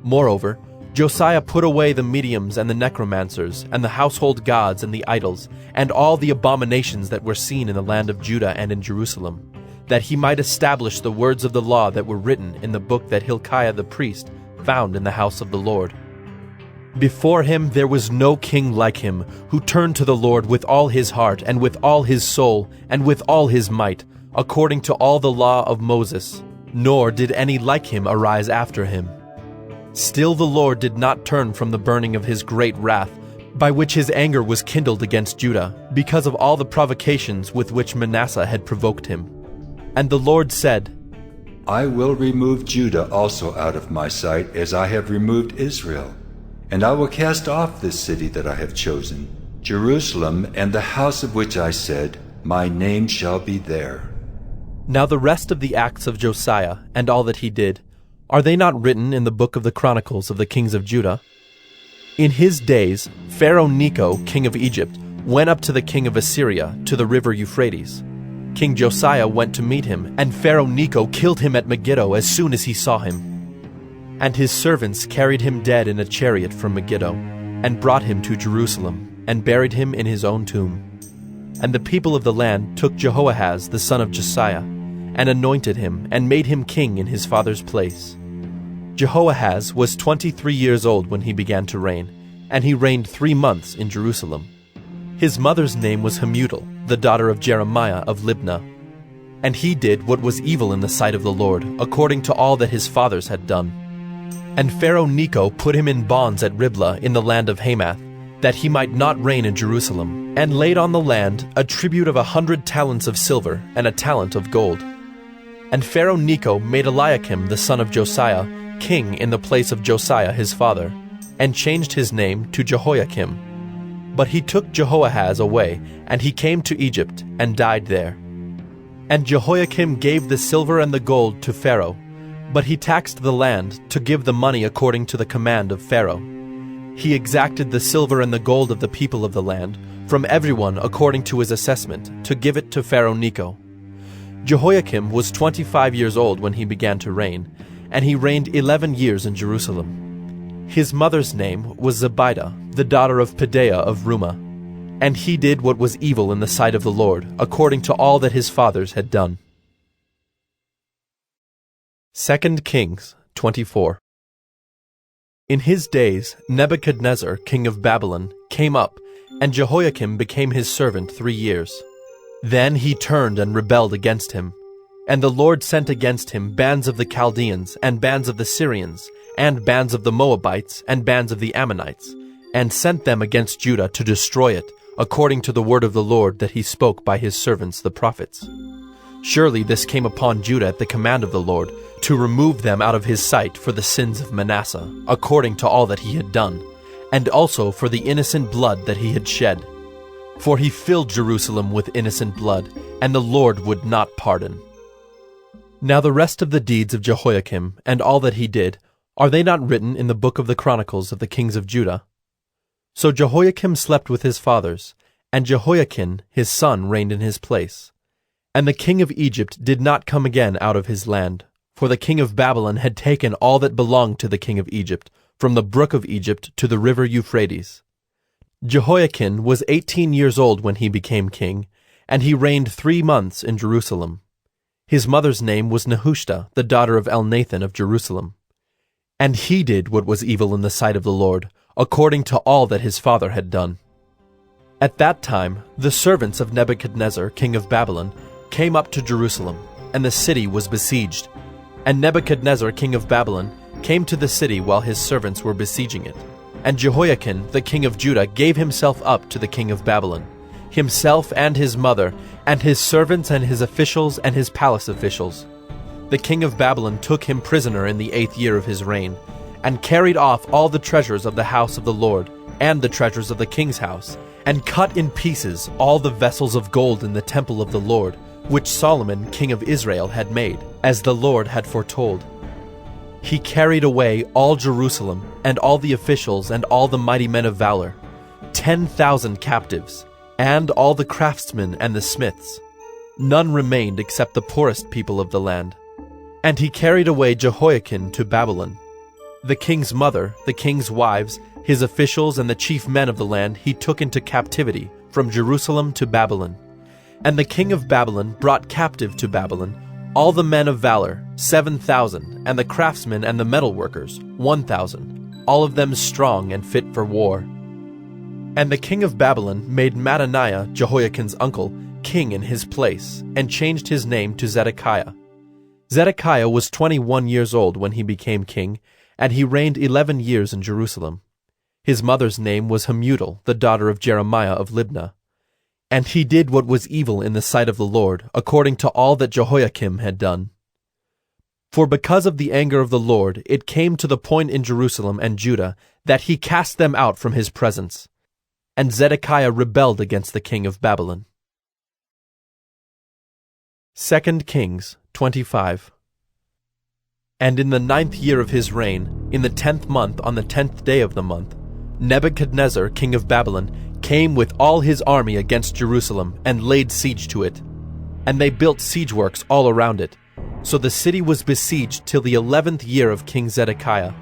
Moreover, Josiah put away the mediums and the necromancers, and the household gods and the idols, and all the abominations that were seen in the land of Judah and in Jerusalem, that he might establish the words of the law that were written in the book that Hilkiah the priest found in the house of the Lord. Before him there was no king like him, who turned to the Lord with all his heart, and with all his soul, and with all his might, according to all the law of Moses, nor did any like him arise after him. Still the Lord did not turn from the burning of his great wrath, by which his anger was kindled against Judah, because of all the provocations with which Manasseh had provoked him. And the Lord said, I will remove Judah also out of my sight, as I have removed Israel. And I will cast off this city that I have chosen, Jerusalem, and the house of which I said, My name shall be there. Now the rest of the acts of Josiah, and all that he did, are they not written in the book of the Chronicles of the kings of Judah? In his days, Pharaoh Necho, king of Egypt, went up to the king of Assyria, to the river Euphrates. King Josiah went to meet him, and Pharaoh Necho killed him at Megiddo as soon as he saw him. And his servants carried him dead in a chariot from Megiddo, and brought him to Jerusalem, and buried him in his own tomb. And the people of the land took Jehoahaz the son of Josiah, and anointed him, and made him king in his father's place. Jehoahaz was 23 years old when he began to reign, and he reigned 3 months in Jerusalem. His mother's name was Hamutal, the daughter of Jeremiah of Libnah. And he did what was evil in the sight of the Lord, according to all that his fathers had done. And Pharaoh Necho put him in bonds at Riblah in the land of Hamath, that he might not reign in Jerusalem, and laid on the land a tribute of 100 talents of silver and a talent of gold. And Pharaoh Necho made Eliakim the son of Josiah king in the place of Josiah his father, and changed his name to Jehoiakim. But he took Jehoahaz away, and he came to Egypt, and died there. And Jehoiakim gave the silver and the gold to Pharaoh, but he taxed the land to give the money according to the command of Pharaoh. He exacted the silver and the gold of the people of the land, from everyone according to his assessment, to give it to Pharaoh Necho. Jehoiakim was 25 years old when he began to reign, and he reigned 11 years in Jerusalem. His mother's name was Zebidah, the daughter of Pedaiah of Rumah, and he did what was evil in the sight of the Lord, according to all that his fathers had done. 2 Kings 24. In his days Nebuchadnezzar, king of Babylon, came up, and Jehoiakim became his servant 3 years. Then he turned and rebelled against him. And the Lord sent against him bands of the Chaldeans, and bands of the Syrians, and bands of the Moabites, and bands of the Ammonites, and sent them against Judah to destroy it, according to the word of the Lord that he spoke by his servants the prophets. Surely this came upon Judah at the command of the Lord, to remove them out of his sight for the sins of Manasseh, according to all that he had done, and also for the innocent blood that he had shed. For he filled Jerusalem with innocent blood, and the Lord would not pardon. Now the rest of the deeds of Jehoiakim, and all that he did, are they not written in the book of the Chronicles of the kings of Judah? So Jehoiakim slept with his fathers, and Jehoiachin his son reigned in his place. And the king of Egypt did not come again out of his land, for the king of Babylon had taken all that belonged to the king of Egypt, from the brook of Egypt to the river Euphrates. Jehoiachin was 18 years old when he became king, and he reigned 3 months in Jerusalem. His mother's name was Nehushta, the daughter of Elnathan of Jerusalem. And he did what was evil in the sight of the Lord, according to all that his father had done. At that time the servants of Nebuchadnezzar, king of Babylon, came up to Jerusalem, and the city was besieged. And Nebuchadnezzar, king of Babylon, came to the city while his servants were besieging it. And Jehoiachin, the king of Judah, gave himself up to the king of Babylon, himself and his mother, and his servants and his officials and his palace officials. The king of Babylon took him prisoner in the 8th year of his reign, and carried off all the treasures of the house of the Lord, and the treasures of the king's house, and cut in pieces all the vessels of gold in the temple of the Lord, which Solomon king of Israel had made, as the Lord had foretold. He carried away all Jerusalem, and all the officials and all the mighty men of valor, 10,000 captives, and all the craftsmen and the smiths. None remained except the poorest people of the land. And he carried away Jehoiachin to Babylon. The king's mother, the king's wives, his officials, and the chief men of the land he took into captivity from Jerusalem to Babylon. And the king of Babylon brought captive to Babylon all the men of valor, 7,000, and the craftsmen and the metalworkers, 1,000, all of them strong and fit for war. And the king of Babylon made Mattaniah, Jehoiachin's uncle, king in his place and changed his name to Zedekiah. Zedekiah was 21 years old when he became king, and he reigned 11 years in Jerusalem. His mother's name was Hamutal, the daughter of Jeremiah of Libnah. And he did what was evil in the sight of the Lord, according to all that Jehoiakim had done. For because of the anger of the Lord, it came to the point in Jerusalem and Judah that he cast them out from his presence. And Zedekiah rebelled against the king of Babylon. 2 Kings 25. And in the 9th year of his reign, in the 10th month on the 10th day of the month, Nebuchadnezzar, king of Babylon, came with all his army against Jerusalem and laid siege to it. And they built siege works all around it. So the city was besieged till the 11th year of King Zedekiah.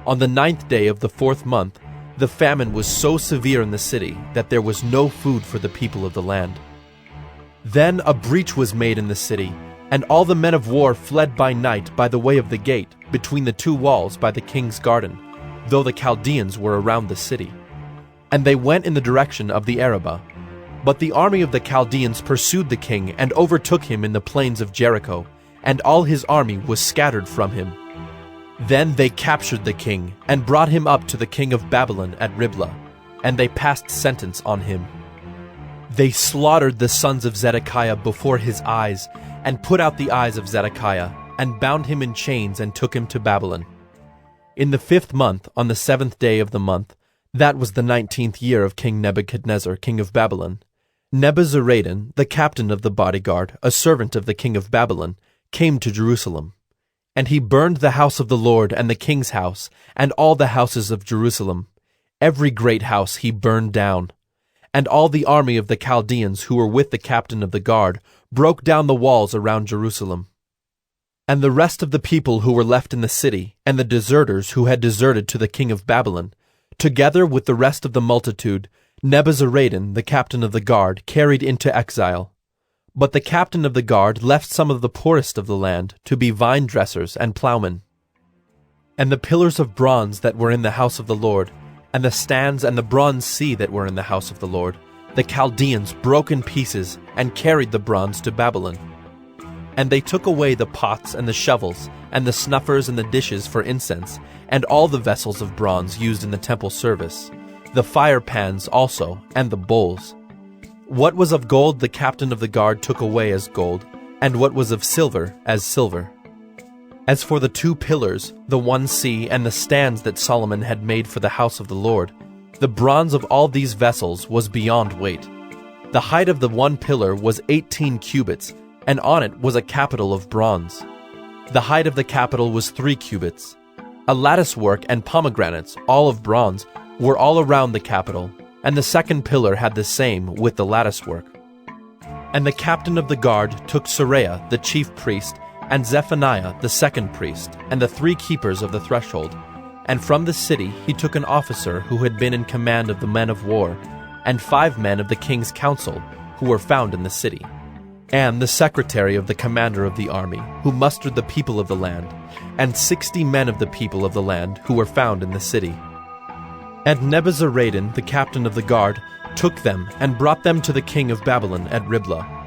On the 9th day of the 4th month, the famine was so severe in the city that there was no food for the people of the land. Then a breach was made in the city, and all the men of war fled by night by the way of the gate, between the two walls by the king's garden, though the Chaldeans were around the city. And they went in the direction of the Arabah. But the army of the Chaldeans pursued the king and overtook him in the plains of Jericho, and all his army was scattered from him. Then they captured the king and brought him up to the king of Babylon at Riblah, and they passed sentence on him. They slaughtered the sons of Zedekiah before his eyes, and put out the eyes of Zedekiah, and bound him in chains and took him to Babylon. In the 5th month, on the 7th day of the month, that was the 19th year of King Nebuchadnezzar, king of Babylon, Nebuzaradan, the captain of the bodyguard, a servant of the king of Babylon, came to Jerusalem. And he burned the house of the Lord and the king's house, and all the houses of Jerusalem. Every great house he burned down. And all the army of the Chaldeans who were with the captain of the guard broke down the walls around Jerusalem. And the rest of the people who were left in the city, and the deserters who had deserted to the king of Babylon, together with the rest of the multitude, Nebuzaradan, the captain of the guard, carried into exile. But the captain of the guard left some of the poorest of the land to be vine dressers and plowmen. And the pillars of bronze that were in the house of the Lord, and the stands and the bronze sea that were in the house of the Lord, the Chaldeans broke in pieces and carried the bronze to Babylon. And they took away the pots and the shovels, and the snuffers and the dishes for incense, and all the vessels of bronze used in the temple service, the fire pans also, and the bowls. What was of gold the captain of the guard took away as gold, and what was of silver as silver. As for the 2 pillars, the one sea, and the stands that Solomon had made for the house of the Lord, the bronze of all these vessels was beyond weight. The height of the one pillar was 18 cubits, and on it was a capital of bronze. The height of the capital was 3 cubits. A latticework and pomegranates, all of bronze, were all around the capital, and the second pillar had the same with the latticework. And the captain of the guard took Seraiah, the chief priest, and Zephaniah, the second priest, and the 3 keepers of the threshold. And from the city he took an officer who had been in command of the men of war, and 5 men of the king's council, who were found in the city, and the secretary of the commander of the army, who mustered the people of the land, and 60 men of the people of the land, who were found in the city. And Nebuzaradan, the captain of the guard, took them and brought them to the king of Babylon at Riblah.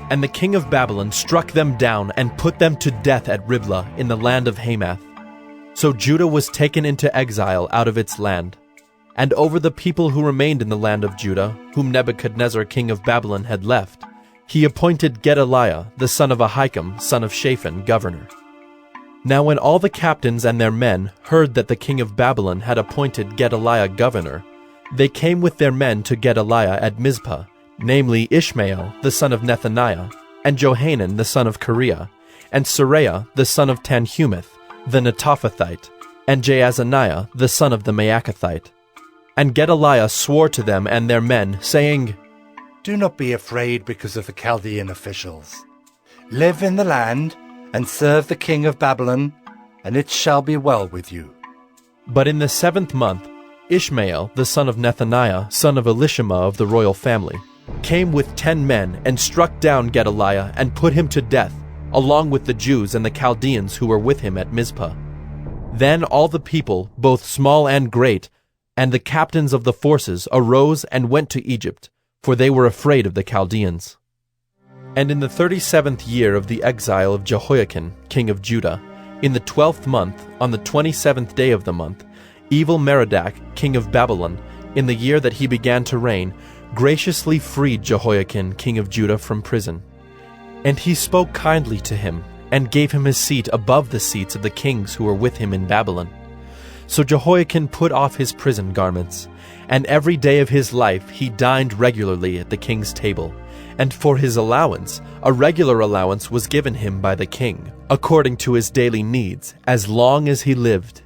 And the king of Babylon struck them down and put them to death at Riblah in the land of Hamath. So Judah was taken into exile out of its land. And over the people who remained in the land of Judah, whom Nebuchadnezzar king of Babylon had left, he appointed Gedaliah, the son of Ahikam, son of Shaphan, governor. Now when all the captains and their men heard that the king of Babylon had appointed Gedaliah governor, they came with their men to Gedaliah at Mizpah, namely Ishmael, the son of Nethaniah, and Johanan, the son of Kareah, and Seraiah, the son of Tanhumeth, the Netophathite, and Jaazaniah, the son of the Maacathite. And Gedaliah swore to them and their men, saying, Do not be afraid because of the Chaldean officials. Live in the land and serve the king of Babylon, and it shall be well with you. But in the 7th month, Ishmael, the son of Nethaniah, son of Elishama of the royal family, came with 10 men and struck down Gedaliah and put him to death, along with the Jews and the Chaldeans who were with him at Mizpah. Then all the people, both small and great, and the captains of the forces arose and went to Egypt, for they were afraid of the Chaldeans. And in the 37th year of the exile of Jehoiakim, king of Judah, in the 12th month, on the 27th day of the month, Evil-Merodach, king of Babylon, in the year that he began to reign, graciously freed Jehoiakim, king of Judah, from prison. And he spoke kindly to him, and gave him his seat above the seats of the kings who were with him in Babylon. So Jehoiakim put off his prison garments, and every day of his life he dined regularly at the king's table. And for his allowance, a regular allowance was given him by the king, according to his daily needs, as long as he lived.